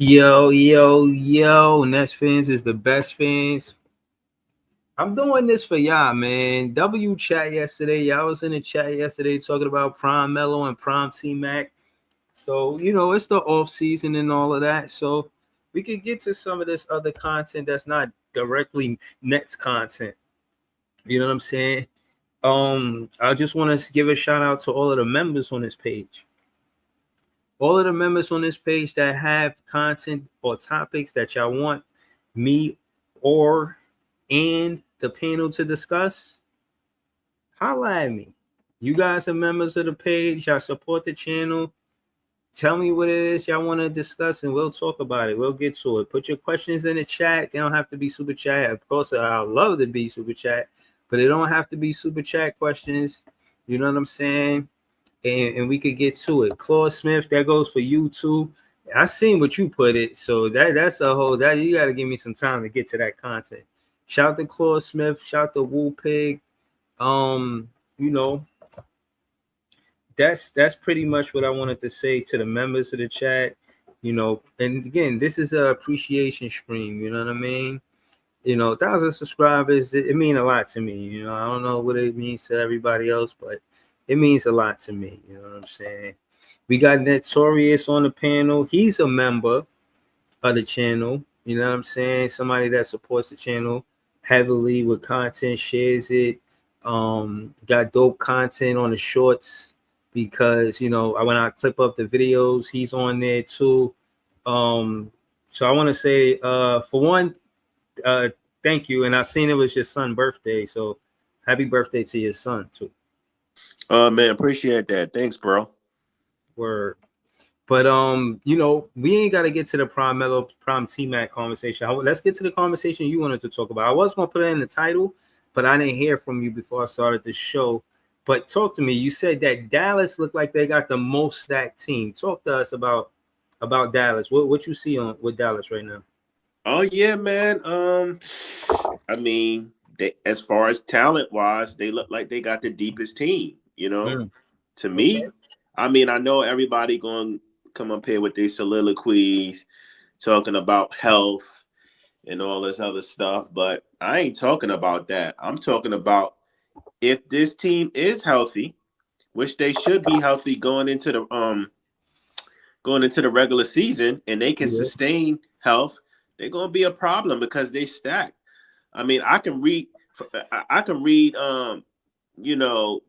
Yo, yo, yo, Nets fans is the best fans. I'm doing this for y'all, man. W chat yesterday. Y'all was in the chat yesterday talking about Prime Melo and Prime T Mac. So, it's the off season and all of that. So we could get to some of this other content that's not directly Nets content. You know what I'm saying? I just want to give a shout out to all of the members on this page. All of the members on this page that have content or topics that y'all want me or and the panel to discuss, holla at me. You guys are members of the page. Y'all support the channel. Tell me what it is y'all want to discuss, and we'll talk about it. We'll get to it. Put your questions in the chat. They don't have to be super chat. Of course, I'd love to be super chat, but it don't have to be super chat questions. You know what I'm saying? And we could get to it. Claude Smith, that goes for you too. I seen what you put it, so that's a whole that you got to give me some time to get to that content. Shout to Claude Smith, shout to Woo Pig. Um, you know, that's pretty much what I wanted to say to the members of the chat. And again, this is a appreciation stream. You know what I mean? 1,000 subscribers, it mean a lot to me. I don't know what it means to everybody else, but it means a lot to me. You know what I'm saying? We got Notorious on the panel. He's a member of the channel. You know what I'm saying? Somebody that supports the channel heavily with content, shares it. Got dope content on the shorts because when I clip up the videos, he's on there too. So I want to say, for one, uh, thank you. And I seen it was your son's birthday, so happy birthday to your son too. Man, appreciate that. Thanks, bro. Word. But we ain't got to get to the Prime Melo, Prime T Mac conversation. Let's get to the conversation you wanted to talk about. I was gonna put it in the title, but I didn't hear from you before I started the show. But talk to me. You said that Dallas looked like they got the most stacked team. Talk to us about Dallas. What you see on with Dallas right now? Oh yeah, man. I mean, as far as talent wise, they look like they got the deepest team. Mm, To okay. me, I mean, I know everybody going to come up here with their soliloquies, talking about health and all this other stuff, but I ain't talking about that. I'm talking about if this team is healthy, which they should be healthy going into the regular season, and they can Yeah. sustain health, they're going to be a problem because they stack. I mean, I can read, you know,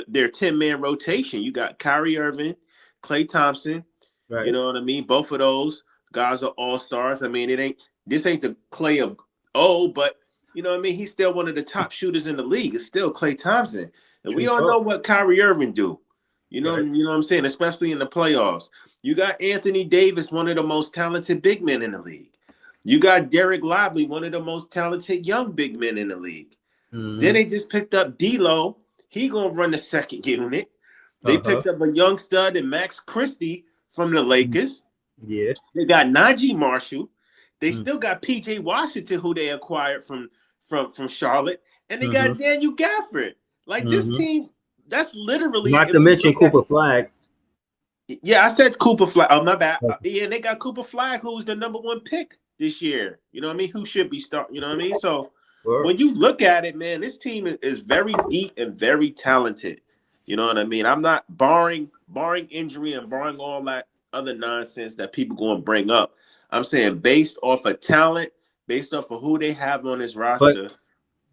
their 10-man rotation. You got Kyrie Irving, Klay Thompson. You Right. know what I mean? Both of those guys are all stars. I mean, this ain't the Klay of old, but you know what I mean. He's still one of the top shooters in the league. It's still Klay Thompson, and we True all know talk. what Kyrie Irving do. Right. You know what I'm saying. Especially in the playoffs, you got Anthony Davis, one of the most talented big men in the league. You got Derek Lively, one of the most talented young big men in the league. Then Mm-hmm. they just picked up D'Lo. He gonna run the second unit. They Uh-huh. picked up a young stud in Max Christie from the Lakers. Yeah. They got Najee Marshall. They Mm-hmm. still got PJ Washington, who they acquired from Charlotte, and they Mm-hmm. got Daniel Gafford. Like this Mm-hmm. team, that's literally Not to if you mention look at. Cooper Flag. Yeah, I said Cooper Flag. Oh, my bad. Yeah, and they got Cooper Flag, who's the number one pick this year. You know what I mean? Who should be starting? You know what I mean? So Or when you look at it, man, this team is very deep and very talented. You know what I mean? I'm not barring injury and barring all that other nonsense that people going to bring up. I'm saying based off of talent, based off of who they have on this but roster.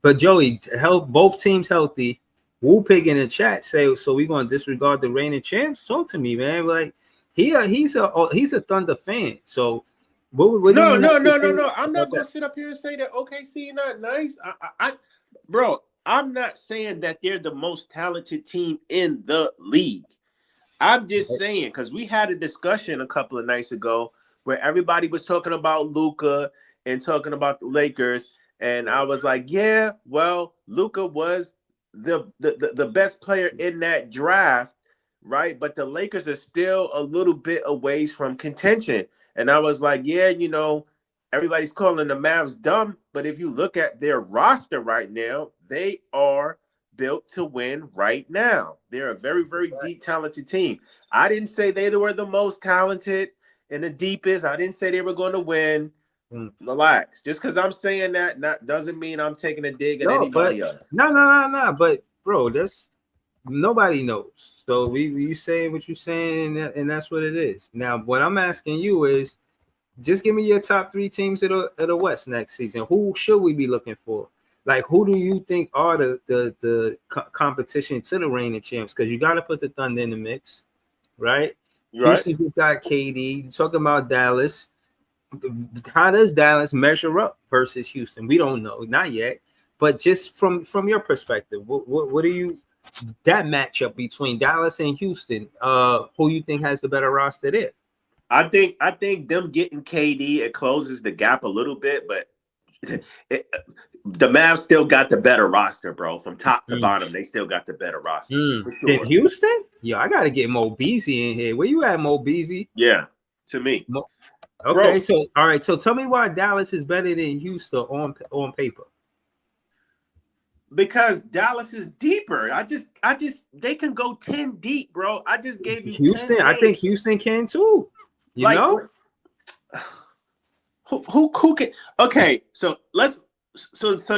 but Joey, health both teams healthy. Wu Pig in the chat say so. We gonna disregard the reigning champs? Talk to me, man. Like he's a Thunder fan. So what do No, you have no, to no, no, say no. I'm about not gonna that? sit up here and say that OKC not nice. Bro, I'm not saying that they're the most talented team in the league. I'm just Right. saying because we had a discussion a couple of nights ago where everybody was talking about Luca and talking about the Lakers, and I was like, yeah, well, Luca was the best player in that draft, right? But the Lakers are still a little bit away from contention, and I was like, yeah, everybody's calling the Mavs dumb, but if you look at their roster right now, they are built to win right now. They're a very, That's a very fact. deep, talented team. I didn't say they were the most talented in the deepest. I didn't say they were going to win. Mm. Relax. Just because I'm saying that doesn't mean I'm taking a dig at No, but anybody else. no. But bro, that's nobody knows. So you saying what you're saying, and that's what it is. Now, what I'm asking you is, just give me your top 3 teams of the West next season. Who should we be looking for? Like, who do you think are the competition to the reigning champs? Because you got to put the Thunder in the mix, right? Right. Houston just got KD. You're talking about Dallas. How does Dallas measure up versus Houston? We don't know, not yet. But just from your perspective, what do you that matchup between Dallas and Houston? Who you think has the better roster there? I think them getting KD, it closes the gap a little bit, but the Mavs still got the better roster, bro. From top to bottom, they still got the better roster for Then sure. Houston? Yo, I gotta get Mo Beasley in here. Where you at, Mo Beasley? Yeah, to me. Okay, Bro, so all right. So tell me why Dallas is better than Houston on paper. because Dallas is deeper. I just they can go 10 deep, bro. I just gave you 10 Houston, I think names. Houston can too. You Like know? who can okay, so let's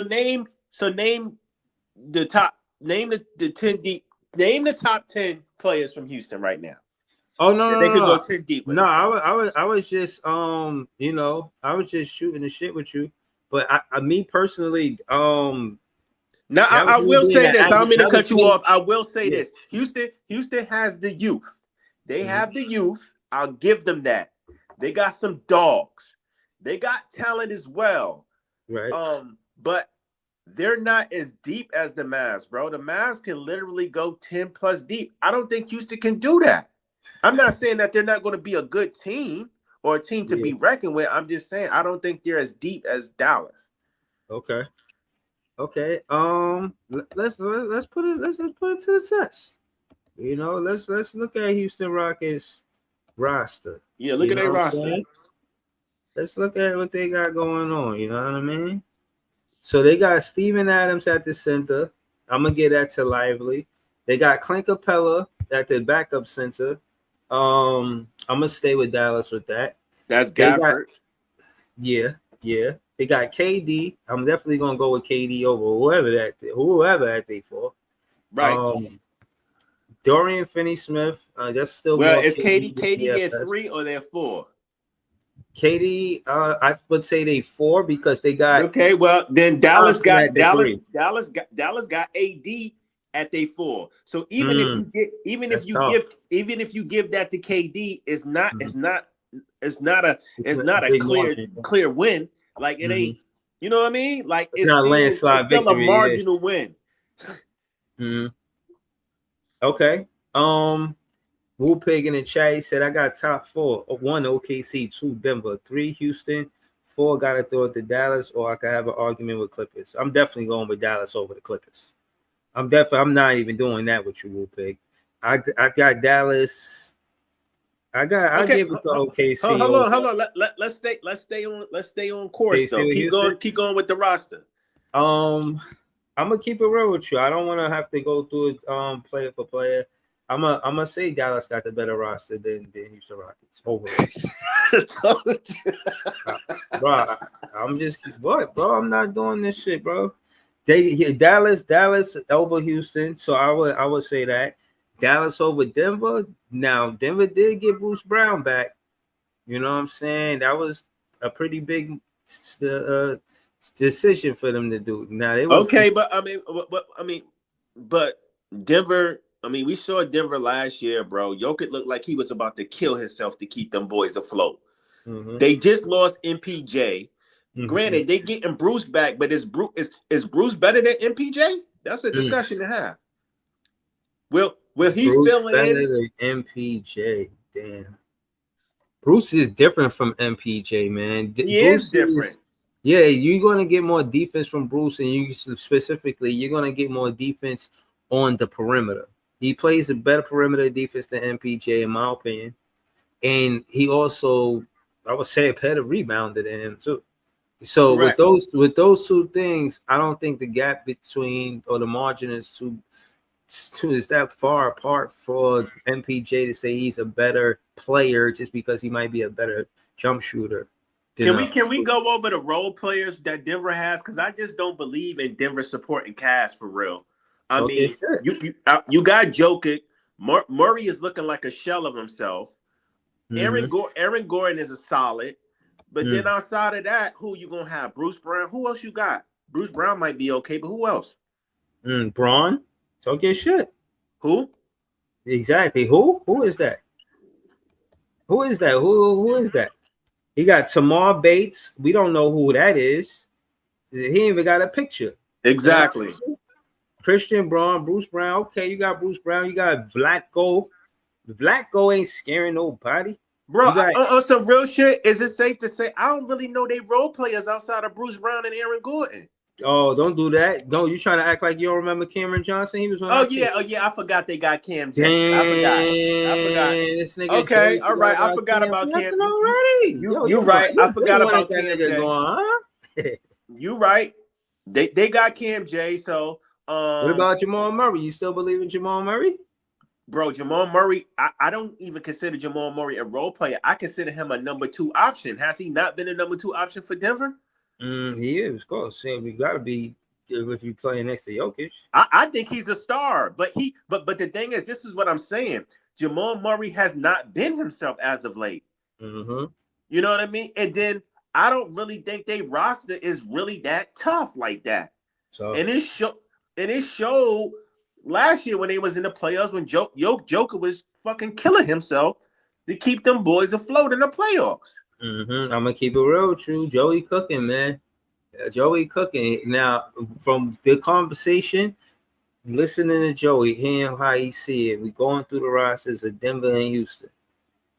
name the top name the 10 deep name the top 10 players from Houston right now. Oh no, They no, could no, go 10 deep with no. them. I was just I was just shooting the shit with you. But me personally, Now that was I me will being say an this. I don't mean to that was cut you me. off. I will say Yeah. this. Houston has the youth. They Mhm. have the youth. I'll give them that. They got some dogs. They got talent as well. Right. But they're not as deep as the Mavs, bro. The Mavs can literally go 10 plus deep. I don't think Houston can do that. I'm not saying that they're not going to be a good team or a team to Yeah. be reckoned with. I'm just saying I don't think they're as deep as Dallas. Okay. Okay. Let's put it let's put it to the test. You know, let's look at Houston Rockets roster. Yeah, look You at know their what I'm roster. saying? Let's look at what they got going on. You know what I mean? So they got Steven Adams at the center. I'm gonna get that to Lively. They got Clint Capella at the backup center. I'm gonna stay with Dallas with that. That's They got Gafford. yeah. They got KD. I'm definitely gonna go with KD over whoever that they for. Right. Dorian Finney-Smith. That's still Well, more is KD than Katie there DFS. 3 or there 4? KD, I would say they 4 because they got Okay, well then Thompson at the 3. Dallas got AD at they 4. So That's tough. even if you give that to KD, Mhm. it's not a Big margin. clear win. Like it Mhm. ain't, you know what I mean? Like It's not a it's landslide still a victory. marginal win. Yeah. Okay. Wu Pig in the chat, he said, I got top 4. 1 OKC, 2 Denver, 3 Houston, 4 got to throw it to Dallas, or I could have an argument with Clippers. I'm definitely going with Dallas over the Clippers. I'm not even doing that with you, Wu Pig. I got Dallas. I Okay, give it to OKC hold over. on. Let's stay on course KC though. with Houston. Keep going with the roster. I'm gonna keep it real with you. I don't want to have to go through it player for player. I'm gonna say Dallas got the better roster than Houston Rockets overall. Bro, I'm just what, bro? I'm not doing this shit, bro. Dallas over Houston, so I would say that Dallas over Denver. Now Denver did get Bruce Brown back. You know what I'm saying? That was a pretty big decision for them to do. Now they were Okay, but Denver. I mean, we saw Denver last year, bro. Jokic looked like he was about to kill himself to keep them boys afloat. mm-hmm. They just lost MPJ. Mm-hmm. Granted, they getting Bruce back, but is Bruce better than MPJ? That's a discussion to have. Will he Bruce fill better in? than MPJ? Damn. Bruce is different from MPJ, man. He is Bruce different. Yeah, you're gonna get more defense from Bruce, and you're gonna get more defense on the perimeter. He plays a better perimeter defense than MPJ, in my opinion, and he also, I would say, a better rebounder than him too. So Correct. with those two things, I don't think the gap between or the margin is is that far apart for MPJ to say he's a better player just because he might be a better jump shooter. Can we go over the role players that Denver has? Because I just don't believe in Denver supporting cast for real. I mean, you got Jokic. Murray is looking like a shell of himself. Aaron Gordon is a solid. But then outside of that, who you gonna have? Bruce Brown. Who else you got? Bruce Brown might be okay, but who else? Braun. Talk your shit. Who? Exactly. Who? Who is that? Who is that? Who is that? He got Tamar Bates. We don't know who that is. He ain't even got a picture. Exactly. You know? Christian Braun, Bruce Brown. Okay, you got Bruce Brown. You got Vlatko. Vlatko ain't scaring nobody. Bro, on some real shit, is it safe to say I don't really know they role players outside of Bruce Brown and Aaron Gordon? Oh, don't do that. Don't you trying to act like you don't remember Cameron Johnson? He was on. Oh yeah, I forgot they got Cam J. I forgot. This nigga okay, all right. I forgot about Cam already. You're right. I forgot about Cam J. Going, huh? You right. They got Cam J. So what about Jamal Murray? You still believe in Jamal Murray? Bro, Jamal Murray, I don't even consider Jamal Murray a role player. I consider him a number 2 option. Has he not been a number 2 option for Denver? He is, of course. We got to be if you playing next to Jokic. I think he's a star, but the thing is, this is what I'm saying. Jamal Murray has not been himself as of late. Mm-hmm. You know what I mean? And then I don't really think their roster is really that tough like that. So and it showed last year when they was in the playoffs when Joker was fucking killing himself to keep them boys afloat in the playoffs. I'm gonna keep it real with you. Joey cooking, man. Joey cooking. Now, from the conversation, listening to Joey, hearing how he see it, we going through the rosters of Denver and Houston.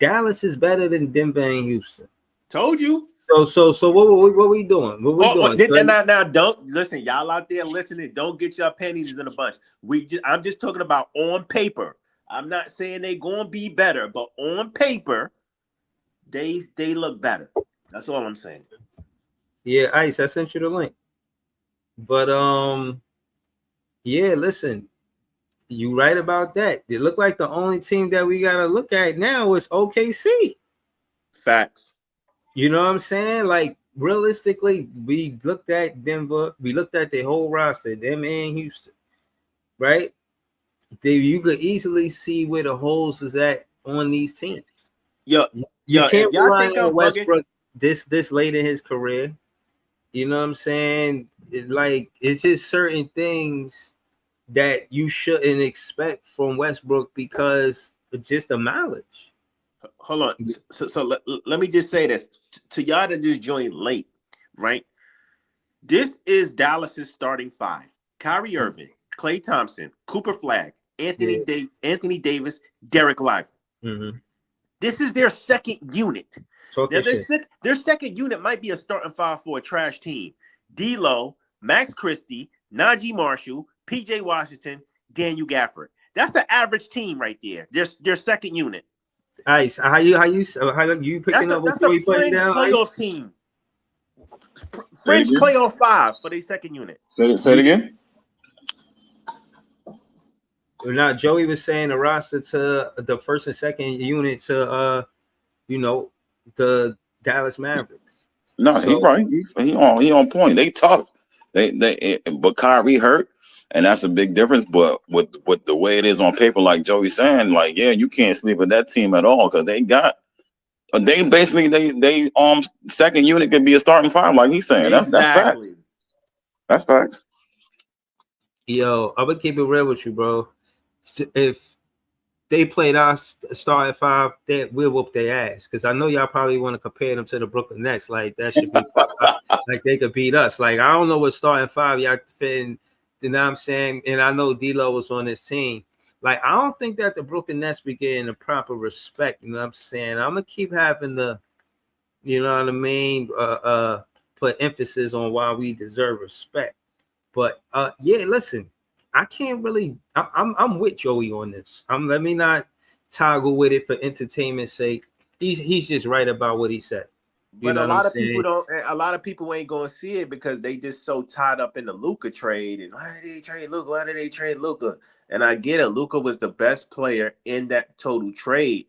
Dallas is better than Denver and Houston. Told you. So what we doing? What we doing? Now, don't listen, y'all out there listening. Don't get your panties in a bunch. I'm just talking about on paper. I'm not saying they gonna be better, but on paper, they look better. That's all I'm saying. Yeah, Ice, I sent you the link. But yeah, listen, you right about that. It looked like the only team that we gotta look at now is OKC. Facts. You know what I'm saying? Like realistically, we looked at Denver, we looked at the whole roster, them and Houston, right? You could easily see where the holes is at on these teams. You can't rely on Westbrook this late in his career. You know what I'm saying? It's just certain things that you shouldn't expect from Westbrook because it's just the mileage. Hold on. So let me just say this to y'all that just joined late, right? This is Dallas's starting 5: Kyrie Irving, Klay Thompson, Cooper Flag, Anthony Davis, Derek Lively. Mm-hmm. This is their second unit. Now, their second unit might be a starting 5 for a trash team. D'Lo, Max Christie, Najee Marshall, PJ Washington, Daniel Gafford. That's an average team right there. Their second unit. Ice, how you picking up what you putting down? Playoff team. Fringe playoff 5 for their second unit. Say it again. Now, Joey was saying the roster to the first and second unit to the Dallas Mavericks. No, he's right. He on point. They tough. But Kyrie hurt, and that's a big difference. But with the way it is on paper, like Joey's saying, like, yeah, you can't sleep with that team at all because they basically second unit could be a starting 5, like he's saying. Exactly. That's facts. Yo, I'm gonna keep it real with you, bro. If they played our starting 5, we'll whoop their ass. Because I know y'all probably want to compare them to the Brooklyn Nets. Like that should be like they could beat us. Like I don't know what starting 5 y'all fitting. You know what I'm saying? And I know D'Lo was on this team. Like I don't think that the Brooklyn Nets be getting the proper respect. You know what I'm saying? I'm gonna keep having the, you know what I mean? Put emphasis on why we deserve respect. But yeah, listen. I can't really. I'm with Joey on this. Let me not toggle with it for entertainment's sake. He's just right about what he said. You But know a what I'm lot of people saying? don't. A lot of people ain't gonna see it because they just so tied up in the Luca trade. And why did they trade Luca? Why did they trade Luca? And I get it. Luca was the best player in that total trade.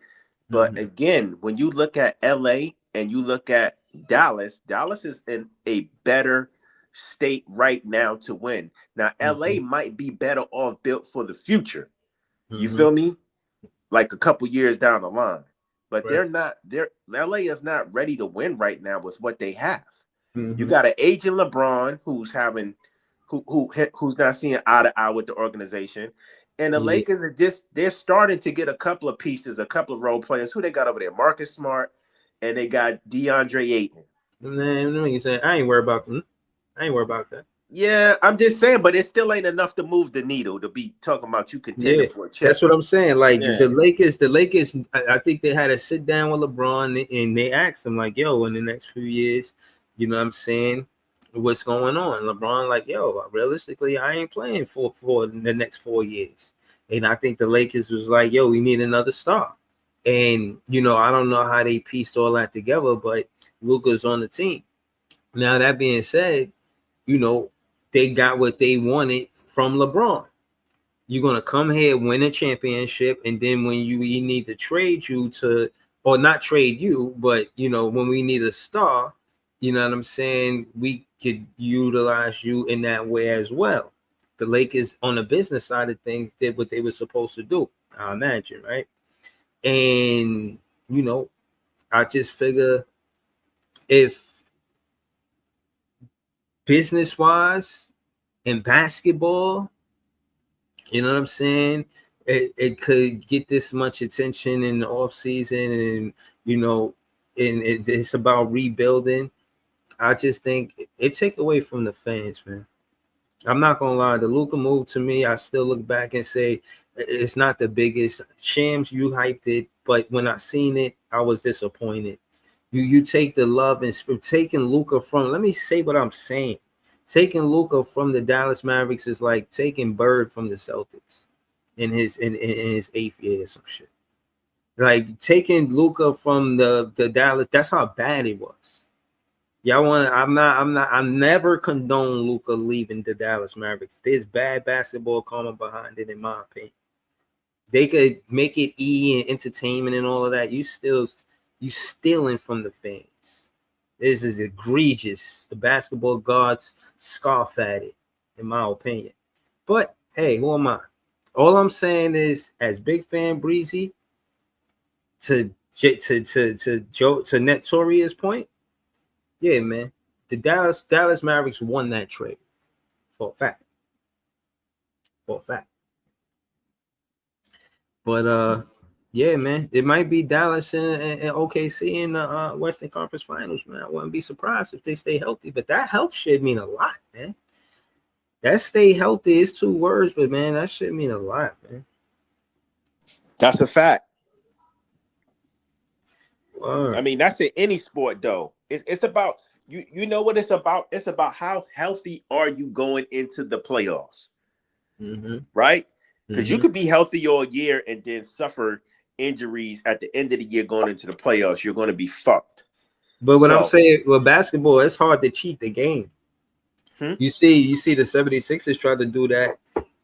But Mm-hmm. again, when you look at LA and you look at Dallas, Dallas is in a better state right now to win. Now, LA Mm-hmm. might be better off built for the future. You Mm-hmm. feel me? Like a couple years down the line. But Right. they're not, they're LA is not ready to win right now with what they have. You Mm-hmm. got an aging LeBron who's having who's not seeing eye to eye with the organization. And the Yeah. Lakers are just they're starting to get a couple of pieces, a couple of role players. Who they got over there? Marcus Smart, and they got DeAndre Ayton. Man, let me say, I ain't worried about them. I ain't worried about that. Yeah, I'm just saying, but it still ain't enough to move the needle to be talking about you contending Yeah, for a that's chip. what I'm saying. Like Yeah. The Lakers. I think they had to sit down with LeBron and they asked him like, "Yo, in the next few years, you know what I'm saying, what's going on?" LeBron like, "Yo, realistically, I ain't playing for the next 4 years." And I think the Lakers was like, "Yo, we need another star." And I don't know how they pieced all that together, but Luka's on the team. Now that being said, you know they got what they wanted from LeBron. You're gonna come here, win a championship, and then when we need to trade you to, or not trade you, but when we need a star, you know what I'm saying, we could utilize you in that way as well. The Lakers on the business side of things did what they were supposed to do, I imagine, right? And I just figure if business wise in basketball, you know what I'm saying? It could get this much attention in the off season, and it's about rebuilding. I just think it take away from the fans, man. I'm not gonna lie. The Luka move to me, I still look back and say it's not the biggest. Shams, you hyped it, but when I seen it, I was disappointed. You take the love and taking Luka from. Let me say what I'm saying. Taking Luka from the Dallas Mavericks is like taking Bird from the Celtics in his eighth year or some shit. Like taking Luka from the Dallas. That's how bad it was. Y'all want? I'm never condone Luka leaving the Dallas Mavericks. There's bad basketball coming behind it, in my opinion. They could make it and entertainment and all of that. You stealing from the fans. This is egregious. The basketball gods scoff at it, in my opinion. But hey, who am I? All I'm saying is, as Big Fan Breezy, to Joe to Netoria's point, yeah, man, the Dallas Mavericks won that trade for a fact, for a fact. But yeah, man, it might be Dallas and OKC in the Western Conference Finals, man. I wouldn't be surprised if they stay healthy. But that health should mean a lot, man. That stay healthy is two words, but man, that should mean a lot, man. That's a fact. I Word. mean, that's in any sport though. It's about you know what it's about? It's about how healthy are you going into the playoffs, Mm-hmm. right? Because you Mm-hmm. could be healthy all year and then suffer injuries at the end of the year going into the playoffs. You're going to be fucked. But what I'm So, saying, with basketball, it's hard to cheat the game. hmm? You see the 76ers tried to do that,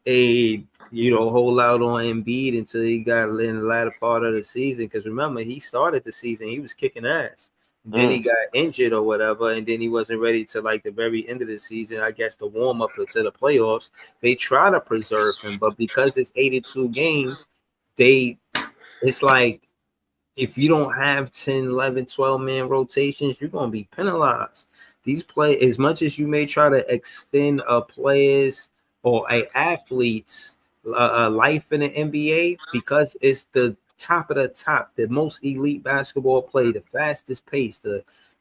hold out on Embiid until he got in the latter part of the season. Because remember, he started the season, he was kicking ass. Then he Mm. got injured or whatever, and then he wasn't ready to like the very end of the season. I guess the warm up to the playoffs, they try to preserve him, but because it's 82 games, they it's like if you don't have 10, 11, 12 man rotations, you're going to be penalized. These play, as much as you may try to extend a player's or a athlete's life in the NBA, because it's the top of the top, the most elite basketball play, the fastest pace,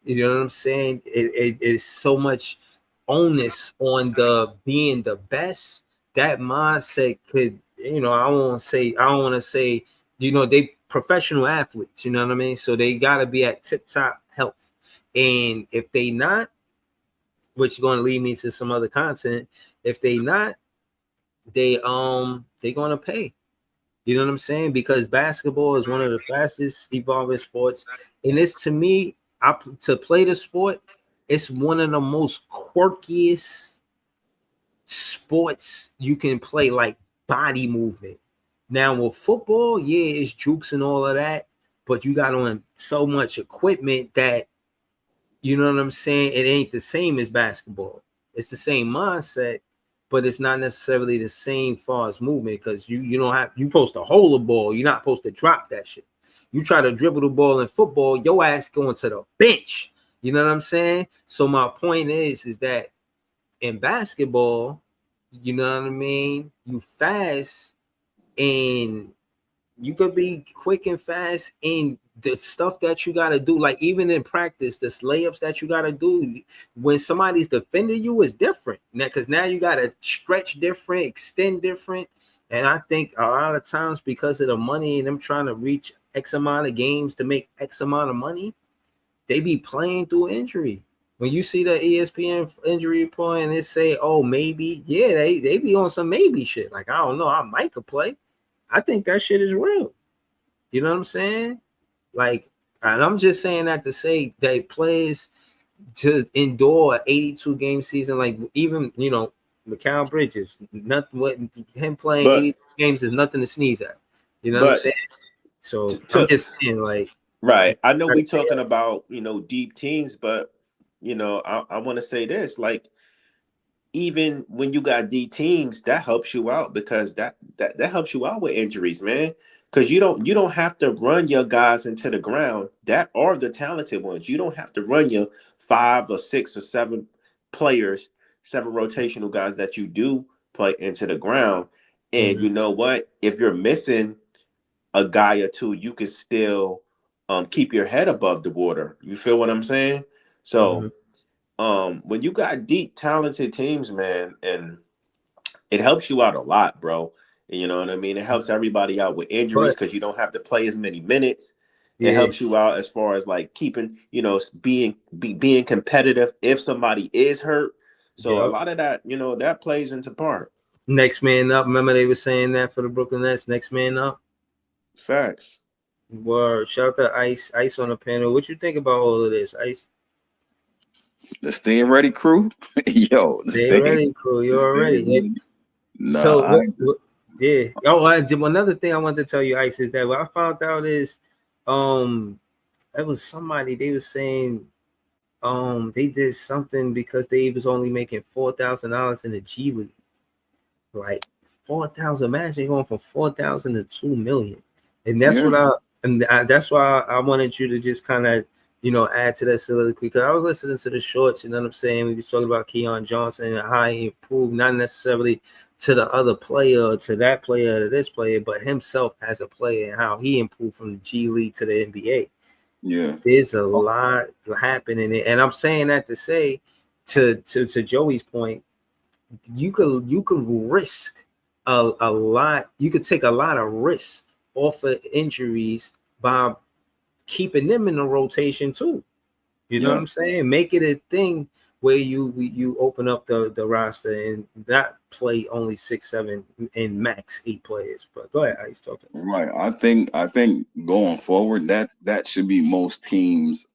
you know what I'm saying? It is so much onus on the being the best. That mindset could, I don't want to say, they professional athletes, you know what I mean? So they got to be at tip top health. And if they not, which is going to lead me to some other content, if they not, they going to pay. You know what I'm saying? Because basketball is one of the fastest evolving sports. And it's, to me, to play the sport, it's one of the most quirkiest sports you can play, like body movement. Now with football, yeah, it's jukes and all of that, but you got on so much equipment that, you know what I'm saying, it ain't the same as basketball. It's the same mindset, but it's not necessarily the same far as movement, because you don't have, you supposed to hold the ball, you're not supposed to drop that shit. You try to dribble the ball in football, your ass going to the bench. You know what I'm saying? So my point is that in basketball, you know what I mean, you fast, and you could be quick and fast in the stuff that you got to do. Like even in practice, this layups that you got to do when somebody's defending you is different now, because now you got to stretch different, extend different. And I think a lot of times, because of the money and them trying to reach X amount of games to make X amount of money, they be playing through injury. When you see the ESPN injury report and they say, oh, maybe, yeah, they be on some maybe shit. Like, I don't know, I might could play. I think that shit is real. You know what I'm saying? Like, and I'm just saying that to say that players to endure an 82 game season, like even, you know, Mikal Bridges, nothing, what him playing But 82 games is nothing to sneeze at. You know what I'm but saying? So I'm to just saying, like, right, I know we talking about, you know, deep teams, but you know, I want to say this, like, even when you got D teams, that helps you out, because that helps you out with injuries, man. Because you don't have to run your guys into the ground that are the talented ones. You don't have to run your 5 or 6 or 7 players, 7 rotational guys that you do play into the ground. And Mhm, you know what? If you're missing a guy or two, you can still keep your head above the water. You feel what I'm saying? So mhm. when you got deep talented teams, man, and it helps you out a lot, bro. You know what I mean? It helps everybody out with injuries, But because you don't have to play as many minutes. It yeah, helps you out as far as like keeping, you know, being competitive if somebody is hurt. So a yep. lot of that, you know, that plays into part. Next man up. Remember they were saying that for the Brooklyn Nets. Next man up. Facts. Word. Shout out to Ice. Ice on the panel. What you think about all of this, Ice? The Stay Ready crew, yo, the Stay Stay, ready, crew. You the Stay already. Ready. So Nah, yeah. Oh, another thing I wanted to tell you, Ice, is that what I found out is, um, it was somebody, they was saying, they did something because they was only making $4,000 in the G League. Like 4,000. Imagine going from 4,000 to 2 million, and that's yeah, what that's why I wanted you to just kind of, you know, add to that soliloquy, because I was listening to the shorts. You know what I'm saying? We was talking about Keon Johnson and how he improved, not necessarily to the other player, or to that player, to this player, but himself as a player, and how he improved from the G League to the NBA. yeah. There's a lot happening, and I'm saying that to say, to Joey's point, you could risk a lot. You could take a lot of risks off of injuries by keeping them in the rotation too. You know what Yeah. I'm saying? Make it a thing where you open up the roster and not play only 6, 7, and max 8 players. But go ahead, Ice, talk to us. Right. I think going forward, that should be most teams'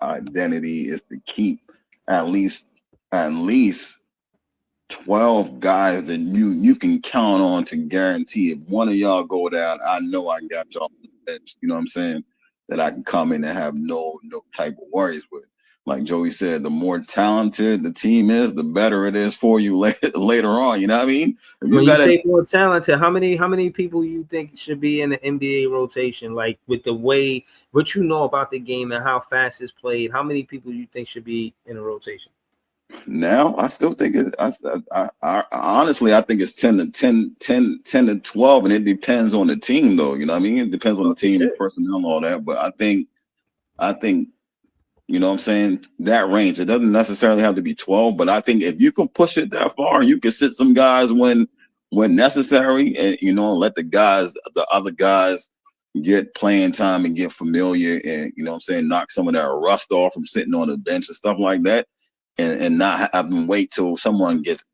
identity, is to keep at least at least 12 guys that you can count on to guarantee if one of y'all go down, I know I got y'all on the bench. You know what I'm saying? That I can come in and have no type of worries with. Like Joey said, the more talented the team is, the better it is for you later on. You know what I mean? If you When you got say more talented, how many people you think should be in the NBA rotation? Like with the way what you know about the game and how fast it's played, how many people you think should be in a rotation? now, I still think honestly, I think it's 10 to 12, and it depends on the team, though. You know what I mean? It depends on the Oh, for team, sure. personnel, and all that. But I think, you know what I'm saying, that range. It doesn't necessarily have to be 12, but I think if you can push it that far, you can sit some guys when necessary, and let the other guys get playing time and get familiar, and what I'm saying, knock some of that rust off from sitting on the bench and stuff like that, and not have them wait till someone gets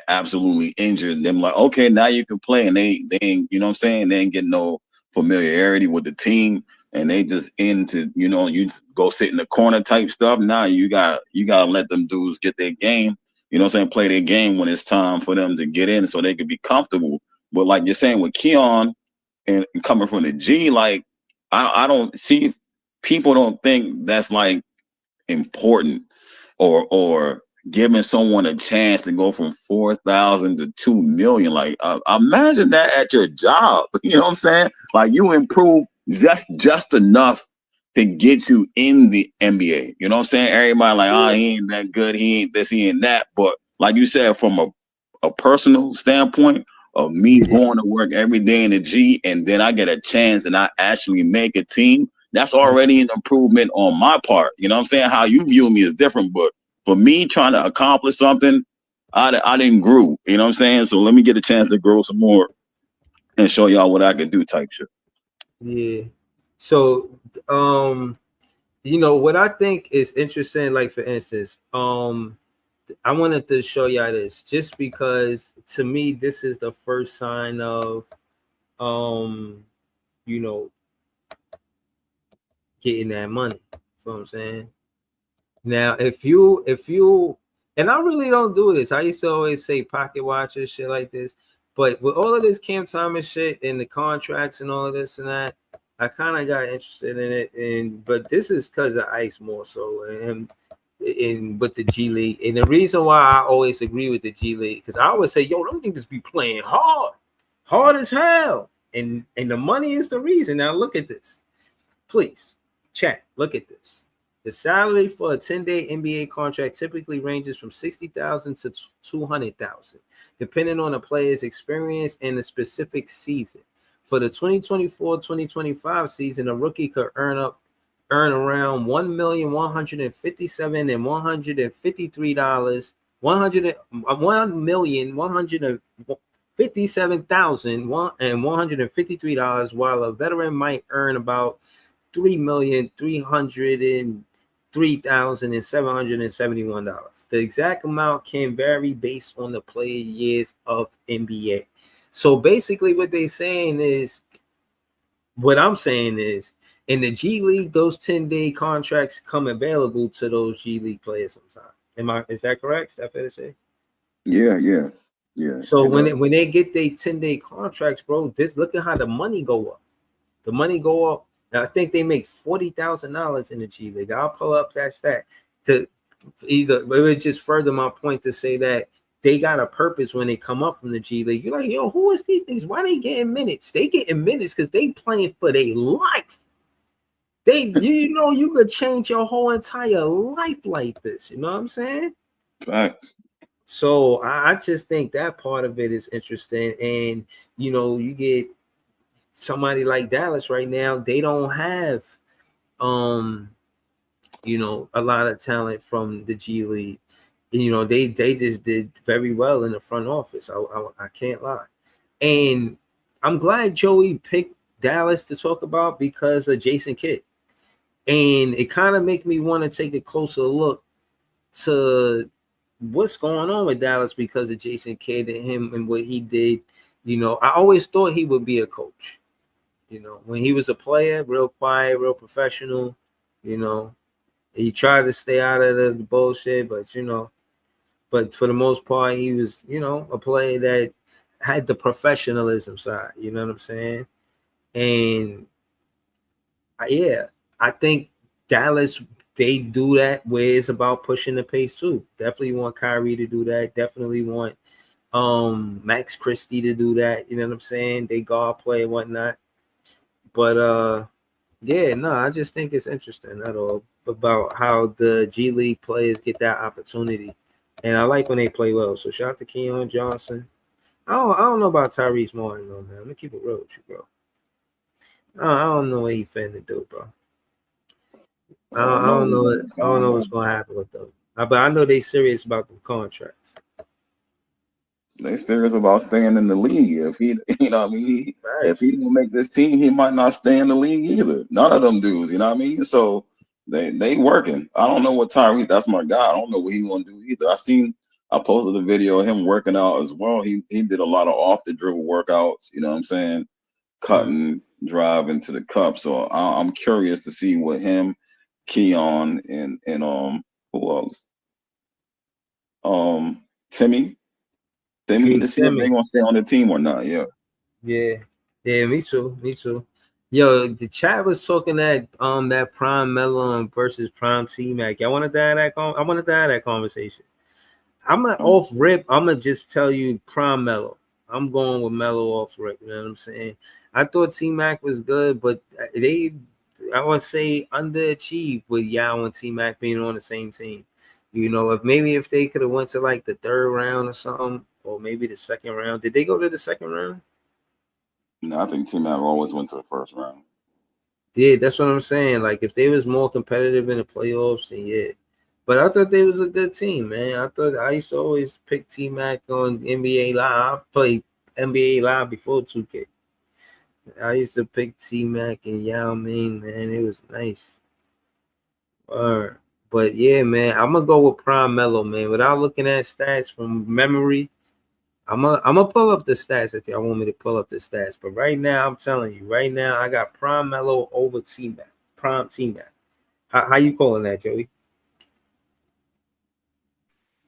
absolutely injured and them like, okay, now you can play, and they ain't, you know what I'm saying, they ain't getting no familiarity with the team. and they just into, you know, you just go sit in the corner type stuff. Now you gotta let them dudes get their game, you know what I'm saying, play their game when it's time for them to get in so they can be comfortable. But like you're saying with Keon and coming from the G, like I don't see, people don't think that's like important, or giving someone a chance to go from 4,000 to 2 million. Like imagine that at your job. You know what I'm saying? Like you improve just enough to get you in the NBA. You know what I'm saying? Everybody like, oh, he ain't that good, he ain't this, he ain't that. But like you said, from a personal standpoint of me going to work every day in the G, and then I get a chance and I actually make a team, that's already an improvement on my part. You know what I'm saying? How you view me is different, but for me trying to accomplish something, I didn't grow. You know what I'm saying? So let me get a chance to grow some more and show y'all what I can do type shit. Yeah. So, you know, what I think is interesting, like for instance, I wanted to show y'all this just because to me, this is the first sign of, you know, getting that money. You know what I'm saying? Now, if you, and I really don't do this. I used to always say pocket watches, shit like this. But with all of this Cam Thomas shit and the contracts and all of this and that, I kind of got interested in it. And but this is because of Ice more so, and in with the G League. And the reason why I always agree with the G League, because I always say, yo, them niggas be playing hard as hell. And the money is the reason. Now look at this. Please, chat, look at this. The salary for a 10-day NBA contract typically ranges from $60,000 to $200,000, depending on a player's experience and the specific season. For the 2024-2025 season, a rookie could earn around $1,157,153, $1,157,153, while a veteran might earn about $3,303,771. The exact amount can vary based on the player years of NBA. So basically, what I'm saying is, in the G League, those 10-day contracts come available to those G League players sometimes. Is that correct? Is that fair to say? Yeah. So when they get their 10-day contracts, bro, look at how the money go up. The money go up. Now, I think they make $40,000 in the G League. I'll pull up that stat to either, it would just further my point to say that they got a purpose when they come up from the G League. You're like, yo, who is these things? Why they getting minutes? They getting minutes because they playing for their life. You could change your whole entire life like this. You know what I'm saying? Facts. So I just think that part of it is interesting. And, you get somebody like Dallas right now, they don't have a lot of talent from the G League. They just did very well in the front office. I can't lie. And I'm glad Joey picked Dallas to talk about because of Jason Kidd. And it kind of make me want to take a closer look to what's going on with Dallas because of Jason Kidd and him and what he did. I always thought he would be a coach. When he was a player, real quiet, real professional, he tried to stay out of the bullshit, but for the most part, he was, a player that had the professionalism side, you know what I'm saying? And I think Dallas, they do that where it's about pushing the pace too. Definitely want Kyrie to do that. Definitely want Max Christie to do that. You know what I'm saying? They guard play and whatnot. But I just think it's interesting at all about how the G League players get that opportunity, and I like when they play well. So shout out to Keon Johnson. I don't know about Tyrese Martin though, man. I'm gonna keep it real with you, bro. I don't know what he finna do, bro. I don't know what's gonna happen with them. But I know they serious about the contracts. They serious about staying in the league. If he, if he don't make this team, he might not stay in the league either. None of them dudes, you know what I mean? So they working. I don't know what Tyrese. That's my guy. I don't know what he gonna do either. I posted a video of him working out as well. He did a lot of off the dribble workouts. You know what I'm saying? Cutting, drive into the cup. So I'm curious to see what him, Keon, and who else? Timmy. Timmy to see if they're Timmy. gonna stay on the team or not. Yeah. Yeah, yeah, me too, me too. Yo, the chat was talking that Prime Melo versus Prime C Mac. I wanted to have I wanted to have that conversation. I'm gonna off rip. I'm gonna just tell you Prime Melo. I'm going with Melo off rip. You know what I'm saying? I thought T Mac was good, but they, I would say, underachieved with Yao and T Mac being on the same team. You know, if they could have went to like the third round or something, or maybe the second round. Did they go to the second round? No, I think Team Mac always went to the first round. Yeah, that's what I'm saying. Like if they was more competitive in the playoffs, then yeah. But I thought they was a good team, man. I thought I used to always pick T Mac on NBA Live. I played NBA Live before 2K. I used to pick T Mac and Yao Ming, man. It was nice. But yeah, man, I'm gonna go with Prime Melo, man. Without looking at stats from memory, I'm gonna pull up the stats if y'all want me to pull up the stats. But right now, I'm telling you, right now, I got Prime Melo over T Mac. Prime T Mac. How you calling that, Joey?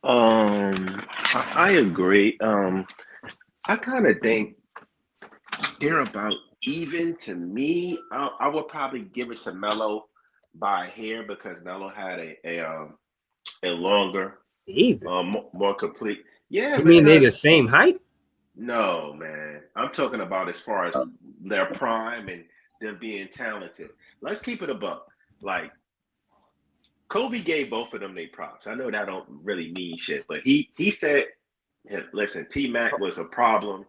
I agree. I kind of think they're about even to me. I would probably give it to Melo by a hair because Melo had a longer, Even. more complete. Yeah, You mean they the because same height? no, man, I'm talking about as far as their prime and them being talented. Let's keep it a buck. Like Kobe gave both of them their props. I know that don't really mean shit, but he said, "Hey, listen, T Mac was a problem.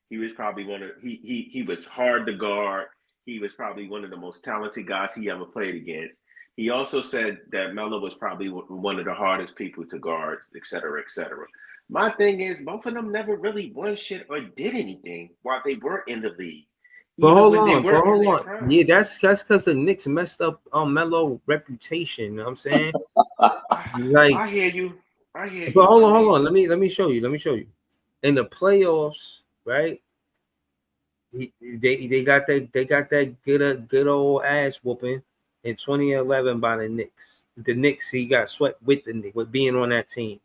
He was probably he was hard to guard. He was probably one of the most talented guys he ever played against. He also said that Melo was probably one of the hardest people to guard, et cetera, et cetera. My thing is, both of them never really won shit or did anything while they were in the league, even when they But were in hold their on. prime. Yeah, that's because the Knicks messed up Melo reputation. You know what I'm saying? Like, I hear you. I hear but you. I hold mean, on. Let me show you. Let me show you. In the playoffs, right? They got that good old ass whooping in 2011 by the Knicks. The Knicks, he got swept with the Knicks with being on that team,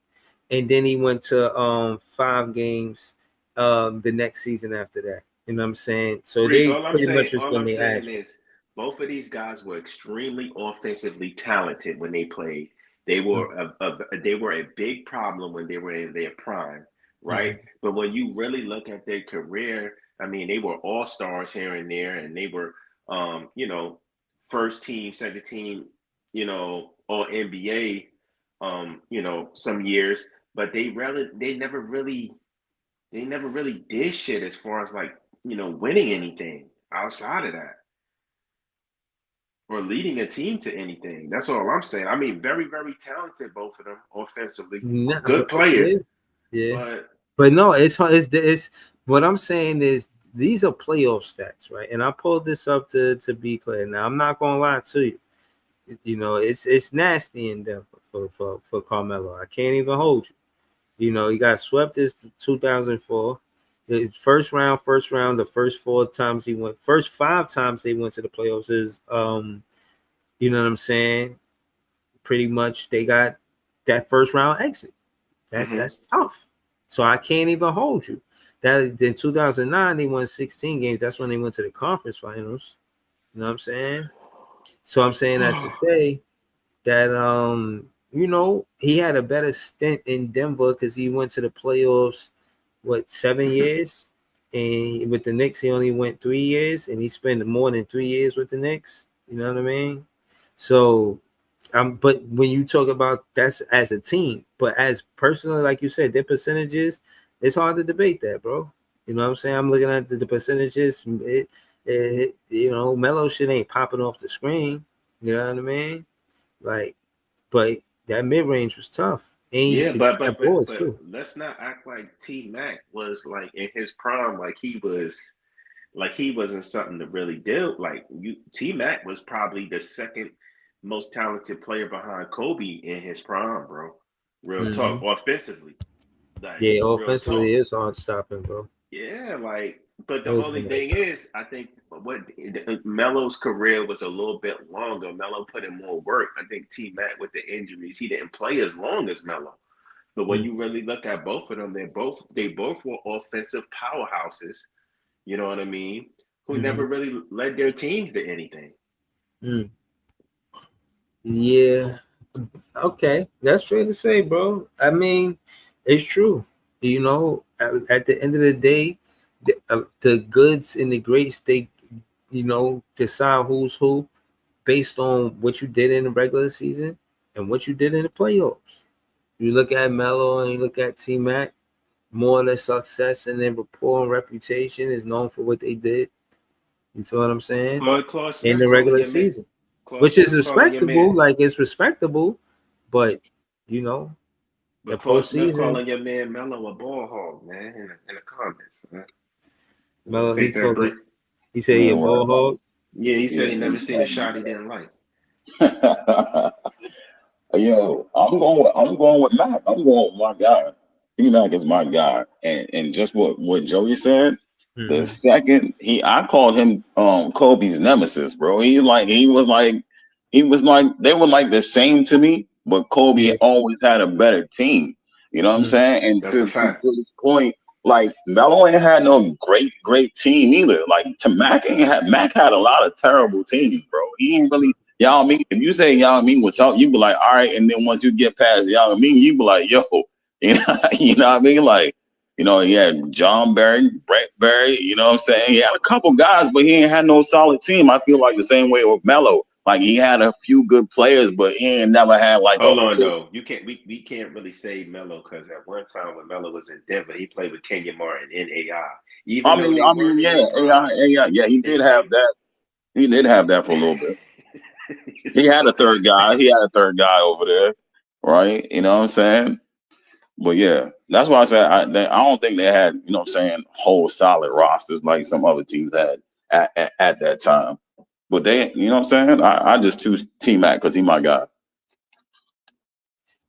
and then he went to 5 games the next season after that. You know what I'm saying? So Breeze, they pretty much was all getting I'm their saying ass whooped. is both of these guys were extremely offensively talented when they played. They were they were a big problem when they were in their prime, right? Mm-hmm. But when you really look at their career, I mean, they were all stars here and there, and they were, first team, second team, all NBA, some years. But they never really did shit as far as like winning anything outside of that or leading a team to anything. That's all I'm saying. I mean, very, very talented, both of them offensively, Nah, good players, yeah, yeah. but But no, it's what I'm saying is these are playoff stats, right? And I pulled this up to be clear. Now I'm not gonna lie to you. You know, it's nasty in Denver for Carmelo. I can't even hold you. You know, he got swept this 2004. The first round, the first 4 times he went, first 5 times they went to the playoffs is you know what I'm saying? Pretty much they got that first round exit. mhm. That's tough. So I can't even hold you. That in 2009 they won 16 games. That's when they went to the conference finals. You know what I'm saying? So I'm saying that to say that he had a better stint in Denver because he went to the playoffs 7 years, and with the Knicks he only went 3 years, and he spent more than 3 years with the Knicks. You know what I mean? So but when you talk about that's as a team, but as personally, like you said, their percentages, it's hard to debate that, bro. You know what I'm saying? I'm looking at the percentages. Melo shit ain't popping off the screen. You know what I mean? Like, but that mid range was tough, and he used Yeah, to get that boards but too. let's not act like T Mac was like in his prime, like he wasn't something to really do. Like you, T Mac was probably the second most talented player behind Kobe in his prime, bro. Real talk, Mm-hmm. offensively, like Yeah, real offensively, talk. it's hard stopping, bro. Yeah, like But the Those only were thing nice. is, I think what Melo's career was a little bit longer. Melo put in more work. I think T Mac with the injuries, he didn't play as long as Melo. But when Mm, you really look at both of them, they both were offensive powerhouses. You know what I mean? Who mm-hmm. never really led their teams to anything. Mm. Yeah. Okay. That's fair to say, bro. I mean, it's true. You know, at the end of the day, the goods and the greats, they, decide who's who based on what you did in the regular season and what you did in the playoffs. You look at Melo and you look at T Mac, more or less success and their rapport and reputation is known for what they did. You feel what I'm saying? Claude In Smith the calling regular your man. season, Claude which is Smith calling your man. respectable. Like it's respectable, but you know the But Claude Smith postseason, calling your man Melo a ball hog, man, in the comments. Man. Melo he Take that called break. it. He said he Yeah, a ball well, hog. Yeah, he said yeah. he never seen a shot he didn't like. Yo, I'm going with Mac. I'm going with my guy. Mac is my guy. And just what Joey said, the Mm-hmm. second I called him Kobe's nemesis, bro. He was like they were like the same to me, but Kobe Yeah. always had a better team. You know what I'm Mm-hmm. saying? And That's a to fact. this point, like Melo ain't had no great team either. Like to Mac had a lot of terrible teams, bro. He ain't really Y'all mean if you say y'all mean what's up, you be like, all right, and then once you get past y'all mean, you be like, yo, you know what I mean? Like, he had John Barry, Brett Barry, you know what I'm saying? He had a couple guys, but he ain't had no solid team. I feel like the same way with Melo. Like he had a few good players, but he ain't never had like a Hold on full. though. We can't really say Melo because at one time when Melo was in Denver, he played with Kenya Martin in AI. I Even though mean, they I mean, weren't in yeah, their prime, yeah, he did have it, that. He did have that for a little bit. He had a so third guy. He had a third guy over there, right? You know what I'm saying? But yeah, that's why I said I don't think they had, what I'm saying, whole solid rosters like some other teams had at that time. But they, you know what I'm saying? I just choose T Mac because he my guy.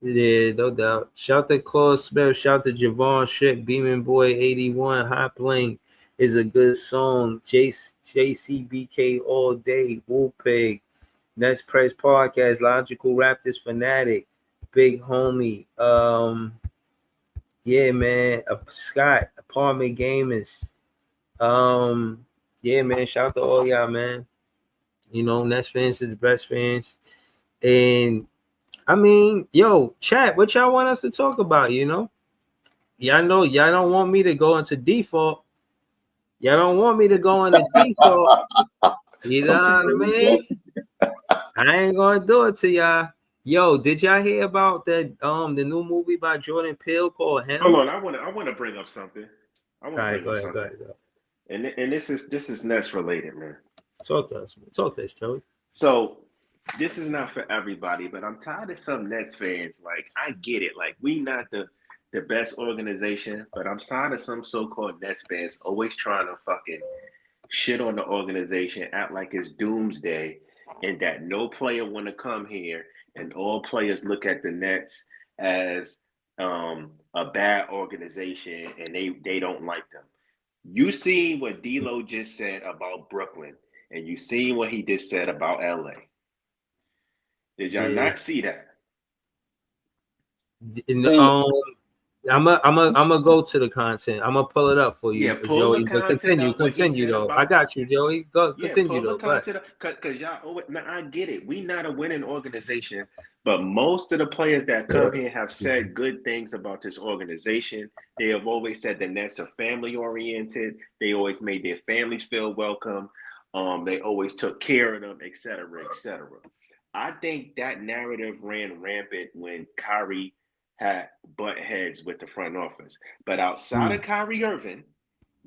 Yeah, no doubt. Shout to Claude Smith. Shout to Javon Shit. Beaming Boy 81. Hot Bling is a good song. JCBK all day. Wu Pig. Next Press Podcast. Logical Raptors Fanatic. Big Homie. Yeah, man. Scott. Apartment Gamers. Yeah, man. Shout out to all y'all, man. Nets fans is the best fans. And I mean, yo, chat, what y'all want us to talk about, Y'all know y'all don't want me to go into default. Y'all don't want me to go into default. You know what I mean? I ain't gonna do it to y'all. Yo, did y'all hear about that the new movie by Jordan Peele called hold Him? on. I want to bring up something. I All want to right, bring go up ahead, go something, ahead, go. and this is Nets related, man. Talk to us, man. Talk to us, Joey. So this is not for everybody, but I'm tired of some Nets fans. Like I get it, like we not the best organization, but I'm tired of some so-called Nets fans always trying to fucking shit on the organization, act like it's doomsday, and that no player want to come here, and all players look at the Nets as a bad organization, and they don't like them. You seen what D'Lo just said about Brooklyn, and you seen what he just said about LA. Did y'all Yeah. not see that? Thing, I'm gonna go to the content. I'm gonna pull it up for Yeah, you, pull the Joey. But content up what he continue said though. I about. got you, Joey. Go Yeah, continue pull the though. But content up because y'all. Now I get it. We not a winning organization, but most of the players that come here have said good things about this organization. They have always said the Nets are family oriented. They always made their families feel welcome. They always took care of them, et cetera, et cetera. I think that narrative ran rampant when Kyrie had butt heads with the front office. But outside of Kyrie Irving,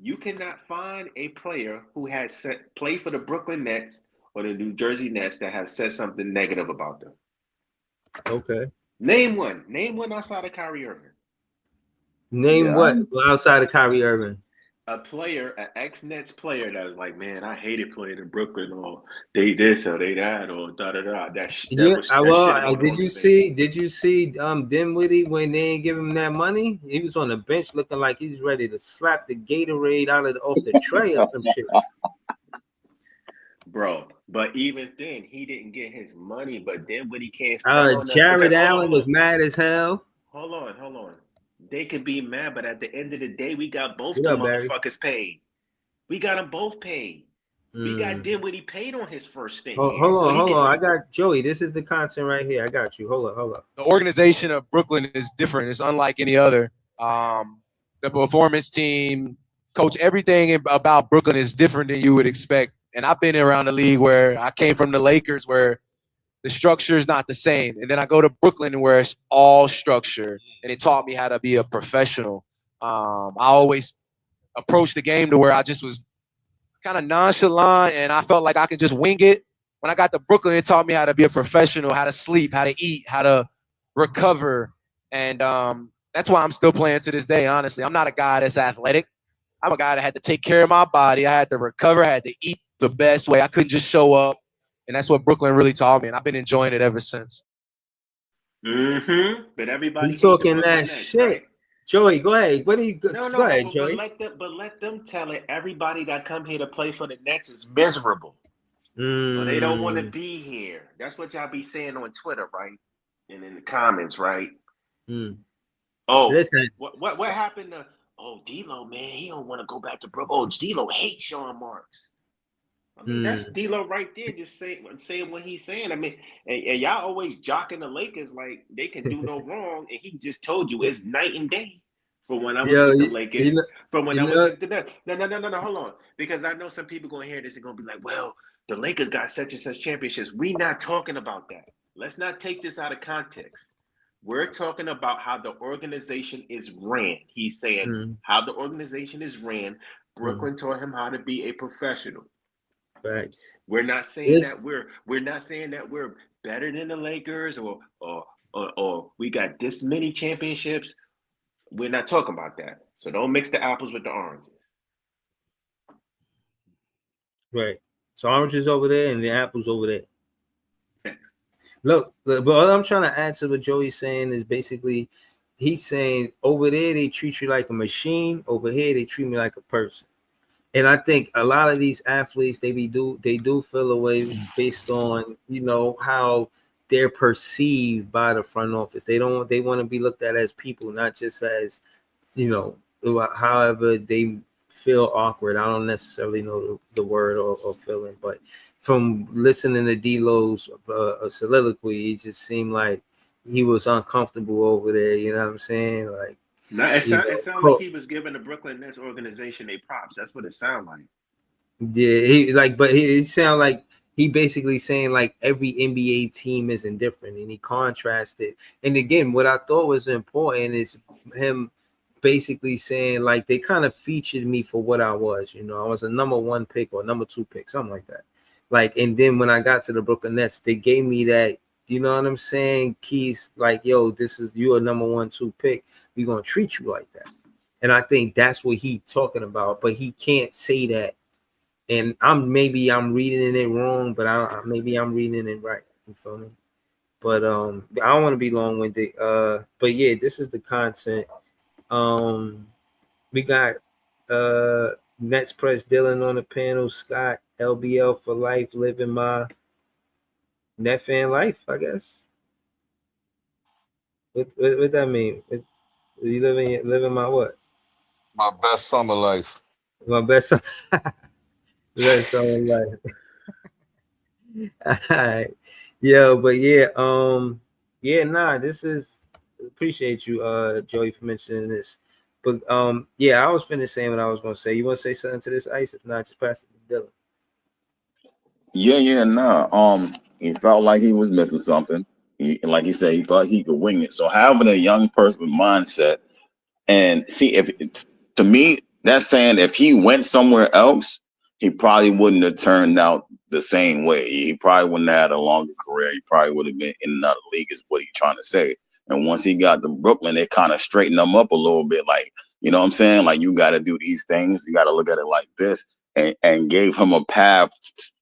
you cannot find a player who has played for the Brooklyn Nets or the New Jersey Nets that have said something negative about them. okay. Name one. Name one outside of Kyrie Irving. Name yeah, what outside of Kyrie Irving? a player, an ex-Nets player that was like, man, I hated playing in Brooklyn, or they this or they that, or da da da. Yeah, That well, shitted on the did you organization. see? Did you see Dinwiddie when they didn't give him that money? He was on the bench looking like he's ready to slap the Gatorade off the tray or some shit. Bro, but even then, he didn't get his money. But then when he can't front on us, because Jared Allen was mad as hell. hold on. They could be mad, but at the end of the day, we got both What the up, Barry? motherfuckers paid. We got them both paid. We got Mm. Dinwiddie paid on his first stint Hold here, so on, he hold can. on. I got Joey. This is the content right here. I got you. Hold on. The organization of Brooklyn is different. It's unlike any other. The performance team, coach, everything about Brooklyn is different than you would expect. And I've been around the league where I came from the Lakers, where the structure is not the same. And then I go to Brooklyn where it's all structure, and it taught me how to be a professional. I always approached the game to where I just was kind of nonchalant, and I felt like I could just wing it. When I got to Brooklyn, it taught me how to be a professional, how to sleep, how to eat, how to recover. And that's why I'm still playing to this day, honestly. I'm not a guy that's athletic. I'm a guy that had to take care of my body. I had to recover. I had to eat the best way. I couldn't just show up. And that's what Brooklyn really taught me. And I've been enjoying it ever since. But everybody You hate the talking Brooklyn that Nets, right? shit, Joey? Go ahead. What do you No, go no, ahead, Joey? but let them tell it. Everybody that come here to play for the Nets is miserable, or they don't want to be here. That's what y'all be saying on Twitter, right? And in the comments, right? Oh, Listen. What happened to? Oh, D'Lo, man, he don't want to go back to Brooklyn. Oh, D'Lo hates Sean Marks. I mean, that's D'Lo right there, just saying what he's saying. I mean, and y'all always jocking the Lakers like they can do no wrong, and he just told you it's night and day from when I was with the Lakers, from when I was with the Nets. No, hold on, because I know some people gonna hear this and gonna be like, well, the Lakers got such and such championships. We not talking about that. Let's not take this out of context. We're talking about how the organization is ran. He's saying how the organization is ran. Brooklyn taught him how to be a professional. Right. We're not saying that we're better than the Lakers or we got this many championships. We're not talking about that. So don't mix the apples with the oranges. Right. So oranges over there and the apples over there. Look, but what I'm trying to add to what Joey's saying is basically he's saying over there they treat you like a machine. Over here they treat me like a person. And I think a lot of these athletes they do feel away based on how they're perceived by the front office. They want to be looked at as people, not just as however they feel awkward. I don't necessarily know the word or feeling, but from listening to D'Lo's soliloquy, it just seemed like he was uncomfortable over there. You know what I'm saying? Like, no, it sounded like he was giving the Brooklyn Nets organization a props. That's what it sounded like. Yeah, but he sounded like he basically saying like every NBA team isn't different, and he contrasted. And again, what I thought was important is him basically saying like they kind of featured me for what I was. I was a number 1 pick or number 2 pick, something like that. Like, and then when I got to the Brooklyn Nets, they gave me that. You know what I'm saying? Keys like, yo, this is you a number 1, 2 pick. We're gonna treat you like that. And I think that's what he's talking about, but he can't say that. And I'm reading it wrong, but maybe I'm reading it right. You feel me? But I don't want to be long-winded. But yeah, this is the content. We got Nets press Dylan on the panel. Scott, LBL for life, living my net fan life, I guess. What that mean? You living my what? My best summer life. My best summer life. All right. Yo, but yeah, this is appreciate you, Joey, for mentioning this. But I was finished saying what I was gonna say. You wanna say something to this, Ice? If not, just pass it to Dylan. He felt like he was missing something. Like he said, he thought he could wing it. So having a young person mindset, and see, if to me, that's saying if he went somewhere else, he probably wouldn't have turned out the same way. He probably wouldn't have had a longer career. He probably would have been in another league, is what he's trying to say. And once he got to Brooklyn, it kind of straightened him up a little bit. Like, You know what I'm saying? Like, you got to do these things. You got to look at it like this, and gave him a path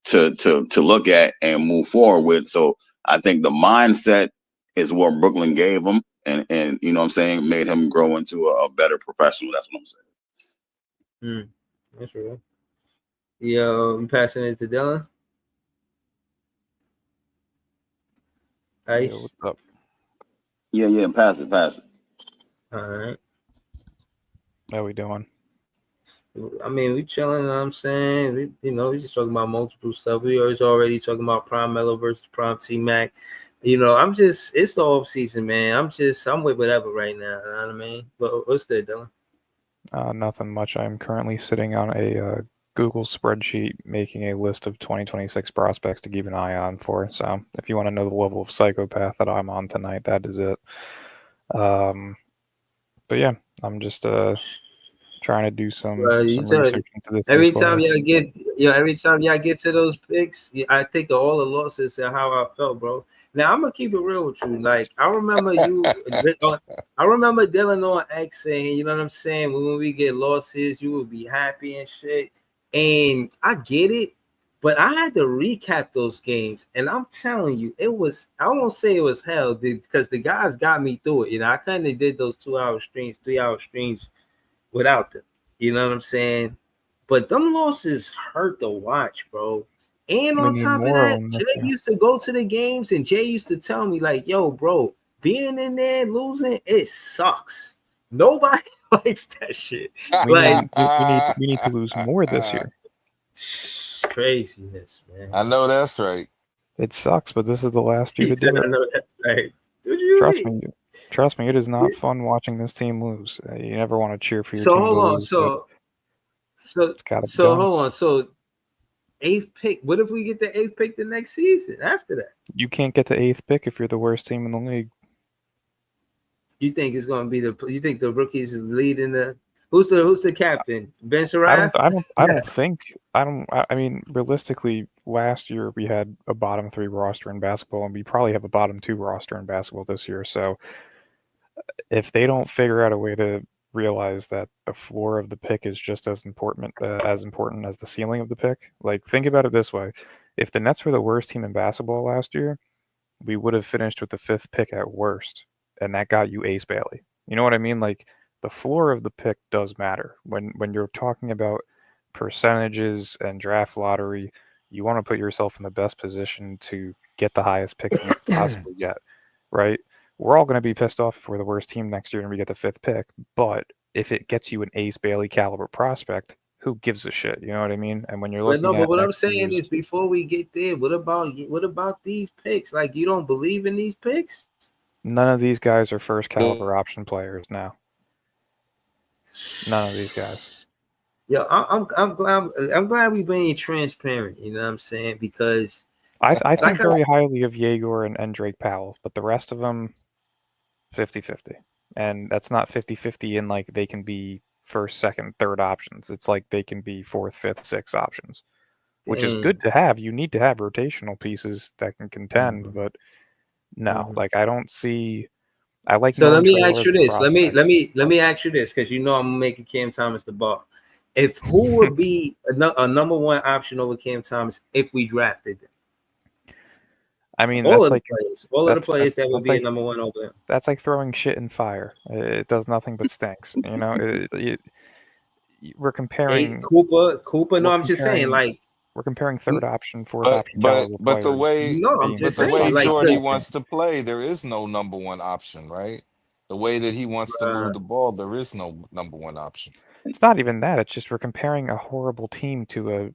to look at and move forward with. So I think the mindset is what Brooklyn gave him, and you know what I'm saying, made him grow into a better professional. That's what I'm saying. That's real. Yo, I'm passing it to Dylan. Ice. Yo, what's up? Yeah, pass it. All right. How we doing? I mean, we chilling. You know what I'm saying, we just talking about multiple stuff. We was already talking about Prime Melo versus Prime T Mac. It's the off season, man. I'm with whatever right now. You know what I mean? But what's good, Dylan? Nothing much. I'm currently sitting on a Google spreadsheet making a list of 2026 prospects to keep an eye on for. So if you want to know the level of psychopath that I'm on tonight, that is it. But yeah, I'm just trying to do some research into this. Every time y'all get to those picks, I think of all the losses and how I felt, bro. Now I'm gonna keep it real with you. Like I remember Dylan on X saying, you know what I'm saying, when we get losses, you would be happy and shit. And I get it, but I had to recap those games, and I'm telling you, I won't say it was hell because the guys got me through it. I kind of did those 2-hour streams, 3-hour streams without them. You know what I'm saying? But them losses hurt to watch, bro. And on top of that, Jay used to go to the games, and Jay used to tell me, like, yo, bro, being in there losing, it sucks. Nobody likes that shit. We need to lose more this year. Craziness, man. I know that's right. It sucks, but this is the last year to do it. I know that's right. Trust me, it is not fun watching this team lose. You never want to cheer for your team. Hold on. So hold on. So 8th pick. What if we get the 8th pick the next season after that? You can't get the 8th pick if you're the worst team in the league. You think it's going to be you think the rookies is leading the? Who's the captain? Ben Sharaf? I mean, realistically, last year we had a bottom 3 roster in basketball, and we probably have a bottom 2 roster in basketball this year. So if they don't figure out a way to realize that the floor of the pick is just as important as the ceiling of the pick, like, think about it this way: if the Nets were the worst team in basketball last year, we would have finished with the 5th pick at worst, and that got you Ace Bailey. You know what I mean? Like, the floor of the pick does matter. When you're talking about percentages and draft lottery, you want to put yourself in the best position to get the highest pick that you can possibly get, right? We're all going to be pissed off if we're the worst team next year and we get the 5th pick, but if it gets you an Ace Bailey caliber prospect, who gives a shit? You know what I mean? And when you're looking but what I'm saying is, before we get there, what about these picks? Like, you don't believe in these picks? None of these guys are first caliber option players now. None of these guys. Yo, I'm glad we being transparent. You know what I'm saying? Because I think very highly of Yegor and Drake Powell, but the rest of them, 50-50. And that's not 50-50 in like they can be first, second, third options. It's like they can be 4th, 5th, 6th options, which is good to have. You need to have rotational pieces that can contend, but no, like, I don't see. I like. So let me ask you this. Let me ask you this, because I'm making Cam Thomas the bar. Who would be a number 1 option over Cam Thomas if we drafted them? I mean, all of the players that would be a number 1 over him. That's like throwing shit in fire. It does nothing but stinks. You know, we're comparing Cooper. No, I'm just saying, like, we're comparing 3rd option, 4th option. But the way Jordy wants to play, there is no number 1 option, right? The way that he wants to move the ball, there is no number 1 option. It's not even that. It's just we're comparing a horrible team to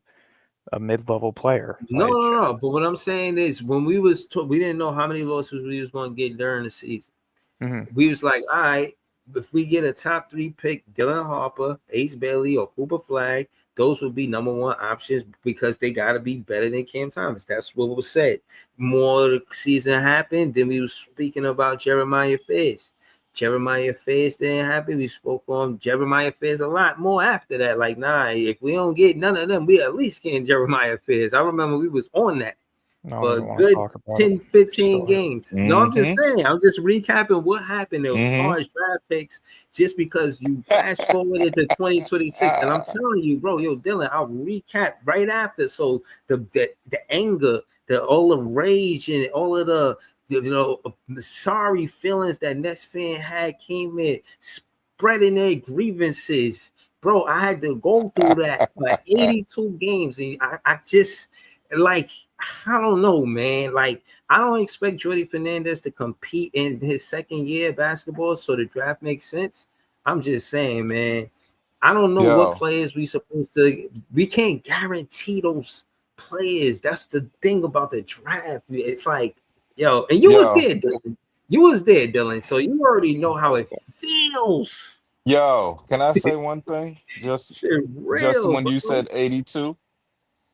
a mid-level player. No. But what I'm saying is, when we didn't know how many losses we was going to get during the season. Mm-hmm. We was like, all right, if we get a top 3 pick, Dylan Harper, Ace Bailey, or Cooper Flag, those would be number 1 options because they got to be better than Cam Thomas. That's what was said. More of the season happened, then we was speaking about Jeremiah Fizz. Jeremiah Fizz didn't happen. We spoke on Jeremiah Fizz a lot more after that. Like, nah, if we don't get none of them, we at least getting Jeremiah Fizz. I remember we was on that. I don't for a even want to good talk about it. 10, 15 Story. games. No, I'm just Mm-hmm. saying. I'm just recapping what happened as Mm-hmm. far as draft picks, just because you fast forwarded to 2026. And I'm telling you, bro, yo, Dylan, I'll recap right after. So the anger, all the rage and all of the sorry feelings that Nets fan had came in, spreading their grievances. Bro, I had to go through that for 82 games. And I just like I don't know, man. Like, I don't expect Jordy Fernandez to compete in his second year of basketball, so the draft makes sense. I'm just saying, man. I don't know what Yo, players we supposed to. We can't guarantee those players. That's the thing about the draft. It's like, yo, and you was yo, there, Dylan. You was there, Dylan. So you already know how it feels. yo. Can I say one thing? Shit, Just real, when bro. you said 82,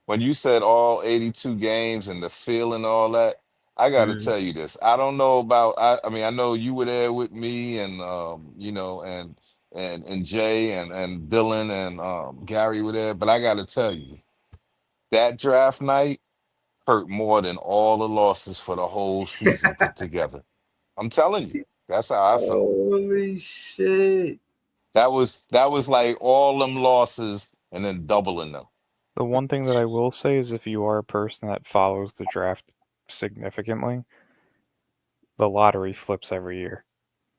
when you said all 82 games and the feel and all that, I got to Mhm. tell you this. I don't know about. I mean, I know you were there with me, and and Jay and Dylan and Gary were there, but I got to tell you, that draft night hurt more than all the losses for the whole season put together. I'm telling you, that's how I felt. Holy shit. That was like all them losses and then doubling them. The one thing that I will say is if you are a person that follows the draft significantly, the lottery flips every year.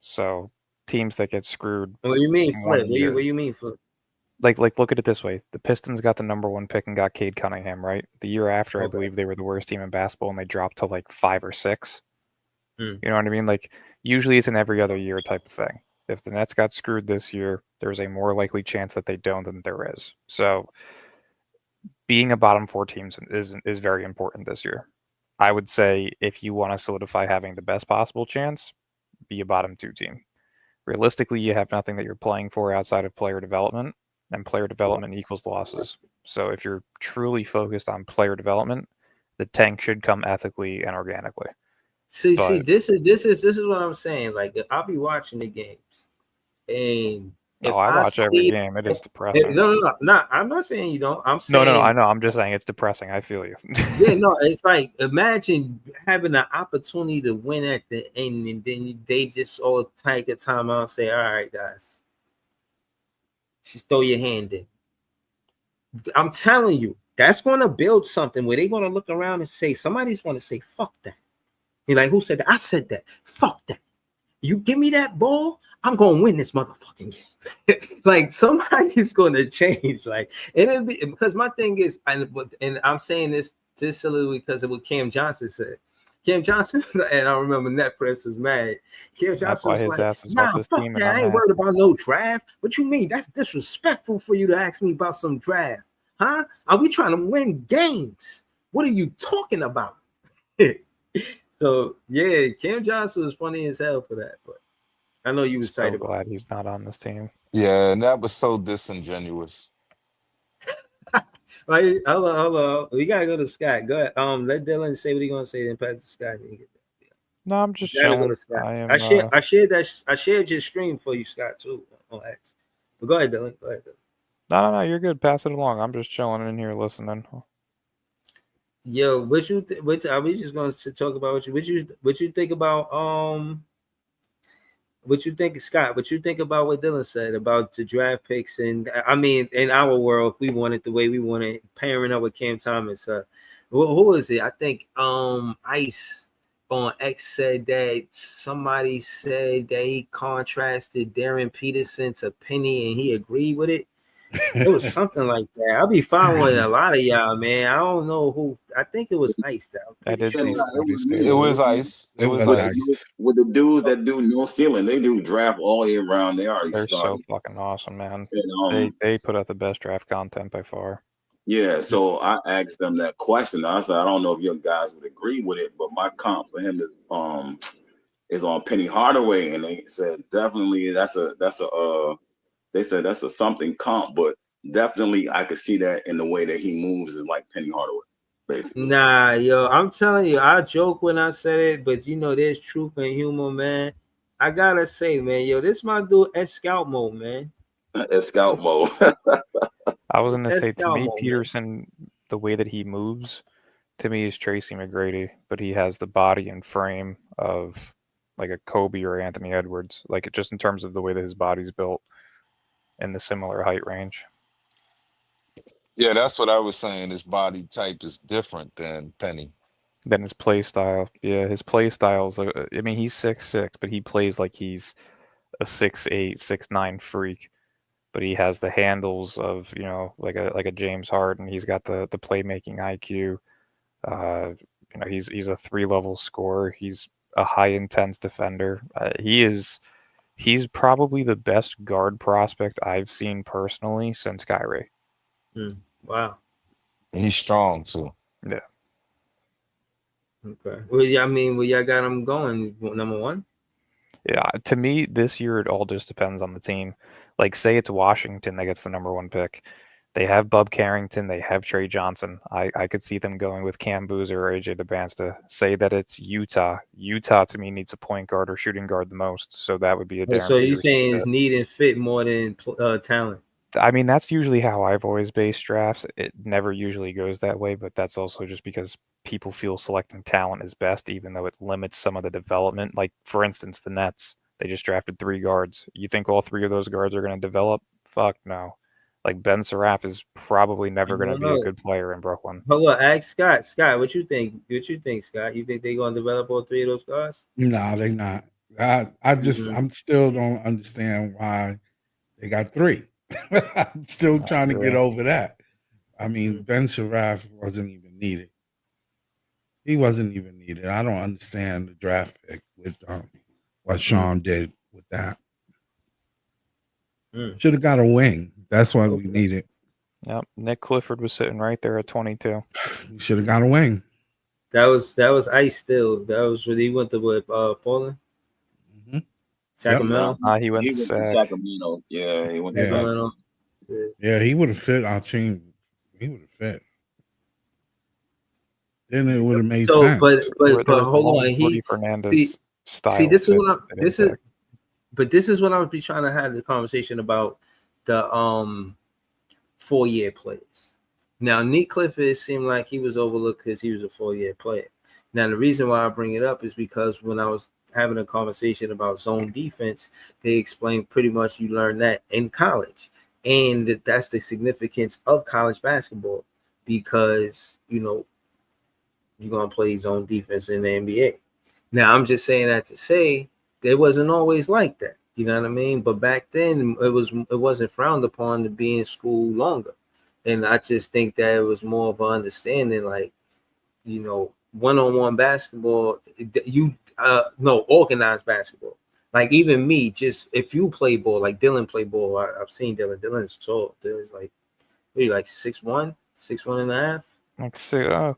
So teams that get screwed What do you mean flip? one year, What do you mean flip? like look at it this way: the Pistons got the number one pick and got Cade Cunningham, right? The year after, I Okay. believe they were the worst team in basketball and they dropped to like 5 or 6. Mm. You know what I mean? Like usually it's an every other year type of thing. If the Nets got screwed this year, there's a more likely chance that they don't than there is. So being a bottom four team is very important this year. I would say if you want to solidify having the best possible chance, be a bottom two team. Realistically, you have nothing that you're playing for outside of player development, and player development equals losses. So if you're truly focused on player development, the tank should come ethically and organically. See, But this is what I'm saying. Like, I'll be watching the games, and no, if I I watch every see, game. It no, is depressing. no, I'm not saying you don't. I'm No, I saying, know. I'm just saying it's depressing. I feel you. yeah, no, it's like imagine having an opportunity to win at the end, and then they just all take a time out and say, "All right, guys, just throw your hand in." I'm telling you, that's going to build something where they're going to look around and say, somebody's going to say, "Fuck that." You're like, who said that? I said that. Fuck that. You give me that ball, I'm gonna win this motherfucking game. Like, somebody's gonna change. Like, and it'll be because my thing is, and I'm saying this silly because of what Cam Johnson said. Cam Johnson, and I remember Net Press was mad. Cam That's Johnson why was his like, ass is off "Nah, this fuck team, and that. I'm I ain't happy. worried about no draft. What you mean? That's disrespectful for you to ask me about some draft, huh? Are we trying to win games? What are you talking about?" So yeah, Cam Johnson was funny as hell for that, but I know you was tight So about glad he's not on this team. Yeah, and that was so disingenuous. it. Right, hold on. We gotta go to Scott. Go ahead. Let Dylan say what he gonna say, then pass to Scott. Then get that. No, I'm just You gotta go chilling. to Scott. I I am. share. I shared your stream for you, Scott, too. On X. But go ahead, Dylan. Go ahead, Dylan. No. You're good. Pass it along. I'm just chilling in here listening. Yo, what are we just gonna talk about what you think about what you think, Scott? What you think about what Dylan said about the draft picks? And I mean, in our world, if we want it the way we want it, pairing up with Cam Thomas. Who was it? I think Ice on X said that somebody said that he contrasted Darren Peterson to Penny, and he agreed with it. It was something like that. I'll be fine with a lot of y'all, man. I don't know who. I think it was Ice. That I'm I pretty did sure. see Nah, it somebody was say me. It that. was ice. It It was was With ice. ice. with the dudes that do no ceiling, they do draft all year round. They already They're so started. fucking awesome, man. And They put out the best draft content by far. yeah, so I asked them that question. I said, I don't know if you guys would agree with it, but my comp for him is on Penny Hardaway, and they said definitely that's a they said that's a something comp, but definitely I could see that in the way that he moves is like Penny Hardaway, basically. Nah, yo, I'm telling you, I joke when I said it, but there's truth and humor, man. I gotta say, man, yo, this my dude S Scout mode, man. At scout mode. I was It's gonna S say to Scout me, mode, man. Peterson, the way that he moves to me is Tracy McGrady, but he has the body and frame of like a Kobe or Anthony Edwards, like just in terms of the way that his body's built in the similar height range. Yeah, that's what I was saying. His body type is different than Penny. Then his play style, yeah, his play style's. I mean, he's 6'6", but he plays like he's a 6'8", 6'9" freak. But he has the handles of like a James Harden. He's got the playmaking IQ. He's a 3-level scorer. He's a high intense defender. He's probably the best guard prospect I've seen personally since Kyrie. Wow. He's strong too. Yeah. Okay. Well, yeah, I mean, well, y'all got him going number one. Yeah, to me, this year it all just depends on the team. Like, say it's Washington that gets the number one pick. They have Bub Carrington. They have Trey Johnson. I could see them going with Cam Boozer or AJ DeBansta. Say that it's Utah. Utah, to me, needs a point guard or shooting guard the most. So that would be a Darren So you're Peters saying it's fit. need and fit more than talent? I mean, that's usually how I've always based drafts. It never usually goes that way, but that's also just because people feel selecting talent is best, even though it limits some of the development. Like, for instance, the Nets, they just drafted 3 guards. You think all 3 of those guards are going to develop? Fuck no. Like, Ben Seraph is probably never going to be a good player in Brooklyn. Hold on, ask Scott. Scott, what you think? What you think, Scott? You think they're going to develop all 3 of those guys? No, they're not. I'm still don't understand why they got 3. I'm still trying to get over that. I mean, Ben Seraph wasn't even needed. He wasn't even needed. I don't understand the draft pick with what Sean did with that. Should have got a wing. That's what we needed. Yep. Nick Clifford was sitting right there at 22. We should have got a wing. That was Ice still. That was when he went to Portland? Sacramento? Yep. He went to Sacramento. Yeah, he went to Sacramento. Yeah, he would have fit our team. He would have fit. Then it would have made sense. But hold on. He Fernandez style. See, this is what I would be trying to have the conversation about the 4-year plays. Now, Nick Clifford seemed like he was overlooked because he was a 4-year player. Now, the reason why I bring it up is because when I was having a conversation about zone defense, they explained pretty much you learn that in college. And that's the significance of college basketball because, you're going to play zone defense in the NBA. Now, I'm just saying that to say it wasn't always like that. You know what I mean? But back then, it wasn't frowned upon to be in school longer. And I just think that it was more of an understanding, like, one-on-one basketball, organized basketball. Like, even me, just if you play ball, like Dylan play ball, I've seen Dylan. Dylan's tall. Dylan's like 6'1", 6'1.5". Like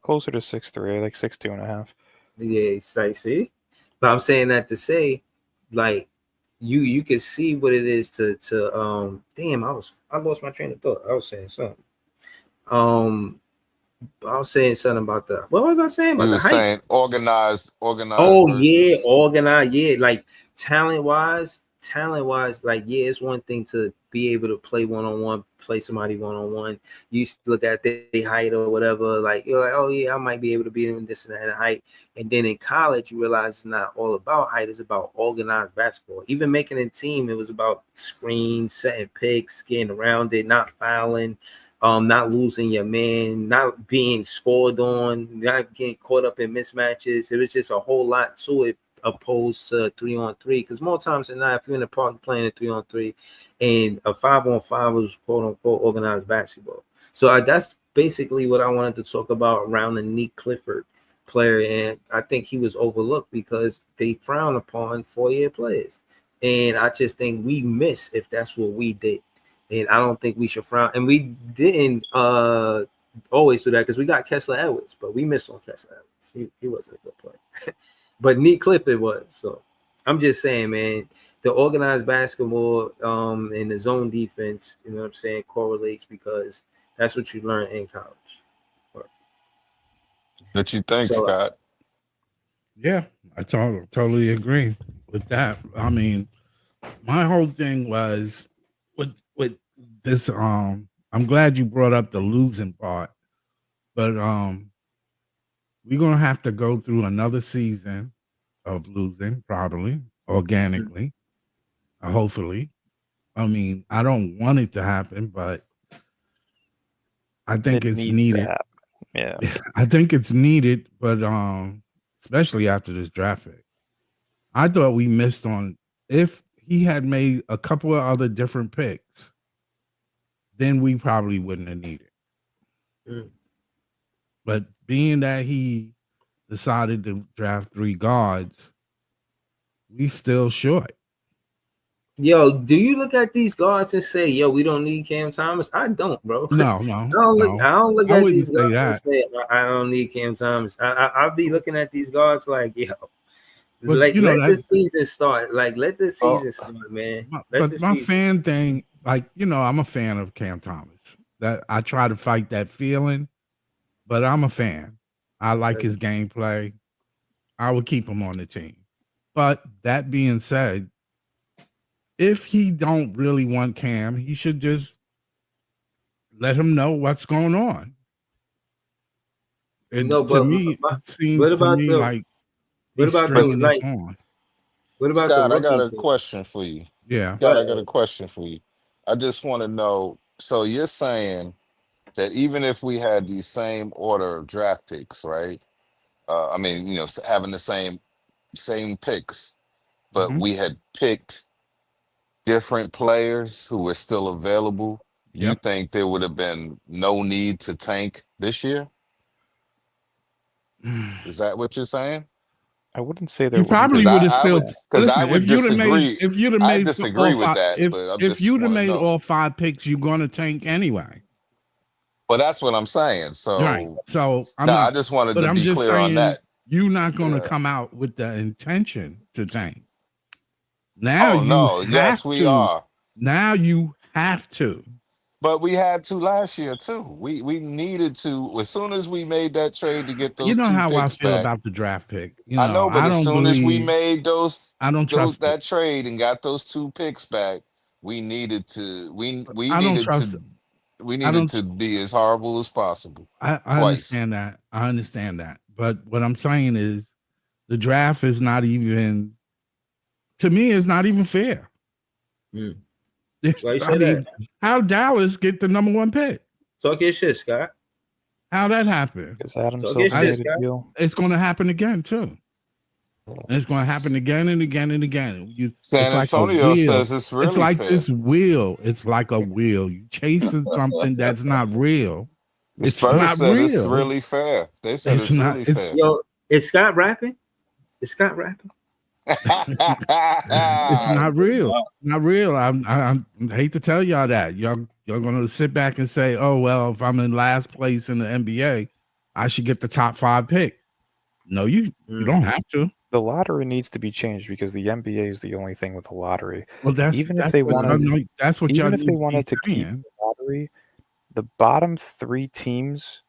closer to 6'3", like 6'2.5". Yeah, it's like, see? But I'm saying that to say, like, you can see what it is to damn, I lost my train of thought. I was saying something. I was saying something about the. What was I saying about you the were height? saying organized. Oh Versus... yeah, organized. Yeah, like talent wise, like it's one thing to be able to play one-on-one, play somebody one-on-one. You used to look at their height or whatever. Like you're like, oh yeah, I might be able to be in this and that height. And then in college, you realize it's not all about height. It's about organized basketball. Even making a team, it was about screens, setting picks, getting around it, not fouling. Not losing your man, not being scored on, not getting caught up in mismatches. It was just a whole lot to it opposed to 3-on-3. Because more times than not, if you're in the park playing a 3-on-3 and a 5-on-5 was quote unquote organized basketball. So that's basically what I wanted to talk about around the Nick Clifford player. And I think he was overlooked because they frown upon 4-year players. And I just think we miss if that's what we did. And I don't think we should frown. And we didn't always do that because we got Kessler Edwards, but we missed on Kessler Edwards. He wasn't a good player. But Nick Clifford was. So I'm just saying, man, the organized basketball and the zone defense, you know what I'm saying, correlates because that's what you learn in college. What you think, Scott? Yeah, I totally agree with that. I mean, my whole thing was with this I'm glad you brought up the losing part, but we're gonna have to go through another season of losing, probably organically, hopefully. I mean, I don't want it to happen, but I think It it's needs to needed. happen. Yeah. I think it's needed, but especially after this draft pick. I thought we missed on if he had made a couple of other different picks, then we probably wouldn't have needed. Mm. But being that he decided to draft 3 guards, we still short. Yo, do you look at these guards and say, "Yo, we don't need Cam Thomas"? I don't, bro. No, I don't look I at wouldn't these say guards and that. say, "I don't need Cam Thomas." I'll be looking at these guards like, yo, But like you know let that. the season start. Like let the Oh, season start, man. Let But the my season. fan thing, like I'm a fan of Cam Thomas. That I try to fight that feeling, but I'm a fan. I like his gameplay. I would keep him on the team. But that being said, if he don't really want Cam, he should just let him know what's going on. No, To but me, my, it seems what to about me the like what he's about but those stringing us like on. what about the Scott, I got rookie a thing? question for you. Yeah. Go Scott, I got a ahead. question for you. I just want to know. So you're saying that even if we had the same order of draft picks, right? I mean, having the same picks, but Mhm. we had picked different players who were still available. You Yep. think there would have been no need to tank this year? Is that what you're saying? I wouldn't say there You wouldn't probably Because be. would have I still would Yeah. because I listen. would disagree. If you'd have I made all disagree with five, that, but I if just you'd have want to made know. all 5 picks, you're going to tank anyway. But that's what I'm saying. Right. So So I'm no, I not, just wanted but to I'm be just clear on saying that. you're not going to Yeah. come out with the intention to tank. Now Oh you no, have yes, we to. are. Now you have to. But we had to last year too. We needed to as soon as we made that trade to get You those know two how I picks feel back. about the draft pick. I know, but I as don't soon as we believe, made I don't those trust it. that trade and got those two picks back, we needed to we I don't needed trust to it. we I needed don't. to be as horrible as possible I twice. understand that. I understand that. But what I'm saying is the draft is not even, to me, it's not even fair. Mm. Why It's, you I say that? mean, how Dallas get the number 1 pick? Talk your shit, Scott. How that happened? Because Adam Talk your Silver shit, made a Scott. deal. It's going to happen again too. And it's going to happen again and again and again. San It's like a Antonio wheel. says it's It's really like fair. this wheel. It's like a wheel. You chasing something that's not real. The It's Spurs not said it's real. really fair. They said It's it's not. really It's fair. Yo, is Scott rapping? Is Scott rapping? it's not real. Wow. Not real. I hate to tell y'all that. Y'all gonna sit back and say, "Oh well, if I'm in last place in the NBA, I should get the top 5 pick." No, you don't have to. The lottery needs to be changed because the NBA is the only thing with a lottery. Well, Even if they wanted to, that's what y'all even if they need to be wanted to keep saying. the lottery, the bottom 3 teams,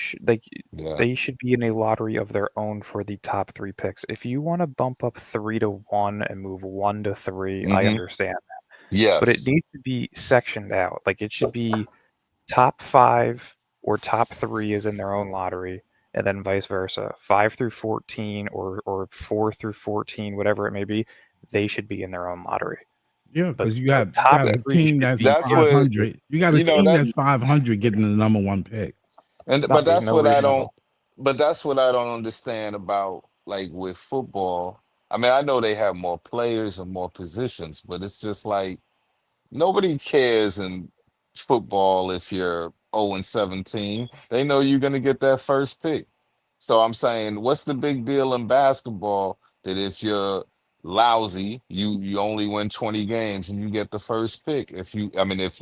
Yeah. they should be in a lottery of their own for the top 3 picks. If you want to bump up 3 to 1 and move 1 to 3, I Hmm. understand that. But it Yes. needs to be sectioned out. Like it should be top 5 or top 3 is in their own lottery, and then vice versa. 5 through 14 or 4 through 14, whatever it may be, they should be in their own lottery. Yeah, But because you the got top That, 3 team should that's be that's what 500. You got a team that that's 500 getting the number 1 pick. and no, but there's that's no what I reason at don't all. but that's what I don't understand about like with football. I mean, I know they have more players and more positions, but it's just like nobody cares in football if you're 0 and 17. They know you're going to get that first pick. So I'm saying, what's the big deal in basketball that if you're lousy, you only win 20 games and you get the first pick if you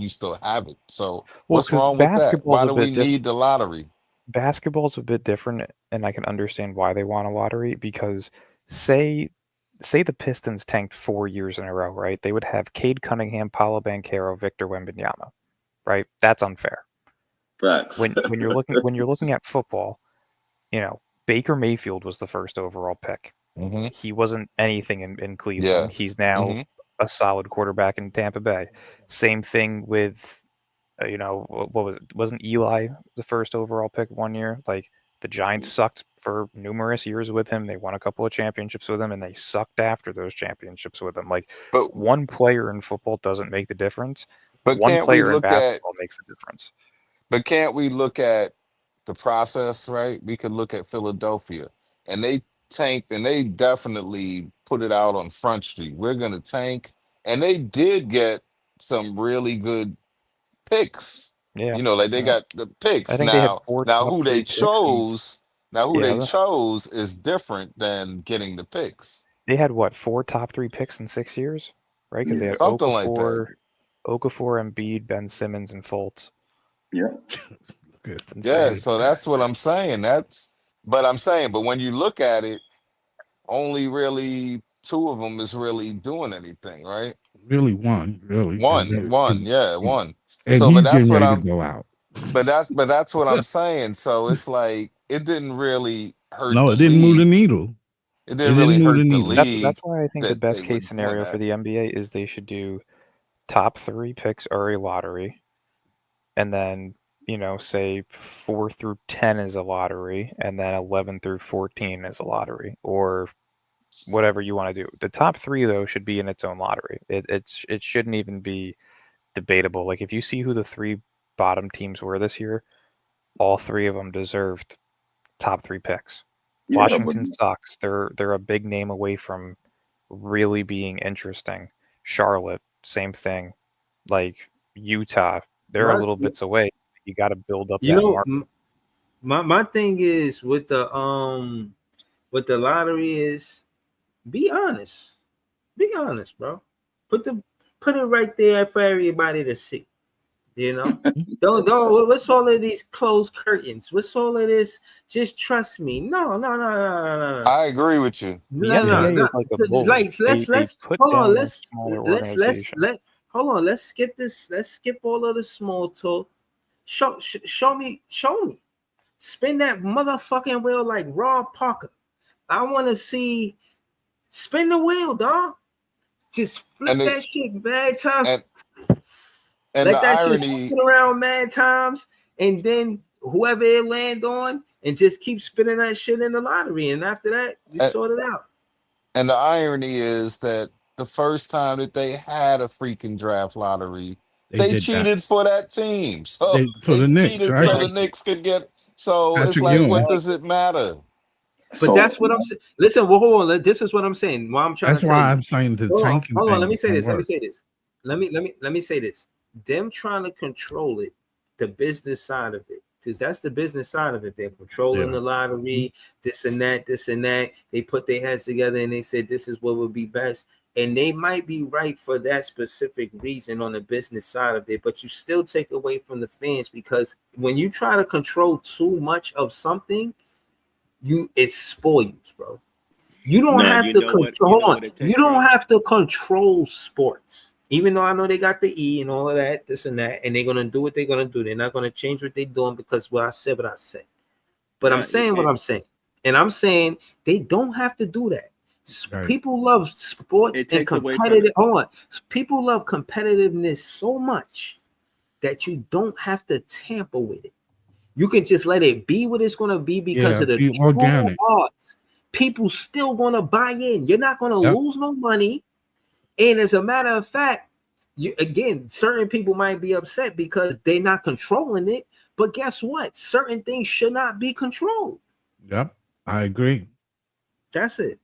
still have it. So Well, what's because wrong with that? basketball's Why a do we bit different. need the lottery? Basketball's a bit different, and I can understand why they want a lottery because say the Pistons tanked 4 years in a row, right? They would have Cade Cunningham, Paolo Banchero, Victor Wembanyama, right? That's unfair. Facts. When you're looking at football, Baker Mayfield was the first overall pick. Hmm. He wasn't anything in Yeah. Cleveland. He's now Hmm. a solid quarterback in Tampa Bay. Same thing with what was it? Wasn't Eli the first overall pick one year? Like the Giants sucked for numerous years with him. They won a couple of championships with him, and they sucked after those championships with him. Like, But one player in football doesn't make the difference. but One can't we player in look at basketball makes the difference. but can't we look at the process, right? We could look at Philadelphia, and they tanked, and they definitely put it out on Front Street. We're gonna tank, and they did get some really good picks. Yeah, Like they yeah. got the I picks. think they had Now, four now top who three they picks, and chose, now who they yeah, chose is different than getting the picks. they had what, four top three picks in 6 years, right? Because they Yeah. had Something like that. Okafor, Embiid, Ben Simmons, and Fultz. Yeah. Good. It's Yeah, insane. so that's what I'm saying. But when you look at it, only really two of them is really doing anything, right? Really won, really, because One, yeah, one. and So, he's getting ready to go out. but that's what I'm saying. So it's like it didn't really hurt No, the it didn't move the league. needle. It It didn't didn't really move the hurt the needle. That's league why I think the that they best were case doing scenario for that. the NBA is they should do top three picks are a lottery, and then say 4 through 10 is a lottery, and then 11 through 14 is a lottery, or whatever you want to do. The top three though should be in its own lottery. It shouldn't even be debatable. Like, if you see who the three bottom teams were this year, all three of them deserved top three picks. Yeah, but Washington sucks. They're a big name away from really being interesting. Charlotte, same thing. Like, Utah, they're a My, little bits away. You got to build up you that know, market. my thing is with the lottery is be honest. Be honest, bro. Put the put it right there for everybody to see. You know, don't. What's all of these closed curtains? What's all of this? Just trust me. No, no, no, no, no, no, I agree with you. The no, no, NBA no. is like a bull. Like They let's put hold on. down those smaller organizations. Let's hold on. Let's skip this. Let's skip all of the small talk. Show me. Show me. Spin that motherfucking wheel like Rob Parker. I want to see. Spin the wheel, dog. Just flip And the that shit mad times. and and the Let that shit irony spin around mad times, and then whoever it land on, and just keep spinning that shit in the lottery. And after that, you and, sort it out. and the irony is that the first time that they had a freaking draft lottery, They they did that. cheated for that team. So They for they the Knicks, cheated so right? the Knicks could get. So it's Patrick like, what Ewing. does it matter? But so that's what I'm saying. Listen, well, hold on. This is what I'm saying. What I'm trying That's to tell why you. I'm saying the Hold on, tanking hold on. thing Let me say don't this. Let me work. say this. Let me say this. Them trying to control it, the business side of it, because that's the business side of it. They're controlling Yeah. the lottery, this and that, this and that. They put their heads together and they said this is what would be best. And they might be right for that specific reason on the business side of it, but you still take away from the fans, because when you try to control too much of something, it spoils, bro. You don't Nah, have you to know what? You control. know Hold on. what it You takes, don't bro. have to control sports. Even though I know they got the E and all of that, this and that, and they're gonna do what they're gonna do. They're not gonna change what they're doing because I said what I said. But I'm Nah, saying what I'm saying, and I'm saying they don't have to do that. Right. People love sports it and takes away from competitive. it. Hold on. People love competitiveness so much that you don't have to tamper with it. You can just let it be what it's gonna be because Yeah, of the be true organic. odds. People still gonna buy in. You're not gonna Yep. lose no money. And as a matter of fact, certain people might be upset because they're not controlling it. But guess what? Certain things should not be controlled. Yep. I agree. That's it.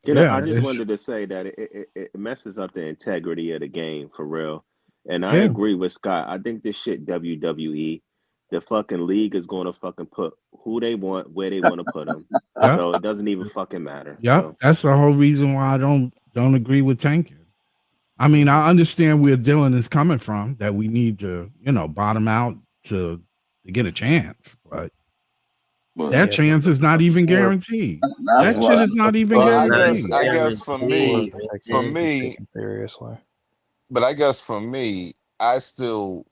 Yeah. I just It's, wanted to say that it messes up the integrity of the game for real. And I yeah. agree with Scott. I think this shit WWE, the fucking league is going to fucking put who they want where they want to put them. Yep. So it doesn't even fucking matter. Yep. So That's the whole reason why I don't agree with tanking. I mean, I understand where Dylan is coming from, that we need to, bottom out to get a chance, but but that chance is not even guaranteed. that's That shit why is not even Well, guaranteed. I guess for me, for Can't be me, taken seriously. but I guess for me, I still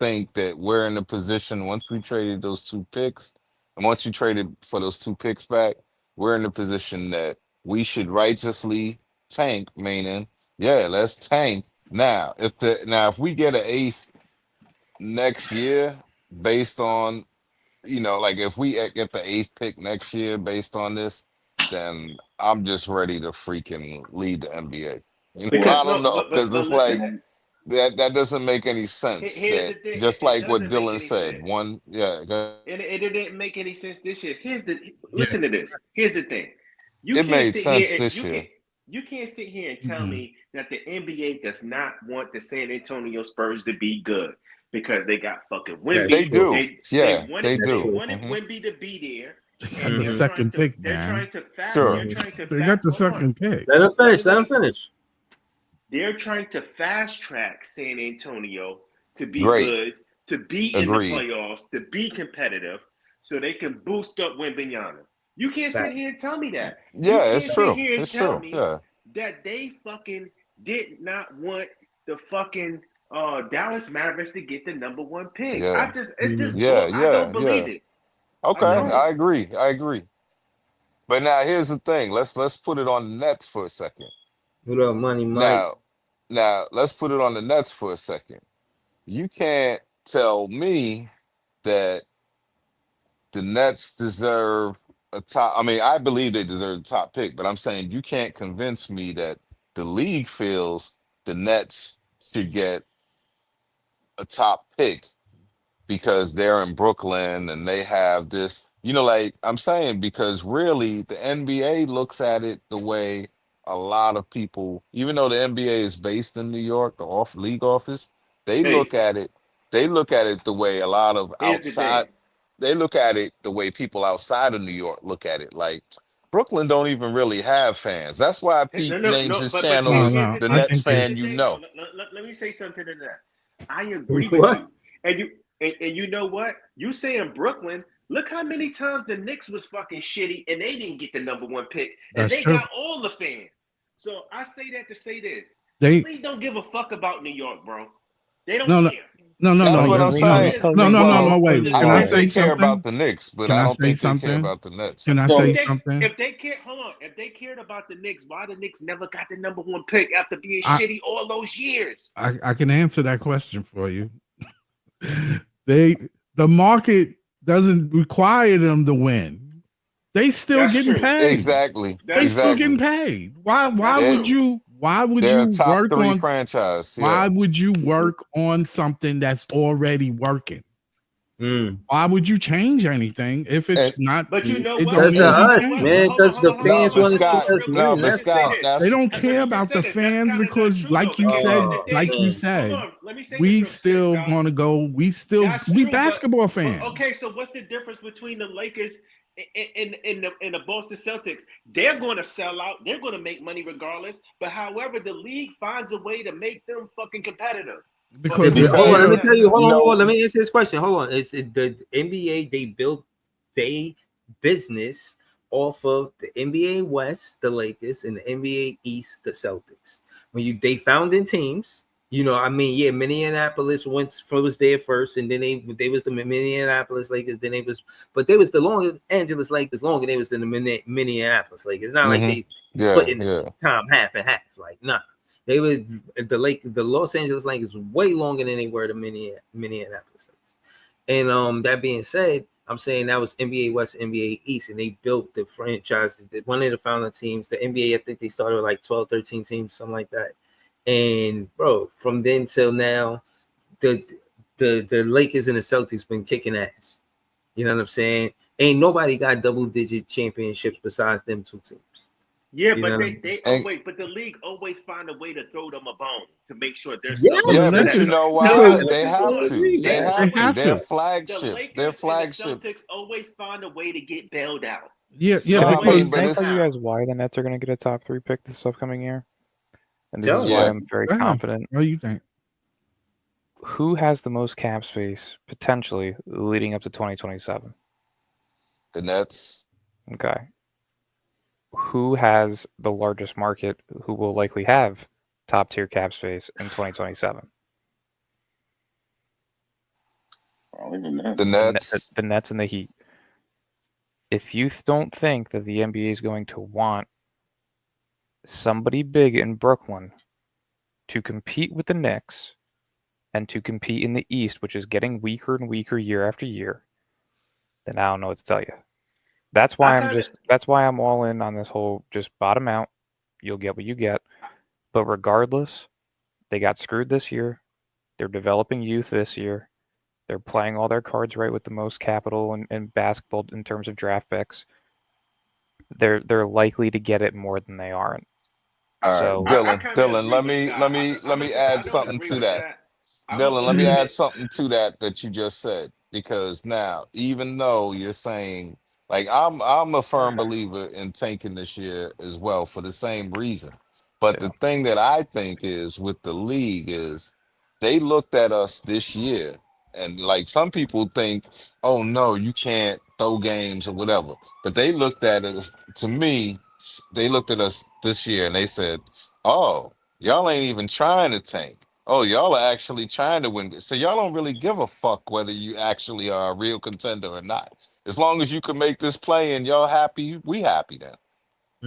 think that we're in a position once we traded those two picks, and once you traded for those two picks back, we're in a position that we should righteously tank. Meaning, yeah, let's tank now. If we get an eighth next year, based on like if we get the 8th pick next year based on this, then I'm just ready to freaking lead the NBA. Because I don't know, because but it's like listen, that doesn't make any sense. here's the That thing. just It like what doesn't make Dylan any said, sense. one, yeah, And it didn't make any sense this year. Yeah. Listen to this. Here's the thing. You it can't made sit here sense and this year. you can't sit here and tell Mhm. me that the NBA does not want the San Antonio Spurs to be good because they got fucking That's They Wemby. true. do, They yeah, they That's they do. true. wanted Hmm. Wemby to be there, They got and the Mm-hmm. second pick, they're man. trying to Sure, They got the hold on. second pick. Let him finish. Let him Let me finish. they're trying to fast track San Antonio to be great, good, to be in the agreed. playoffs, to be competitive, so they can boost up Wembanyama. You can't sit Facts. here and tell me that. You Yeah, it's can't sit true. here and It's tell true. me Yeah, that they fucking did not want the fucking Dallas Mavericks to get the #1 pick. yeah, It's Mhm. just bull. yeah, I don't yeah, believe yeah. it. I Okay, Yeah. don't. I agree. I agree. But now here's the thing. Let's put it on the Nets for a second. What up, Money Mike? Now let's put it on the Nets for a second. You can't tell me that the Nets deserve a top. I mean, I believe they deserve a top pick, but I'm saying you can't convince me that the league feels the Nets should get a top pick because they're in Brooklyn and they have this, like I'm saying, because really the NBA looks at it the way a lot of people, even though the NBA is based in New York, the off league office, they Hey, look at it, the way a lot of here's the thing. they look at it the way people outside of New York look at it. Like Brooklyn don't even really have fans. That's why No, Pete no, names no. his But channel No, as no. the I Nets think here's it's fan, the you thing. No, know. let me say something to that. I agree with What? you, and you know what? You say in Brooklyn. Look how many times the Knicks was fucking shitty and they didn't get the #1 pick, and that's they true. got all the fans. So I say that to say this: the They league don't give a fuck about New York, bro. They don't no no care. no no That's no What what the I'm Let league me no saying. is, tell no you. no Let no me no Well, tell wait. you I Can I think why. they say care something? about the Knicks, but Can I I don't say think they care something? about the Nets. Can I No. say if something? they care, hold on. If they cared about the Knicks, why the Knicks never got the #1 pick after being I shitty all those years? I can answer that question for you. They the market doesn't require them to win. They still That's getting true. paid. Exactly. They That's still true. getting Exactly. paid. Why That's They're would true. you they're a top work three on franchise. why Yeah. would you work on something that's already working? Mm. Why would you change anything if it's And not But you know it what? don't That's But a need you to be know hush, what? changed? man. Because the no, fans but want to see Scott, us Real quick. no, win. Let me but That's just say Scott, all. this. They that's don't But care you just about the said it. That's fans kind of not because true though. like Because here's the Oh thing. you man. Hold said, on. Let me say this we real quick, still Scott. want to go, That's we true, basketball but fans. okay. So what's the difference between the Lakers and the Boston Celtics? They're going to sell out. They're going to make money regardless. But however, the league finds a way to make them fucking competitive. But Because Boston Hold on. Let because me Celtics, tell you. you Hold on. know Let me answer this question. Hold on. It's the NBA. They built they business off of the NBA West, the Lakers, and the NBA East, the Celtics. When they founding teams, I mean, yeah, Minneapolis was there first, and then they was the Minneapolis Lakers. Then but they was the Los Angeles Lakers longer. They was in the Minneapolis Lakers. It's not like hmm they yeah, splitting yeah. the time half and half. Like, nah. They were the Los Angeles Lakers way longer than they were the Minneapolis Lakers. And that being said, I'm saying that was NBA West, NBA East, and they built the franchises. One of the founding teams, the NBA, I think they started with like 12, 13 teams, something like that. And bro, from then till now, the the Lakers and the Celtics been kicking ass. You know what I'm saying? Ain't nobody got double digit championships besides them two teams. yeah, You but know? they And always, but the league always find a way to throw them a bone to make sure they're Yes, still the yeah, but you competitive. Lakers know because why? I They have Hold on. to. agree, They man. they have to. have Their to. The flagship. Their Lakers and the flagship. Celtics always find a way to get bailed out. Yeah, Can No, I I tell mean, you? Some Can but I way, tell you it's somehow. guys why the Nets are going to get a top 3 pick this upcoming year? And this is Tell us. why yeah. I'm very go ahead. confident. What do you think? Who has the most cap space potentially leading up to 2027? The Nets. Okay. Who has the largest market? Who will likely have top tier cap space in 2027? Probably the Nets. The The Nets. the Nets and the Heat. If you don't think that the NBA is going to want somebody big in Brooklyn to compete with the Knicks and to compete in the East, which is getting weaker and weaker year after year, then I don't know what to tell you. That's why I'm all in on this whole just bottom out. You'll get what you get. But regardless, they got screwed this year. They're developing youth this year. They're playing all their cards right with the most capital in basketball in terms of draft picks. They're likely to get it more than they aren't. All right, So Dylan, let me add something to that. Dylan, let me add something to that you just said, because now, even though you're saying, like, I'm a firm believer in tanking this year as well for the same reason. But the thing that I think is with the league is they looked at us this year, and like some people think, oh no, you can't throw games or whatever. But they looked at it, to me, they looked at us this year and they said, oh, y'all ain't even trying to tank. Oh, y'all are actually trying to win. So y'all don't really give a fuck whether you actually are a real contender or not. As long as you can make this play and y'all happy, we happy then.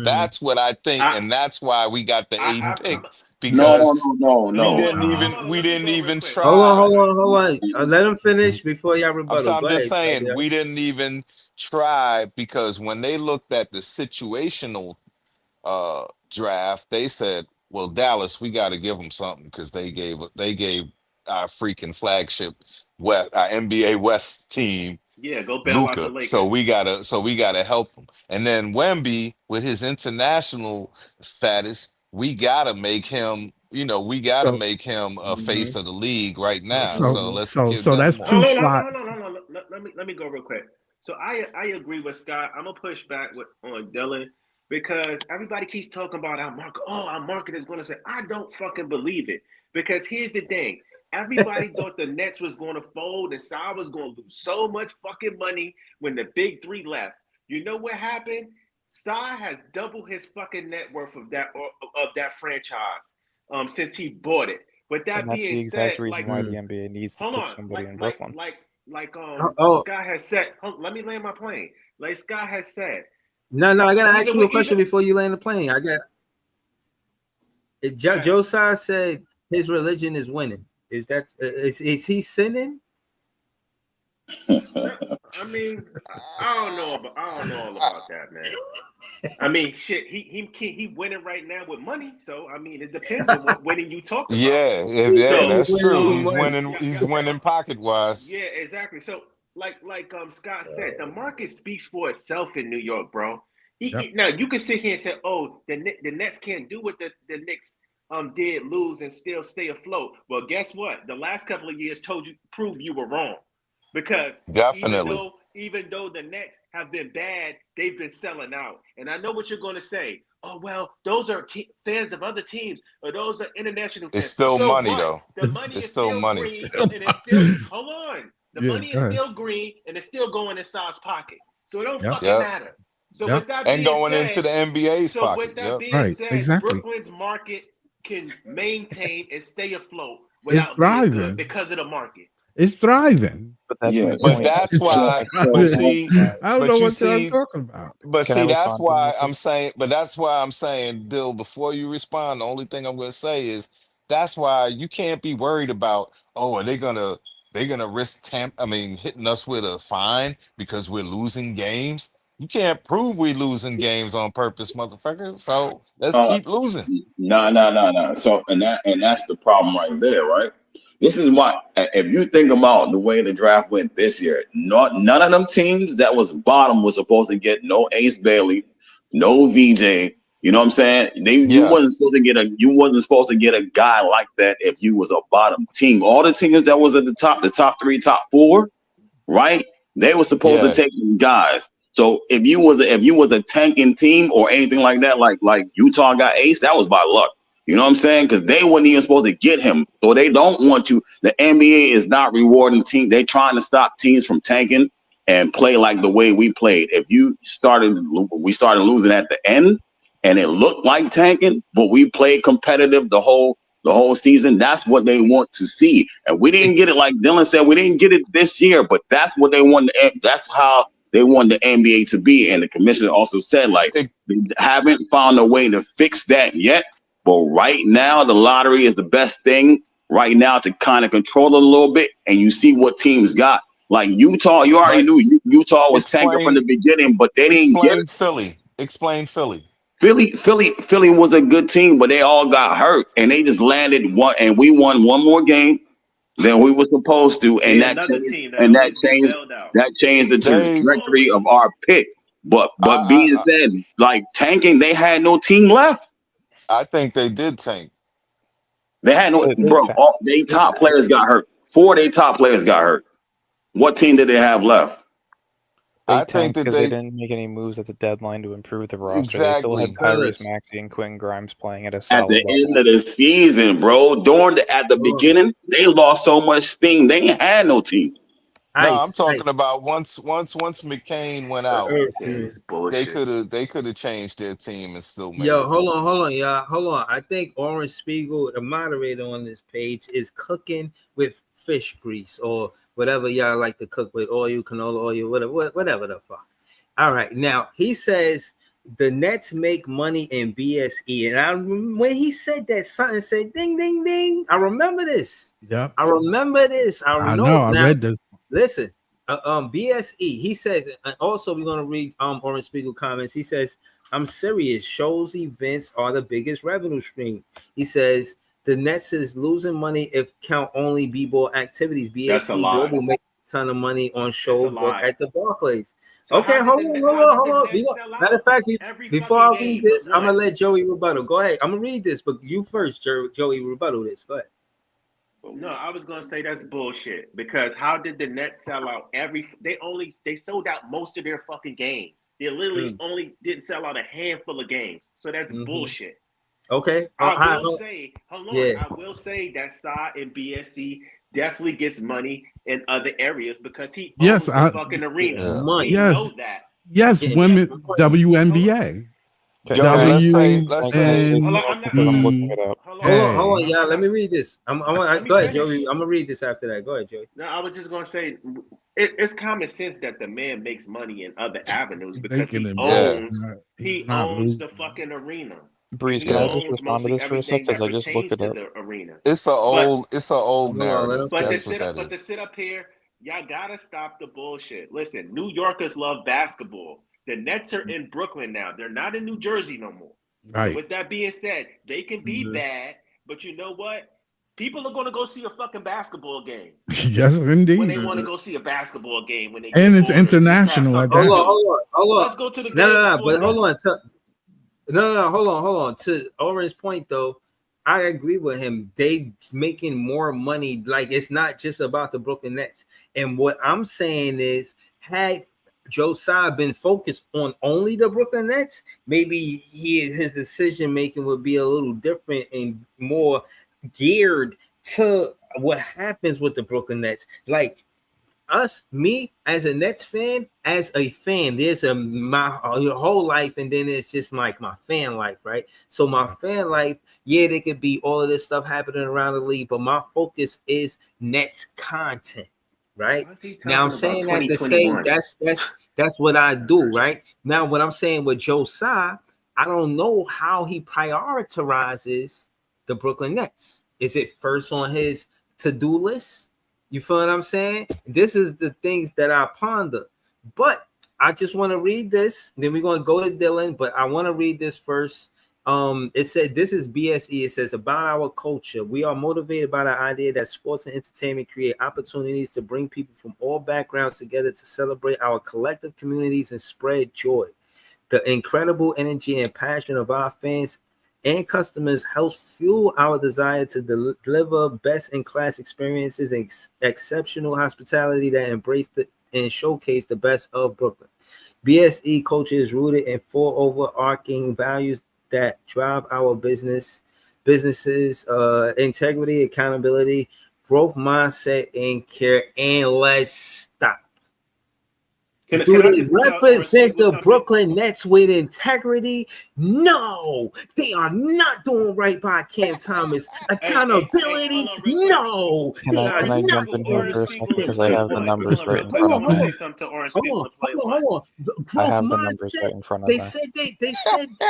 That's what I think, and that's why we got the 8th pick, because No. we didn't even Hold try. on. Let him finish before y'all rebuttal. I'm Go just ahead, saying Gabriel. we didn't even try, because when they looked at the situational draft, they said, "Well, Dallas, we got to give them something because they gave our freaking flagship West, our NBA West team, go bail out the Luca. Lakers. So we gotta help him. And then Wemby, with his international status, we gotta make him. We gotta So make him a face of the league right now. so So let's so give so them that's more. two Hold on. slots. Let me go real quick. So I agree with Scott. I'm gonna push back on Dylan because everybody keeps talking about our market. Oh, our market is going to say. I don't fucking believe it, because here's the thing. Everybody thought the Nets was going to fold and Sai was going to lose so much fucking money when the big three left. You know what happened? Sai has doubled his fucking net worth of that franchise since he bought it. But and that that's being the exact said, reason why the NBA needs to hold put on, somebody in Brooklyn. Oh, Scott has said. Let me land my plane. Like Scott has said. no. I gotta ask you a question before you land the plane. Josiah said his religion is winning. Is he sinning? I mean, I don't know all about that, man. I mean, shit, he winning right now with money. So I mean, it depends on what winning you talking about. That's true. Winning He's with money. winning pocket wise. Yeah, exactly. So like Scott said, the market speaks for itself in New York, bro. Now you can sit here and say, oh, the Nets can't do what the Knicks did, lose and still stay afloat. Well, guess what? The last couple of years proved you were wrong, because even Definitely. though the Nets have been bad, they've been selling out. And I know what you're going to say. Oh well, those are fans of other teams, or those are international It's fans. still So money what? though. The money It's is still still money. green, and it's still hold on. The Yeah, money go is ahead. still green, and it's still going in Sai's pocket. So it don't Yep. fucking Yep. matter. So Yep. with that And being going into said, the NBA's pocket. Yep. Right. Exactly. Brooklyn's market can maintain and stay afloat It's without being good thriving. because of the market. It's thriving. But that's Yeah. my But point. that's It's why, but thriving. see, I don't know but you what y'all see, talking about. Can I that's respond to him real why quick? I'm saying, Dill, before you respond, the only thing I'm gonna say is that's why you can't be worried about, oh, are they gonna risk hitting us with a fine because we're losing games? You can't prove we're losing games on purpose, motherfucker. So let's Uh, keep losing. no. So that's the problem right there, right? This is why, if you think about the way the draft went this year, none of them teams that was bottom was supposed to get no Ace Bailey, no VJ. You know what I'm saying? You wasn't Yes. supposed to get a guy like that if you was a bottom team. All the teams that was at the top three, top four, right? They were supposed to Yeah. take these guys. So if you was a tanking team or anything like that, like Utah got Ace, that was by luck. You know what I'm saying? Because they weren't even supposed to get him. So they don't want to. The NBA is not rewarding teams. They're trying to stop teams from tanking and play like the way we played. We started losing at the end, and it looked like tanking, but we played competitive the whole season. That's what they want to see. And we didn't get it, like Dylan said, we didn't get it this year, but that's what they want. That's how they want the NBA to be. And the commissioner also said, like, they haven't found a way to fix that yet. But right now, the lottery is the best thing right now to kind of control it a little bit. And you see what teams got. Like Utah, you already But knew Utah was tanking from the beginning, but they didn't get it. Explain Philly. Philly was a good team, but they all got hurt, and they just landed one, and we won one more game than we were supposed to, and that changed the trajectory of our pick. But being said, like tanking, they had no team left. I think they did tank. They had no, bro. All their top players got hurt. 4 of their top players got hurt. What team did they have left? I think that they didn't make any moves at the deadline to improve the roster. Exactly. They still had Tyrese Maxey and Quentin Grimes playing at a At solid the level. end of the season, bro. At the beginning, they lost so much steam. They ain't had no team. No, I'm talking about once McCain went out, they could have changed their team and still made it. Hold on, y'all. Hold on. I think Orange Spiegel, the moderator on this page, is cooking with fish grease or whatever y'all like to cook with, oil, canola oil, whatever the fuck. All right. Now he says the Nets make money in BSE, and when he said that, something said ding ding ding. I remember this. Yep. I remember this. I know. I read this. Listen, BSE. He says, and also we're gonna read Orange Spiegel comments. He says, "I'm serious. Shows events are the biggest revenue stream." He says the Nets is losing money if count only b-ball activities. BSE Global makes a ton of money on show book at the Barclays. So okay, hold on. Matter of fact, before I read this, I'm gonna let Joey rebuttal. Go ahead. I'm gonna read this, but you first, Joey, rebuttal this. Go ahead. No, I was gonna say that's bullshit because how did the Nets sell out they sold out most of their fucking games. They literally only didn't sell out a handful of games. So that's bullshit. Okay. I will say that Sa and BSC definitely gets money in other areas because he owns the fucking arena. We know that. Yes, women WNBA. Hold on, y'all. Let me read this. Go ahead, Joey. I'm gonna read this after that. Go ahead, Joey. No, I was just gonna say it's common sense that the man makes money in other avenues because he owns the fucking arena. Breeze, can I just respond to this for a sec? Because I just looked it up. It's an old narrative. But to sit up here, y'all gotta stop the bullshit. Listen, New Yorkers love basketball. The Nets are in Brooklyn now. They're not in New Jersey no more. Right. With that being said, they can be bad, but you know what? People are going to go see a fucking basketball game. Yes, indeed. When they want to go see a basketball game, and it's international. Hold on. Let's go to the game. But hold on. Hold on. To Oren's point, though, I agree with him. They making more money. Like it's not just about the Brooklyn Nets. And what I'm saying is, had Josiah been focused on only the Brooklyn Nets, maybe his decision making would be a little different and more geared to what happens with the Brooklyn Nets. Like me as a Nets fan, there's my whole life, and then it's just like my fan life, right? So my fan life, there could be all of this stuff happening around the league, but my focus is Nets content. Right now, I'm saying that to say that's what I do. Right now, what I'm saying with Josiah, I don't know how he prioritizes the Brooklyn Nets. Is it first on his to-do list? You feel what I'm saying? This is the things that I ponder. But I just want to read this. Then we're going to go to Dylan. But I want to read this first. It said, this is BSE. It says, about our culture. We are motivated by the idea that sports and entertainment create opportunities to bring people from all backgrounds together to celebrate our collective communities and spread joy. The incredible energy and passion of our fans and customers helps fuel our desire to deliver best-in-class experiences and exceptional hospitality that embrace and showcase the best of Brooklyn. BSE culture is rooted in 4 overarching values that drive our businesses, integrity, accountability, growth mindset, and care. And let's stop. Do they represent the Brooklyn Nets with integrity? No, they are not doing right by Cam Thomas. Accountability? No, can I jump in here for a second because I have the numbers right in front of me. Hold on. I have the numbers right in front of me. They said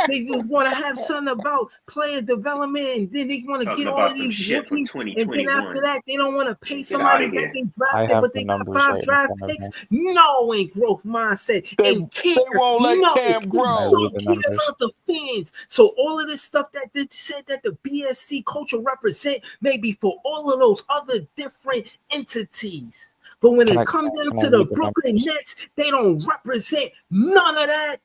they just want to have something about player development, and then they want to get all these rookies, and then after that they don't want to pay somebody that they drafted, but they got 5 draft picks. No, ain't growth growth mindset They and care. won't let No, Cam you grow. don't care about the fans. So all of this stuff that they said that the BSC culture represent may be for all of those other different entities. But when it comes down to the Brooklyn Nets, they don't represent none of that.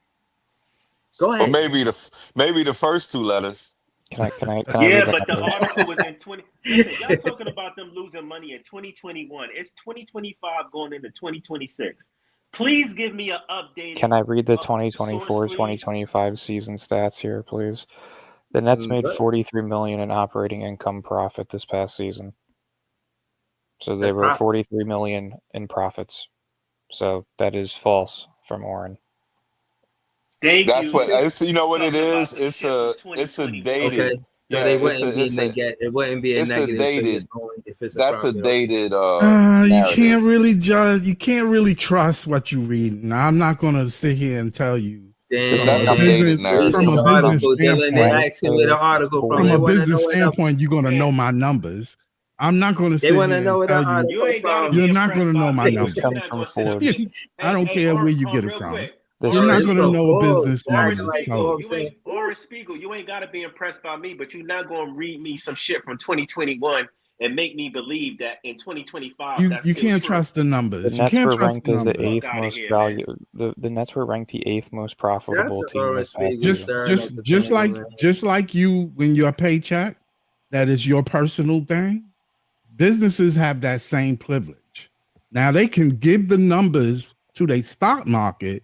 Go ahead. Or maybe the first two letters. Can I Yeah, but the article was in 20. Listen, y'all talking about them losing money in 2021. It's 2025 going into 2026. Please give me an update. Can I read the 2024-2025 season stats here, please? The Nets made $43 million in operating income profit this past season. So they were $43 million in profits. So that is false from Warren. That's what you know what it is. It's a dated. Okay. So they wouldn't be negative. It wouldn't be a negative. Dated. If it's That's a dated. You can't really judge. You can't really trust what you read. Now, I'm not going to sit here and tell you. That's a dated narrative. From a business standpoint, they asking me the article from a business standpoint, you're going to know my numbers. I'm not going to sit here and tell you. You're not going to know my numbers. I don't care where you get it from. You're not going to know a business numbers. Orange Spiegel, you ain't got to be impressed by me, but you're not going to read me some shit from 2021 and make me believe that in 2025 you can't trust the numbers. The Nets were ranked as the eighth most value. The Nets were ranked the eighth most profitable team this past season. Just like you, when your paycheck, that is your personal thing. Businesses have that same privilege. Now they can give the numbers to their stock market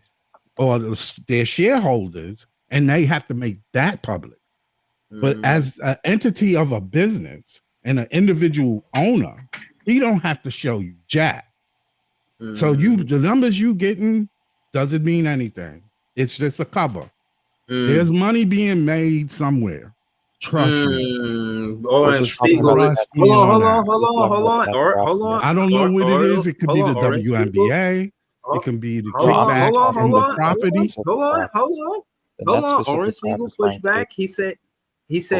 or their shareholders, and they have to make that public. But as an entity of a business and an individual owner, he don't have to show you jack. So the numbers you getting doesn't mean anything. It's just a cover. There's money being made somewhere. Trust me. Orange Spiegel. Hold on. I don't know what it is. It could be the WNBA. It can be the kickback from the property. Hold on. Orange Spiegel pushed back. He said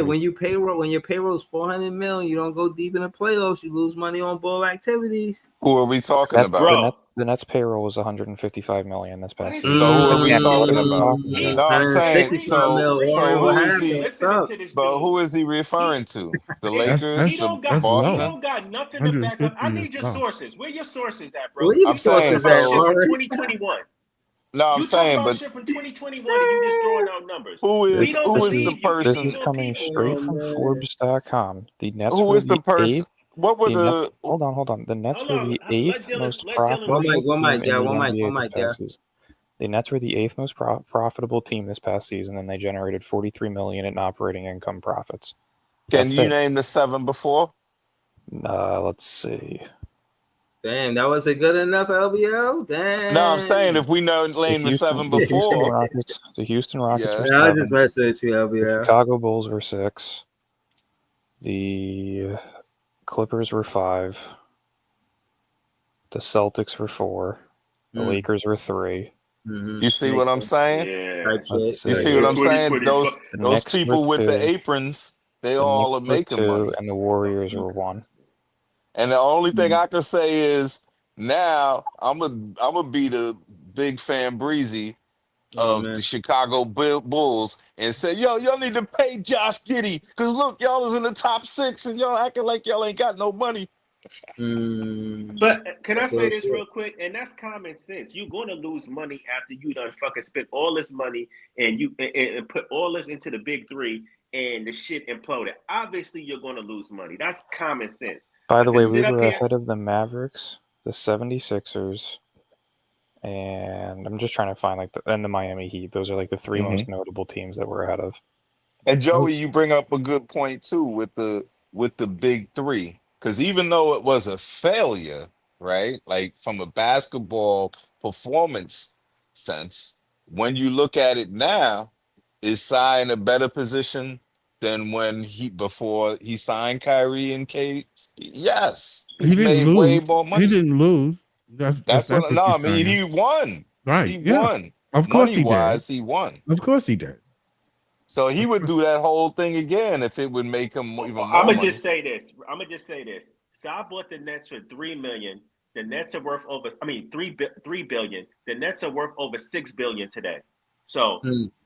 when your payroll is $400 million, you don't go deep in the playoffs. You lose money on ball activities. Who are we talking about? The Nets payroll was $155 million this past season. So who are we talking about? No, I'm saying so who is he? But who is he referring to? The Lakers, he don't got nothing to back up. I need your sources. Where your sources at, bro? I'm saying shit from 2021. No, I'm saying, but shit from 2021 and you just throwing out numbers. Who is the person? This is coming straight from Forbes.com. The Nets who is the person? Eighth. What were the? Hold on. The Nets were the eighth most profitable team in the NBA this past season. The Nets were the eighth most profitable team this past season, and they generated $43 million in operating income profits. Can you name the seven before? Let's see. Damn, that wasn't good enough, LBL. Damn. No, I'm saying if we name the seven before. The Houston Rockets were 7. I just messed with you, LBL. The Chicago Bulls were 6. The Clippers were 5. The Celtics were 4. The Lakers were 3. You see what I'm saying? Yeah. You see what I'm saying? Those people with the aprons, they all are making money. And the Warriors were 1. And the only thing I can say is now I'm gonna be the big fan breezy of the Chicago Bulls and say, y'all need to pay Josh Giddey because look, y'all is in the top 6 and y'all acting like y'all ain't got no money. But can I say this real quick? And that's common sense. You're going to lose money after you done fucking spent all this money and you and put all this into the big 3 and the shit imploded. Obviously, you're going to lose money. That's common sense. By the way, we were ahead of the Mavericks, the 76ers, and I'm just trying to find and the Miami Heat. Those are like the 3 most notable teams that we're ahead of. And Joey, you bring up a good point too with the big 3, because even though it was a failure, right? Like from a basketball performance sense, when you look at it now, is Sy in a better position than before he signed Kyrie and Kate? Yes, he didn't lose. Way more money. He didn't lose. That's what. No, I mean he won. Right, he won. Of course, Money-wise, he won. Of course, he did. So he would do that whole thing again if it would make him even more I'm money. gonna just say this. So I bought the Nets for $3 million. The Nets are worth over. I mean, 3 billion. The Nets are worth over 6 billion today. So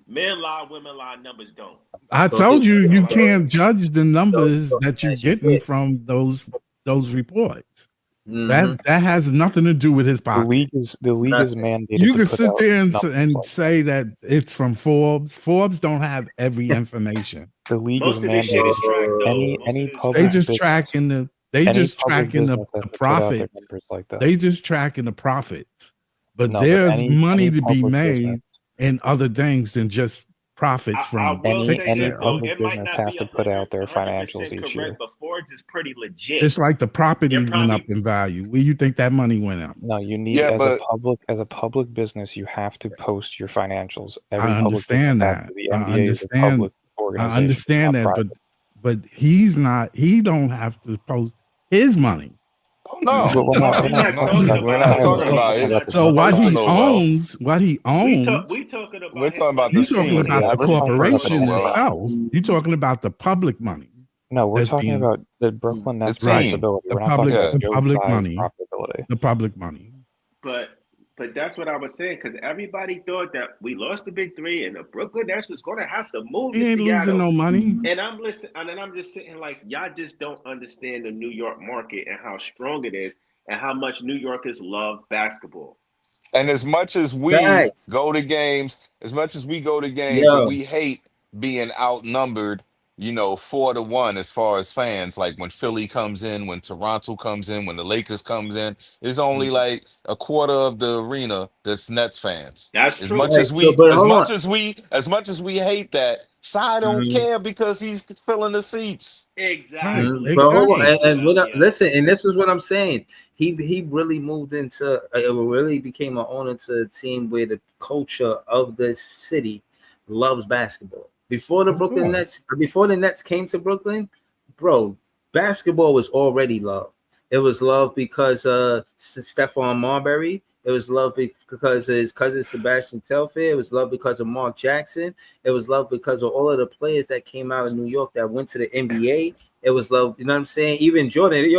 men lie, women lie. Numbers don't. I So told you That's all you I got. can't judge the numbers so that you're as you getting get. from those reports. Mm-hmm. That has nothing to do with his The pocket. league is mandated You to can put sit out there numbers and like say that it's from Forbes. Forbes don't have every information. the league is Most of this shit is mandated. tracked, though. Most Any of it is They public tracked. just business, tracking the any public business has to put out their profits. numbers like that. They just tracking the profits. But No, but there's money any to be public business, made in other things than just profits I from will say any this though, sales. public it might business not has be to put out their 100% financials each correct, year. but Ford's is pretty legit. Just like the property They're went up probably in value. Where you think that money went up? No, you need Yeah, as a but public business, you have to post your financials. Every I public business understand has that. to. The I NBA is a public organization, understand not that, private. but he's not. He don't have to post his money. oh no, But we're no, not We're not no, talking we're about not his talking money. about We're his not So talking what about he his personal money. wealth. owns, We talking about We're his talking about you the talking team. about the let's talk about the corporation personal wealth. itself. You talking about the public money No, we're that's talking being about the Brooklyn The Nets right. team. profitability. The We're not talking about Yeah. Joe public Tsai's money. profitability. The public money. But that's what I was saying, because everybody thought that we lost the big three and the Brooklyn Nets was going to have to move He to ain't losing Seattle. no money. And I'm listening, and then I'm just sitting like, y'all just don't understand the New York market and how strong it is and how much New Yorkers love basketball. And as much as we Facts. go to games, and Yo. we hate being outnumbered, 4-1 as far as fans, like when Philly comes in, when Toronto comes in, when the Lakers comes in, it's only like a quarter of the arena that's Nets fans. That's As true. much Right. as So, we but as hold on. much as we as much as we hate that, Cy don't Mhm. care because he's filling the seats. Right. Exactly. But hold on, Exactly. and what Yeah. listen, and this is what I'm saying. He really moved into, it really became an owner to a team where the culture of the city loves basketball. Before the Of Brooklyn course. Nets, before the Nets came to Brooklyn, bro, basketball was already loved. It was loved because Stephon Marbury. It was loved because of his cousin Sebastian Telfair. It was loved because of Mark Jackson. It was loved because of all of the players that came out of New York that went to the NBA. It was loved, you know what I'm saying? Even Jordan,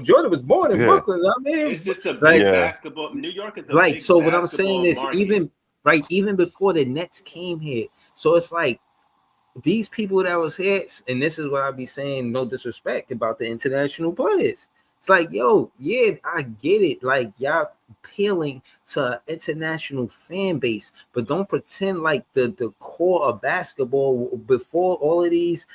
Jordan was born in Yeah. Brooklyn. You know what I mean, It's just a like, big Yeah. basketball. New York is a right. big So what I'm saying basketball is, market. even before the Nets came here, so it's like these people that was here, and this is what I be saying, no disrespect about the international players. It's like, yo, yeah, I get it. Like, y'all appealing to an international fan base, but don't pretend like the core of basketball before all of these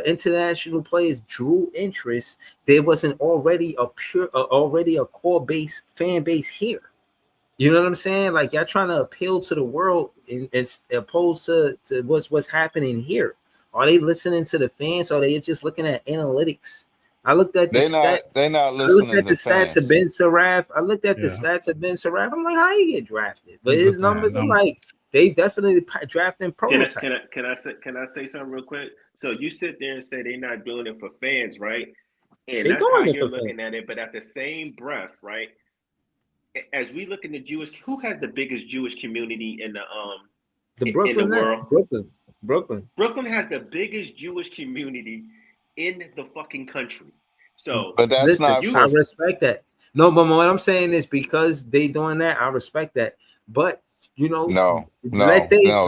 international players drew interest. There wasn't already already a core base fan base here. You know what I'm saying? Like, y'all trying to appeal to the world and opposed to what's happening here. Are they listening to the fans? Or are they just looking at analytics? I looked at the They not stats. they not I looked listening at the to stats of fans. Ben Saraf. I looked at the Yeah. stats of Ben Saraf. I'm like, how he get drafted? But He's his looking at numbers, I'm numbers. like, they definitely drafting prototype. Can I say something real quick? So you sit there and say they're not doing it for fans, right? And They that's how doing it you're for looking fans. at it. But at the same breath, right? As we look in the Jewish, who has the biggest Jewish community in The the Brooklyn Nets, world? Brooklyn. Brooklyn has the biggest Jewish community in the fucking country. So But that's Listen, not I for respect that. No, but what I'm saying is because they doing that, I respect that. But you know, no, no, no.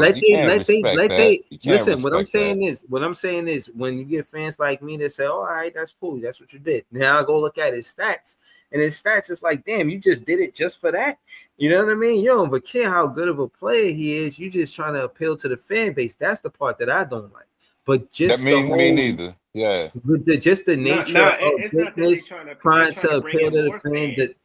You can't respect let that. they You can't listen. What I'm respect that. saying is when you get fans like me that say, "Oh, all right, that's cool, that's what you did." Now I go look at his stats, and his stats is like, "Damn, you just did it just for that." You know what I mean? You don't even care how good of a player he is. You just trying to appeal to the fan base. That's the part that I don't like. But That just the me whole neither. Yeah. with just the nature of it's not that they're business they're trying trying to to bring appeal in to the more fans fans. that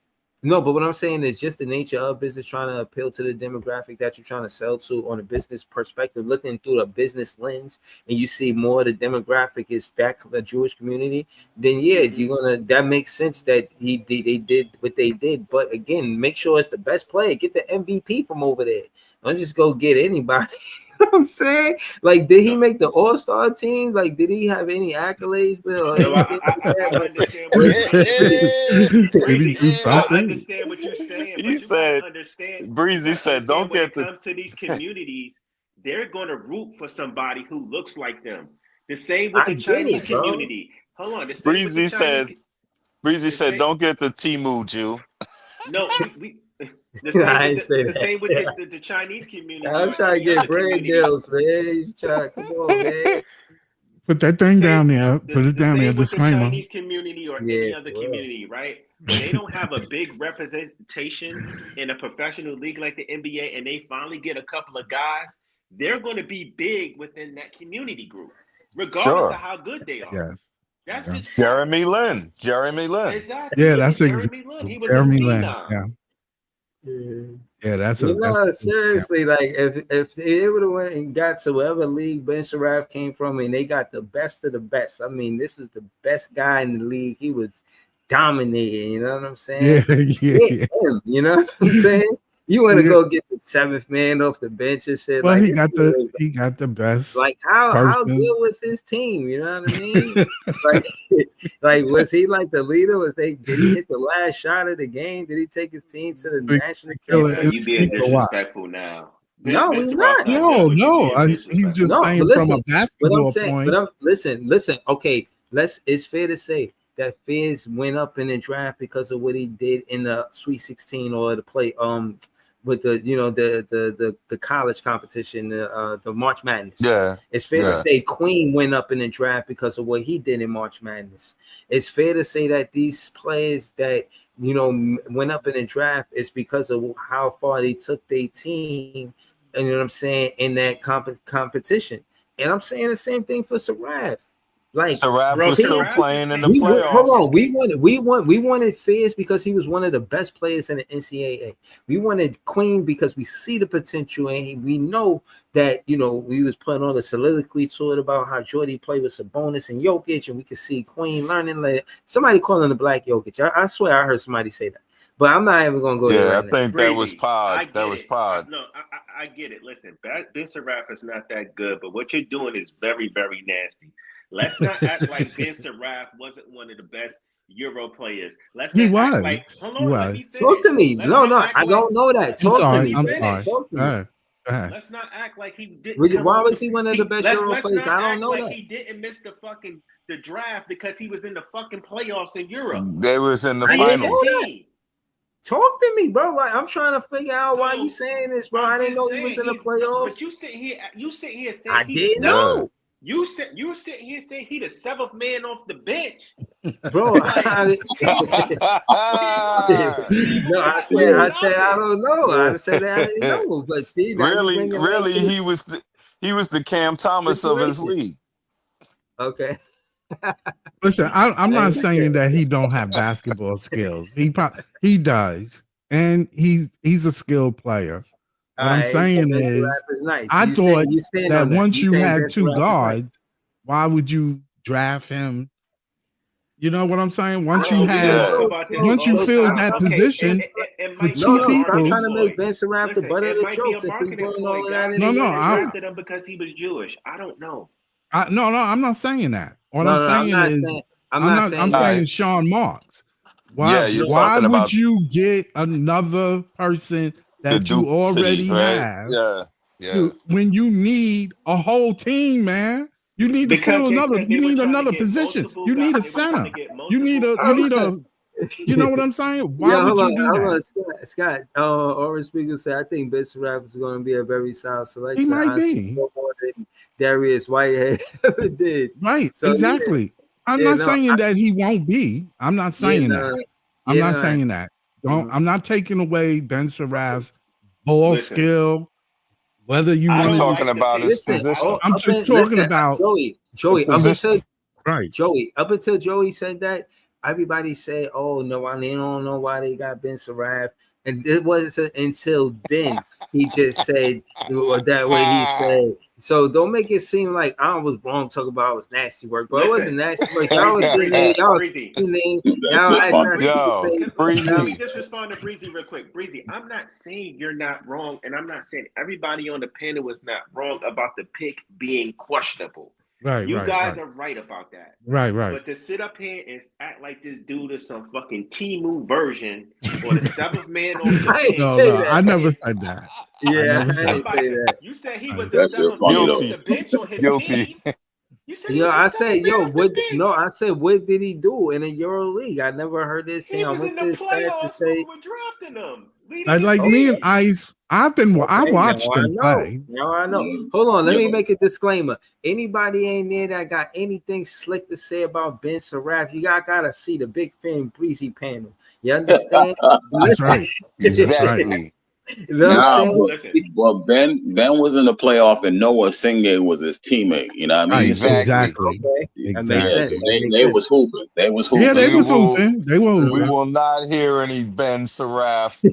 no, but what I'm saying is just the nature of business trying to appeal to the demographic that you're trying to sell to on a business perspective, looking through a business lens, and you see more of the demographic is that a Jewish community, then yeah, you're gonna that makes sense that they did what they did. But again, make sure it's the best player. Get the MVP from over there. Don't just go get anybody. You know what I'm saying? Like, did he No, make the all-star team? Like, did he have any accolades, Bill, or no, anything like I that? understand what you're saying, Did he Breezy. do I something? understand what you're saying, He but you got to said, understand. You Breezy got to said, understand don't when it get the comes to these communities, they're going to root for somebody who looks like them. The same with I the get Chinese it, bro. community. Hold on, the same with the Breezy Chinese. said, Breezy The said, same. don't get the Timu Jew. No, we the same I ain't with say the that. same with the Chinese community. I'm trying to get brand deals, man. You try, come on, man. Put that thing down there. Put it down there. Same with the Disclaimer. Chinese community or Yeah, any other for real. community, right? When they don't have a big representation in a professional league like the NBA, and they finally get a couple of guys, they're going to be big within that community group, regardless Sure. of how good they are. Yes. That's Yeah. just fact. Jeremy Lin. Exactly. Yeah, Look that's at Jeremy Lin. He was Jeremy a Lin. phenom. Yeah. Yeah, that's You know, that's seriously, like if they would have went and got to whatever league Ben Sharaf came from, and they got the best of the best. I mean, this is the best guy in the league. He was dominating. You know what I'm saying? yeah. Him, you know what I'm saying? You want to go get the seventh man off the bench and shit. Well, like he got the best. Like how person. good was his team? You know what I mean? like was he like the leader? Did he hit the last shot of the game? Did he take his team to the national championship? You being disrespectful now. No, we're not. No. He's just saying from a basketball point. But listen. Okay, it's fair to say that Fizz went up in the draft because of what he did in the Sweet 16 or the play with the college competition, the March Madness. Yeah, it's fair to say Queen went up in the draft because of what he did in March Madness. It's fair to say that these players that went up in the draft is because of how far they took their team. And you know what I'm saying in that competition. And I'm saying the same thing for Sarav. Like Sarav was still playing in the playoffs. Hold on, we wanted Fizz because he was one of the best players in the NCAA. We wanted Queen because we see the potential and we know that we was putting on a soliloquy to it about how Jordy played with Sabonis and Jokic, and we could see Queen learning later. Somebody calling the Black Jokic. I swear I heard somebody say that. But I'm not even gonna go there right now. I think that was Pod. That was Pod. No, I get it. Listen, Ben Sarav is not that good, but what you're doing is very, very nasty. Let's not act like Ben Sarav wasn't one of the best Euro players. He was. Act like, hold on, let me finish. Talk to me. No, I don't know that. Talk to me. I'm sorry. Let's not act like he didn't. Why was he one of the best Euro players? I don't know like that. He didn't miss the draft because he was in the fucking playoffs in Europe. They was in the finals. Talk to me, bro. Like I'm trying to figure out why you saying this, bro. I didn't know he was in the playoffs. But you sit here saying I didn't know. You were sitting here saying he the seventh man off the bench, bro. No, I said I don't know. I said I didn't know. But see, really, he was the Cam Thomas of his league. Okay. Listen, I'm not saying that he don't have basketball skills. He does, and he's a skilled player. What I'm saying is, I thought that once you had two guards, why would you draft him? You know what I'm saying? Once you filled that position for two people. I'm trying to make Ben Sarav the butt of the jokes. I drafted him because he was Jewish. I don't know. No, I'm not saying that. What I'm saying I'm saying Sean Marks. Why would you get another person that you already have? When you need a whole team, man. You need to fill another. You need another position. You need a center. You need a. You know what I'm saying? Why would you do that? Scott, Orange Spiegel said, I think Ben Sarav is going to be a very solid selection. He might be. More than Darius Whitehead ever did. Right, so, exactly. I'm not saying that he won't be. I'm not saying that. I'm not saying that. I'm not taking away Ben Sarav's ball skill. Whether you I'm talking about his position. I'm just talking about Joey. Joey. Up until Joey said that, everybody said, "Oh no, they don't know why they got Ben Sarav," and it wasn't until then he just said that way. He said, "So don't make it seem like I was wrong. Talk about it was nasty work, but it wasn't nasty work. Y'all was Let me just respond to Breezy real quick. Breezy, I'm not saying you're not wrong, and I'm not saying everybody on the panel was not wrong about the pick being questionable. You guys are right about that. Right. But to sit up here and act like this dude is some fucking Timu version or the seventh man on the bench. No, I never said that. Yeah, I didn't say that. You said he was the seventh man on the bench on his team. You said Yo, I he said, was yo, off the what? No, bench. I said, what did he do in the Euro League? I never heard this thing. He I was went in to the his stats to playoffs when we say, were drafting him, leading Like, his like me and team. Ice, I okay, now watched I him know. play. Now I know. Yeah. Hold on, let me Yo, make a disclaimer. Anybody ain't there that got anything slick to say about Ben Saraf, you gotta see the Big Fan Breezy panel. You understand? That's Listen, right. That's right. Exactly. you know what I'm nah, saying? Listen, but Ben was in the playoff and Noah Singe was his teammate. You know what I mean? Right. So Exactly. Exactly. Okay, that makes yeah, Exactly. sense. so That makes they sense. was hooping. They was Yeah, hooping. they We was will hooping. They were we hooping. will not hear any Ben Saraf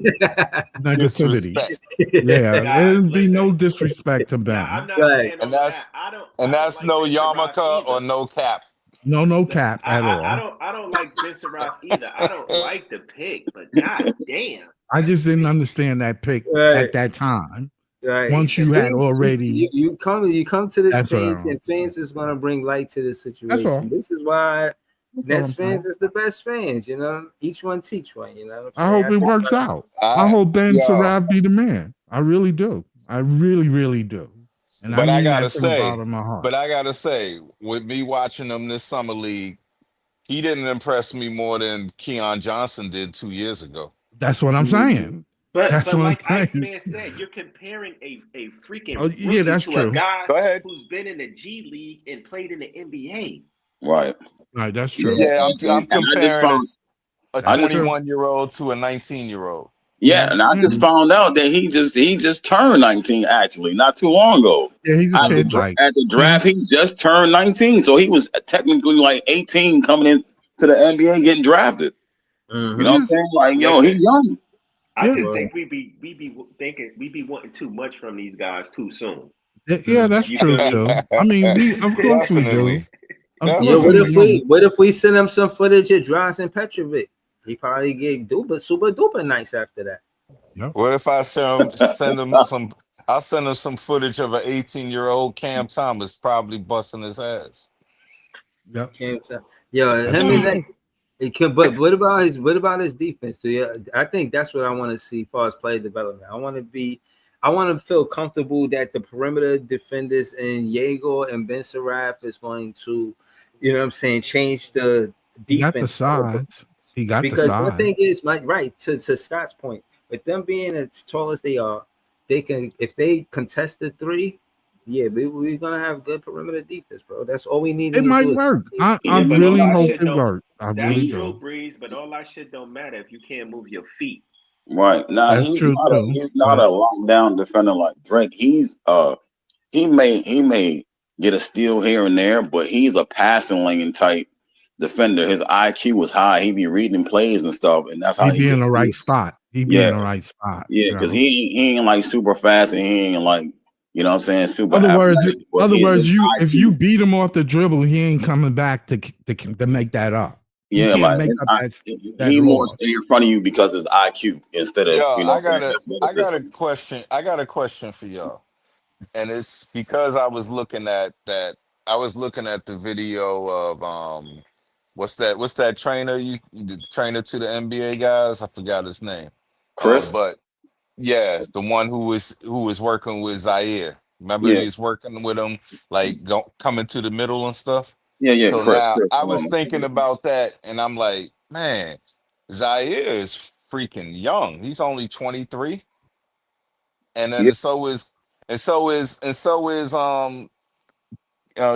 Negativity. disrespect. Yeah, guys, there'll be no listen. disrespect to Now I'm Ben. not Right. saying And all of that. that's I don't like no Ben Saraf yarmulke or either. no cap. No cap at I all. don't like Ben Saraf either. I don't like the pick, but god damn, I that's just didn't crazy. understand that pick Right. at that time. Right. Once you See, had already, you come to this that's what I page, don't and fans understand. is gonna bring light to the That's situation. all. This is why That's all Nets I'm saying. fans is the best fans. You know, each one teach one. You know what I'm I saying? hope I it just works out. I I hope Ben yo, Sarab be the man. I really do. I really, really do. And I but I mean gotta that from the bottom say, of my heart. with me watching him this summer league, he didn't impress me more than Keon Johnson did 2 years ago. That's what I'm saying. But That's what I'm like saying. Iceman said, you're comparing a Oh, freaking yeah, rookie that's to a true. guy Go ahead. who's been in the G League and played in the NBA. Right. Right, that's Yeah, true. Yeah, I'm and I just comparing found a I That's just true. 21-year-old to a 19-year-old. yeah, Yes, and I just ma'am. found out that he just turned 19 actually not too long ago. Yeah, he's a At the, kid like at the yeah. draft, he just turned 19, so he was technically like 18 coming in to the NBA getting drafted. You know what Yeah, I'm saying? Like, yo, he Listen, young. I yeah. just Well, think we be wanting too much from these guys too soon. Yeah, that's You true feel me? too. I mean, we of course we do. Definitely. Of yeah. course Definitely. What if we send him some footage of Drazen Petrovic? He probably get super duper nice after that. Yep. What if I send him some? I'll send him some footage of an 18-year-old Cam Thomas probably busting his ass. Yep. Can't tell. Yeah, That's him what and I'm that. saying. It can, but what about his defense? Do you? I think that's what I want to see as far as player development. I want to feel comfortable that the perimeter defenders in Jaeger and Ben Saraf is going to, you know what I'm saying, change the He got the defense. size. He got the Because one size. thing is, right to Scott's point, with them being as tall as they are, they can, if they contest the three, yeah, we're gonna have good perimeter defense, bro. That's all we need It them to might do is work. I Yeah, but all really that hope shit it don't. works. I That's really true, do. Breeze. But all that shit don't matter if you can't move your feet. Right. Now That's true too. he's not a But lockdown defender like Drake. He may get a steal here and there, but he's a passing lane type defender. His IQ was high. He be reading plays and stuff, and that's how he he be in gets the right steals. spot. He be Yeah, in the right spot. yeah, You because know. he ain't like super fast and he ain't like, you know what I'm saying, super Other words, athletic. But his if you IQ, beat him off the dribble, he ain't coming back to make that up. He yeah, can't like make his up that he more loss. stay in front of you because his IQ instead of, Yo, you know, I got a athleticism. question. I got a question for y'all, and it's because I was looking at that. I was looking at the video of what's that trainer the trainer to the NBA guys? I forgot his name. Chris, But yeah, the one who was working with Zaire. Remember yeah, he's working with him, like coming to the middle and stuff. yeah, So Chris, now Chris. I was thinking about that, and I'm like, man, Zaire is freaking young. He's only 23, and Yeah, then so is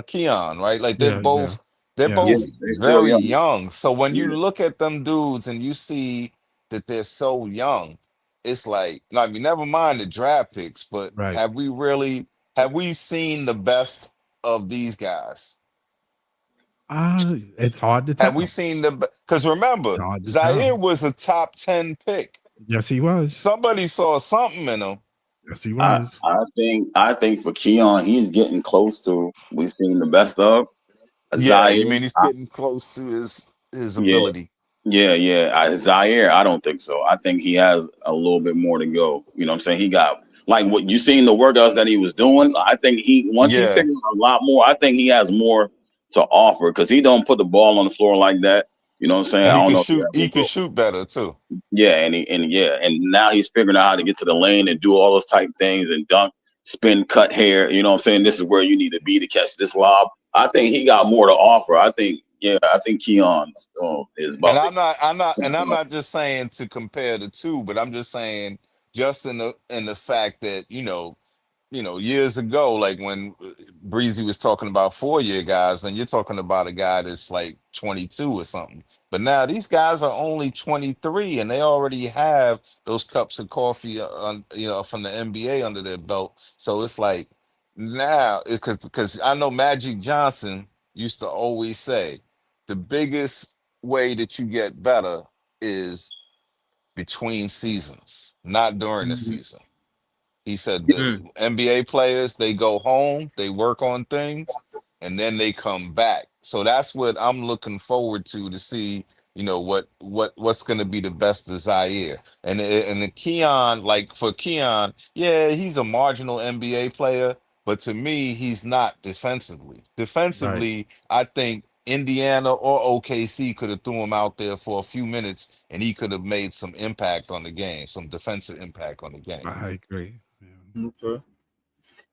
Keon, right? Like Yeah, yeah, they're yeah. yeah, both they still very young. young. So when you Yeah. look at them dudes and you see that they're so young, it's like, no, I mean, never mind the draft picks, but Right. have we seen the best of these guys? It's hard to Have we tell. seen the because remember, It's hard to Zaire tell. was a top 10 pick. Yes, he was. Somebody saw something in him. Yes, he I was. I think for Keon, he's getting close to we've seen the best of Yeah, Zaire. you mean he's getting close to his Yeah, ability. yeah. Zaire, I don't think so. I think he has a little bit more to go. You know what I'm saying? He got like what you seen the workouts that he was doing. I think once he Yeah, figured out a lot more, I think he has more to offer because he don't put the ball on the floor like that. You know what I'm saying? and I don't know if he he ever could go. shoot better too. Yeah, and now he's figuring out how to get to the lane and do all those type things and dunk, spin, cut hair. You know what I'm saying? This is where you need to be to catch this lob. I think he got more to offer. I think Keon is And about to. I'm not just saying to compare the two, but I'm just saying just in the fact that years ago, like when Breezy was talking about 4-year guys, then you're talking about a guy that's like 22 or something. But now these guys are only 23 and they already have those cups of coffee, from the NBA under their belt. So it's like now it's because I know Magic Johnson used to always say the biggest way that you get better is between seasons, not during the season. He said the Mm. NBA players, they go home, they work on things, and then they come back. So that's what I'm looking forward to see, what's going to be the best desire. And the Keon, like for Keon, yeah, he's a marginal NBA player, but to me, he's not defensively. Right. Defensively, I think Indiana or OKC could have threw him out there for a few minutes and he could have made some impact on the game, some defensive impact on the game. I agree. Yeah. Okay.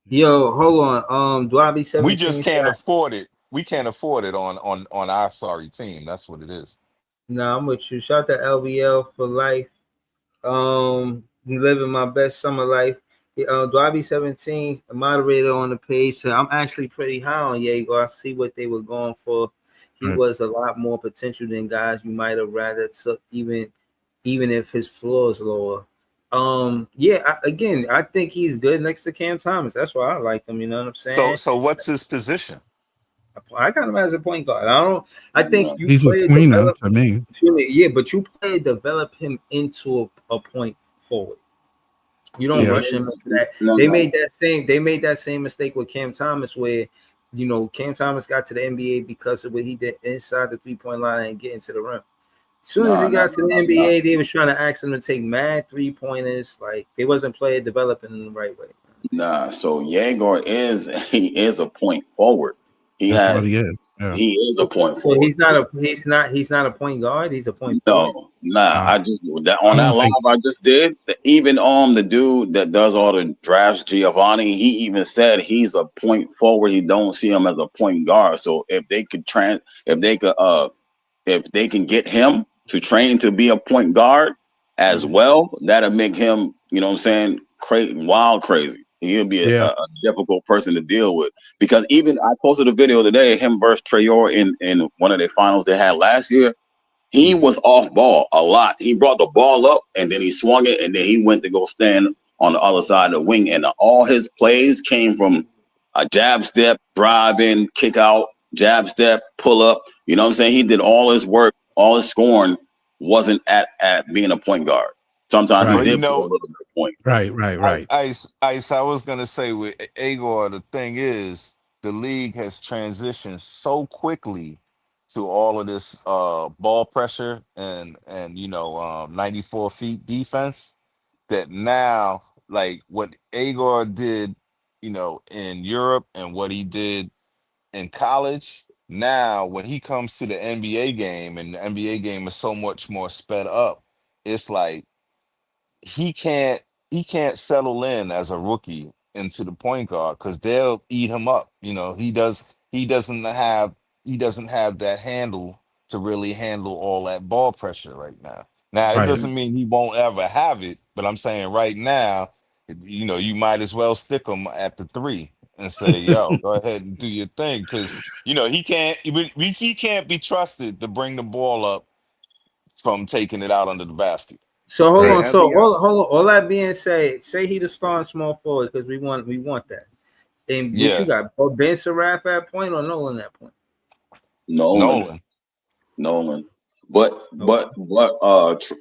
Yeah. Yo, hold on. Do I be We just 17? can't afford it. We can't afford it on our sorry team. That's what it is. Nah, I'm with you. Shout to LBL for life. Living my best summer life. Dwabi 17, a moderator on the page, so I'm actually pretty high on Diego. I see what they were going for. He Right. was a lot more potential than guys you might have rather took, even if his floor is lower. I think he's good next to Cam Thomas. That's why I like him. You know what I'm saying? So what's his position? I got him as a point guard. I think you He's a play tweener develop. to me. Yeah, but you play develop him into a point forward. You don't Yeah. rush him into that. No, They no. made that same mistake with Cam Thomas, where Cam Thomas got to the NBA because of what he did inside the 3-point line and getting to the rim. As soon as he got to the NBA, they was trying to ask him to take mad 3-pointers. Like they wasn't playing developing in the right way. Nah. So Yegor is a point forward. That's what he is. Yeah. He is a point So forward. he's not a point guard. He's a point forward. No, nah. Uh, I just I on that don't live think I just did. Even the dude that does all the drafts, Giovanni, he even said he's a point forward. He don't see him as a point guard. So if they can get him to train to be a point guard as well, that'll make him, you know what I'm saying, crazy. He'll be yeah. a difficult person to deal with. Because even I posted a video today, him versus Trayor in one of the finals they had last year. He was off ball a lot. He brought the ball up and then he swung it and then he went to go stand on the other side of the wing. And all his plays came from a jab step, drive in, kick out, jab step, pull up. You know what I'm saying? He did all his work, all his scoring wasn't at being a point guard. Sometimes he Right. Well, did put a little bit of point. Right. Ice. I was gonna say with Agor, the thing is, the league has transitioned so quickly to all of this ball pressure and 94 feet defense that now, like what Agor did, in Europe and what he did in college. Now, when he comes to the NBA game, and the NBA game is so much more sped up, it's like he can't settle in as a rookie into the point guard because they'll eat him up. He doesn't have that handle to really handle all that ball pressure right now. Now it Right. doesn't mean he won't ever have it, but I'm saying right now, you might as well stick him at the 3 and say, "Yo, go ahead and do your thing," because he can't be trusted to bring the ball up from taking it out under the basket. So hold Right. on. So hold on. All that being said, say he the starting small forward because we want that. And what you Yeah, got? Ben Seraph at point or Nolan at point? Nolan. But Okay.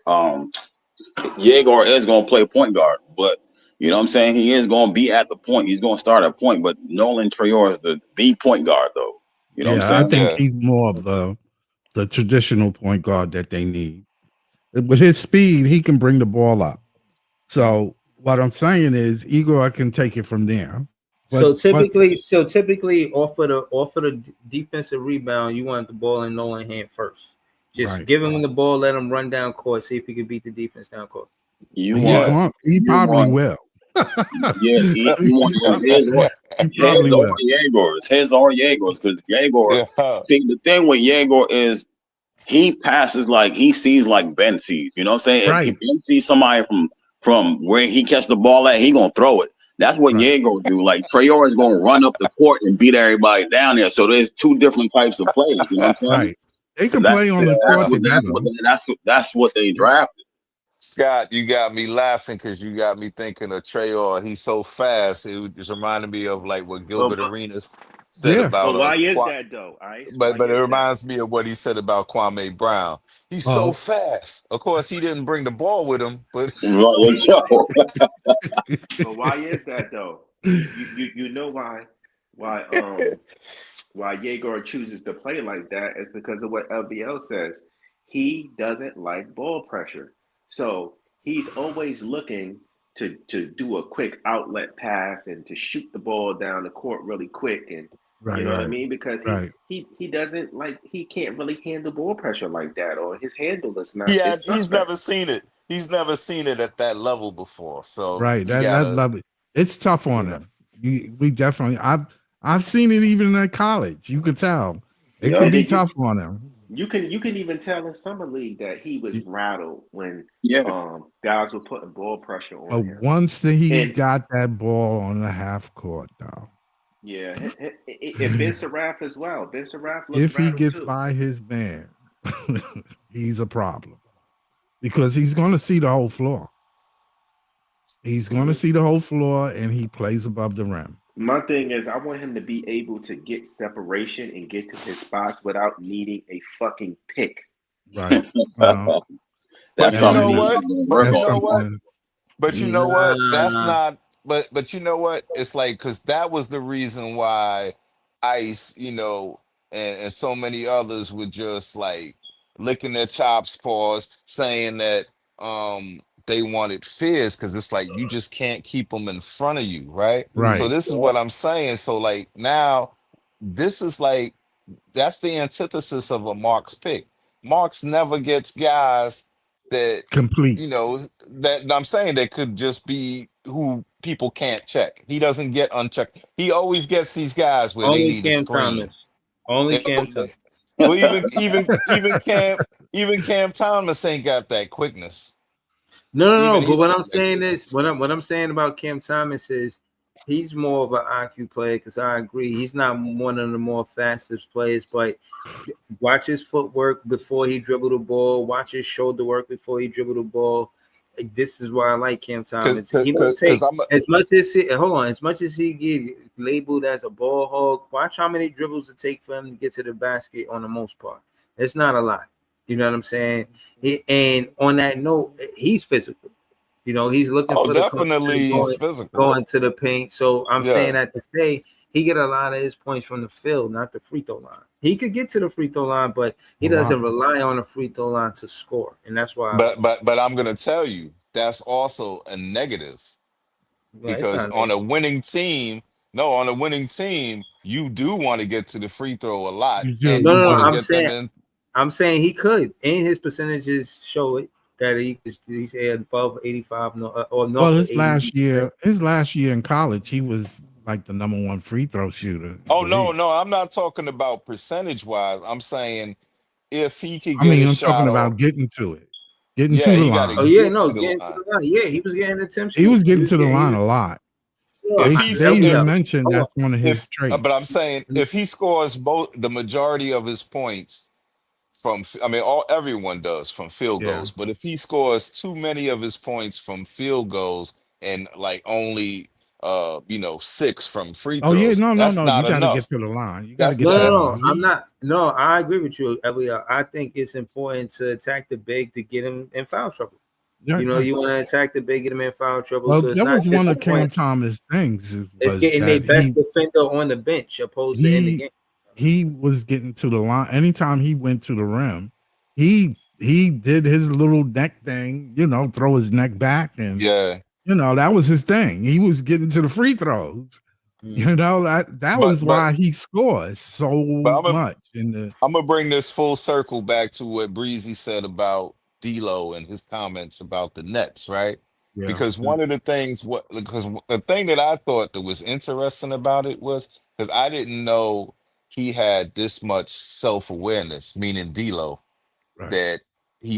Yegor is gonna play point guard, but you know what I'm saying? He is gonna be at the point. He's gonna start at point, but Nolan Trayor is the point guard though. You know what I'm Yeah. I saying? think yeah. he's more of the traditional point guard that they need. With his speed, he can bring the ball up. So what I'm saying is Igor can take it from there. So But typically, off of the defensive rebound, you want the ball in Nolan hand first. Just right. give him the ball, let him run down court, see if he can beat the defense down court. You He Yeah, want going he you probably want will. Yeah, he wanted He probably will. his or Jaegor's, because Jaegor. Yeah. See, the thing with Jaegor is he passes like he sees like Ben sees. You know what I'm saying? Right. If Ben sees somebody from where he catch the ball at, he gonna throw it. That's what Right. Jaegor do. Like Traore is gonna run up the court and beat everybody down there. So there's two different types of plays. You know what I'm saying? Right. They can play on the court together. That's what they drafted. Scott, you got me laughing because you got me thinking of Traore. He's so fast. It just reminded me of like what Gilbert Arenas said Yeah. about But why is that though? Ice? but it reminds me of what he said about Kwame Brown. He's so fast. Of course, he didn't bring the ball with him, but But why is that though? You know why Yegor chooses to play like that is because of what LBL says. He doesn't like ball pressure. So he's always looking to do a quick outlet pass and to shoot the ball down the court really quick, and you know what I mean? Because he doesn't like, he can't really handle ball pressure like that, or his handle is not. yeah, he's never seen it. He's never seen it at that level before. So Right. That's lovely. It's tough on him. We definitely. I've seen it even at college. You could tell it can be tough on him. You can even tell in summer league that he was rattled when guys were putting ball pressure on him. Once he got that ball on the half court, though. Yeah, and Ben Seraph as well. Ben Seraph looks if he gets too. by his man, he's a problem because he's going to see the whole floor. He's going to see the whole floor, and he plays above the rim. My thing is, I want him to be able to get separation and get to his spots without needing a fucking pick. Right. But you know what? But you know what? That's not. But you know what? It's like, because that was the reason why Ice, and so many others were just like licking their chops, paws, saying that they wanted Fizz, because it's like you just can't keep them in front of you, right? So this is what I'm saying. So like now, this is like, that's the antithesis of a Marks pick. Marks never gets guys that complete, that I'm saying that could just be who people can't check. He doesn't get unchecked. He always gets these guys where they need a screen. Only Cam Thomas. Well, even Cam Thomas ain't got that quickness. No. But what I'm saying is, what I'm saying about Cam Thomas is, he's more of an IQ player, because I agree he's not one of the more fastest players, but watch his footwork before he dribbled the ball. Watch his shoulder work before he dribbled the ball. This is why I like Cam Thomas. He won't take as much as he get labeled as a ball hog. Watch how many dribbles it take for him to get to the basket. On the most part, it's not a lot. You know what I'm saying? And on that note, he's physical. He's looking for he's physical, going to the paint. So I'm saying that to say he get a lot of his points from the field, not the free throw line. He could get to the free throw line, but he doesn't rely on the free throw line to score, and that's why. But I'm gonna tell you, that's also a negative, because on a winning team, you do want to get to the free throw a lot. I'm saying he could, and his percentages show it, that he's above 85 or no. Well, his last year in college, he was like the number one free throw shooter. Oh no, I'm not talking about percentage wise. I'm saying if he could get I'm talking about getting to it. Getting to the line. Getting to the line. Yeah, he was getting attempts. He was getting to the line a lot. They even mentioned that's one of his traits. But I'm saying, if he scores the majority of his points everyone does from field goals, but if he scores too many of his points from field goals and like only 6 from free throws, no, that's you not gotta enough. get to the line. You gotta get to the line. I'm not. No, I agree with you, Elliot. I think it's important to attack the big to get him in foul trouble. You want to attack the big, get him in foul trouble. Well, so that was one of Cam Thomas' things. It's getting their best defender on the bench opposed to in the game. He was getting to the line. Anytime he went to the rim, he did his little neck thing, throw his neck back, and that was his thing. He was getting to the free throws. That was why he scores so much. I'm gonna bring this full circle back to what Breezy said about D'Lo and his comments about the Nets, right? Yeah. Because one of the things, because the thing that I thought that was interesting about it was because I didn't know he had this much self-awareness, meaning D'Lo, Right. that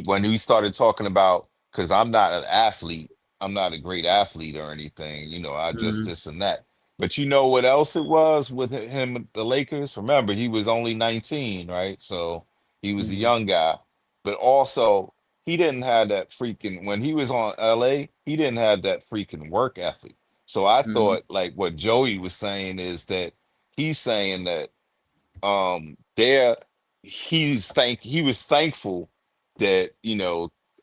when he started talking about, because I'm not an athlete, I'm not a great athlete or anything, I just Mhm. this and that. But you know what else it was with him, the Lakers? Remember, he was only 19, right? So he was a Mhm. young guy, but also he didn't have that freaking, when he was on LA, he didn't have that freaking work ethic. So I Mhm. thought like what Joey was saying is that he's saying that there he was thankful that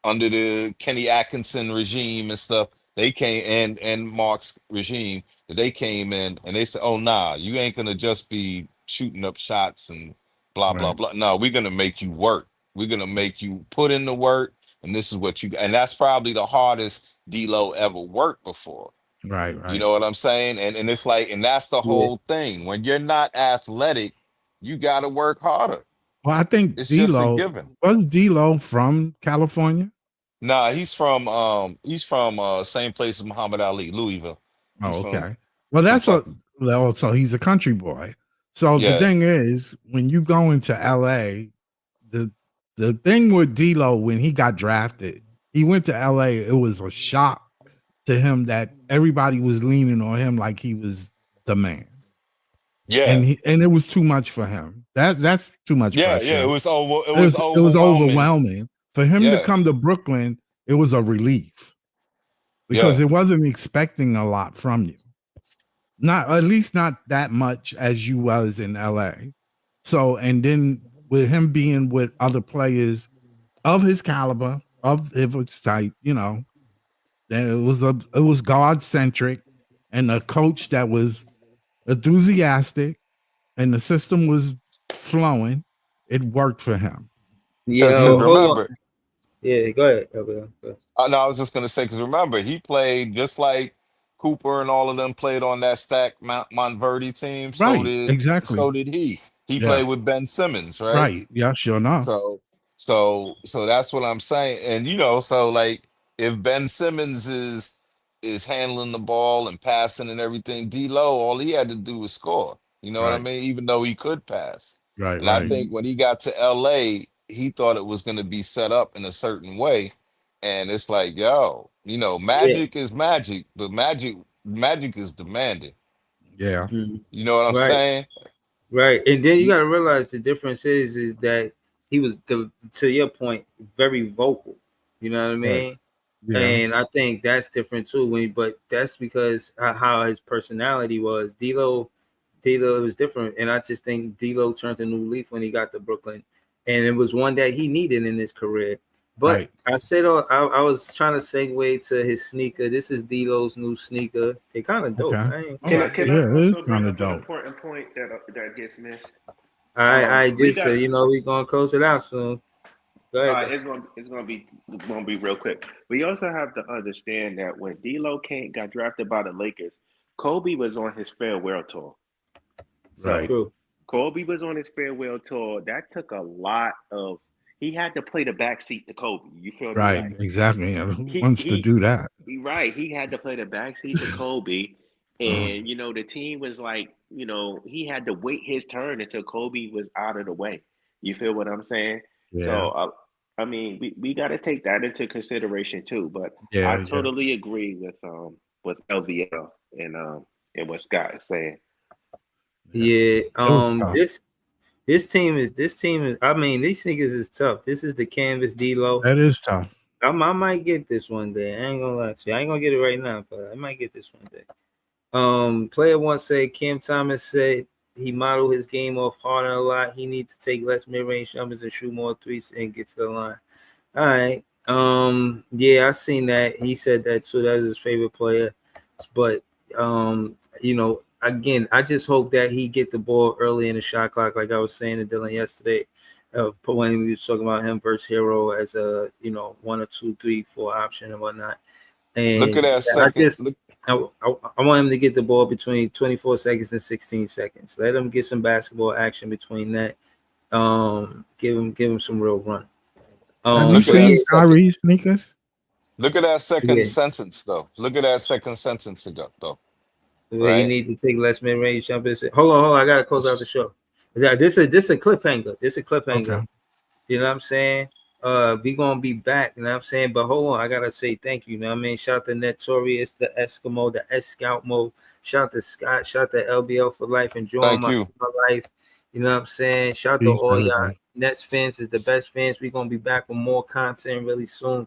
under the Kenny Atkinson regime and stuff, they came, and Mark's regime, that they came in and they said, oh nah, you ain't gonna just be shooting up shots and blah blah Right. blah. No, we're gonna make you work. We're gonna make you put in the work, and this is what you, and that's probably the hardest D'Lo ever worked before. Right. You Right. know what I'm saying? And it's like, and that's the Yeah. whole thing. When you're not athletic, you got to work harder. Well, I think It's just a D'Lo given. was D'Lo from California. Nah, he's from same place as Muhammad Ali, Louisville. He's Oh, from okay. Well, from that's a Kentucky. well. So he's a country boy. So the Yeah. thing is, when you go into LA, the the thing with D'Lo when he got drafted, he went to LA. It was a shock to him that everybody was leaning on him like he was the man, Yeah. and it was too much for him. That's too much Yeah, yeah. pressure. It It was was overwhelming. overwhelming for him to Yeah. come to Brooklyn. It was a relief because Yeah. it wasn't expecting a lot from you. Not at least not that much as you was in LA. So and then with him being with other players of his caliber, of his type, then it was God centric and a coach that was enthusiastic and the system was flowing. It worked for him. Because Yo, And hold on. remember, Yeah, go ahead. Go ahead. no, I was just gonna say, because remember, he played just like Cooper and all of them played on that stack Montverde team. right, exactly. So did he. He Yeah. played with Ben Simmons, right? Right. Yeah, sure enough. So so that's what I'm saying. And so like if Ben Simmons is handling the ball and passing and everything, D-Lo, all he had to do was score. You know what I Right. mean? Even though he could pass. Right, And I right. Mhm. think when he got to LA, he thought it was gonna be set up in a certain way. And it's like, yo, Yeah. magic is magic, but magic is demanding. Yeah. Mhm. You know what I'm Right. saying? Right. And then you got to realize the difference is that he was, to your point, very vocal. You know what I Right. mean? Yeah. And I think that's different too. But that's because how his personality was. D'Lo was different, and I just think D'Lo turned a new leaf when he got to Brooklyn, and it was one that he needed in his career. But Right. I said, I was trying to segue to his sneaker. This is D'Lo's new sneaker. They kind of dope. Okay. I ain't Oh, gonna lie to Can you. I yeah, it is also bring kind of up an dope. important point that gets missed? I We just got said, we gonna close it out soon. Go ahead, though. it's gonna be real quick. We also have to understand that when D'Lo Kane got drafted by the Lakers, Kobe was on his farewell tour. Right. So True. Kobe was on his farewell tour. That took a lot of. He had to play the backseat to Kobe. You feel me? Right. Like Exactly. And who he wants to he do that? right. He had to play the backseat to Kobe, and the team was like, he had to wait his turn until Kobe was out of the way. You feel what I'm saying? Yeah. So, I mean, we got to take that into consideration too. But I Yeah. Yeah. totally agree with LVL and what Scott is saying. Yeah. Yeah. It was tough. This team is. I mean, these sneakers is tough. This is the Canvas D-Lo. That is tough. I might get this one day. I ain't gonna lie to you. I ain't gonna get it right now, but I might get this one day. Player once said Cam Thomas said he modeled his game off harder a lot. He needs to take less mid-range numbers and shoot more threes and get to the line. All right. Yeah, I seen that. He said that too. That was his favorite player. But again, I just hope that he get the ball early in the shot clock, like I was saying to Dylan yesterday. When we was talking about him versus Hero as a 1 or 2, 3, 4 option and whatnot. Look at And that I second. just I want him to get the ball between 24 seconds and 16 seconds. Let him get some basketball action between that. Give him some real run. Have you Look at that seen Yeah, second. Kyrie's sneakers? Look at that second Yeah. sentence, though. Look at that second sentence ago, though. You Right? need to take less mid-range jumpers. Hold on. I gotta close out the show. This is a cliffhanger. This is a cliffhanger. Okay. You know what I'm saying? We gonna be back, you know what I'm saying? But hold on, I gotta say thank you, you know what I mean? Shout to Notorious, the Eskimo, the S Scout mode, shout to Scott, shout to LBL for life, enjoying Thank you. my life. You know what I'm saying? Shout to Peace, all y'all everybody. Nets fans is the best fans. We gonna be back with more content really soon.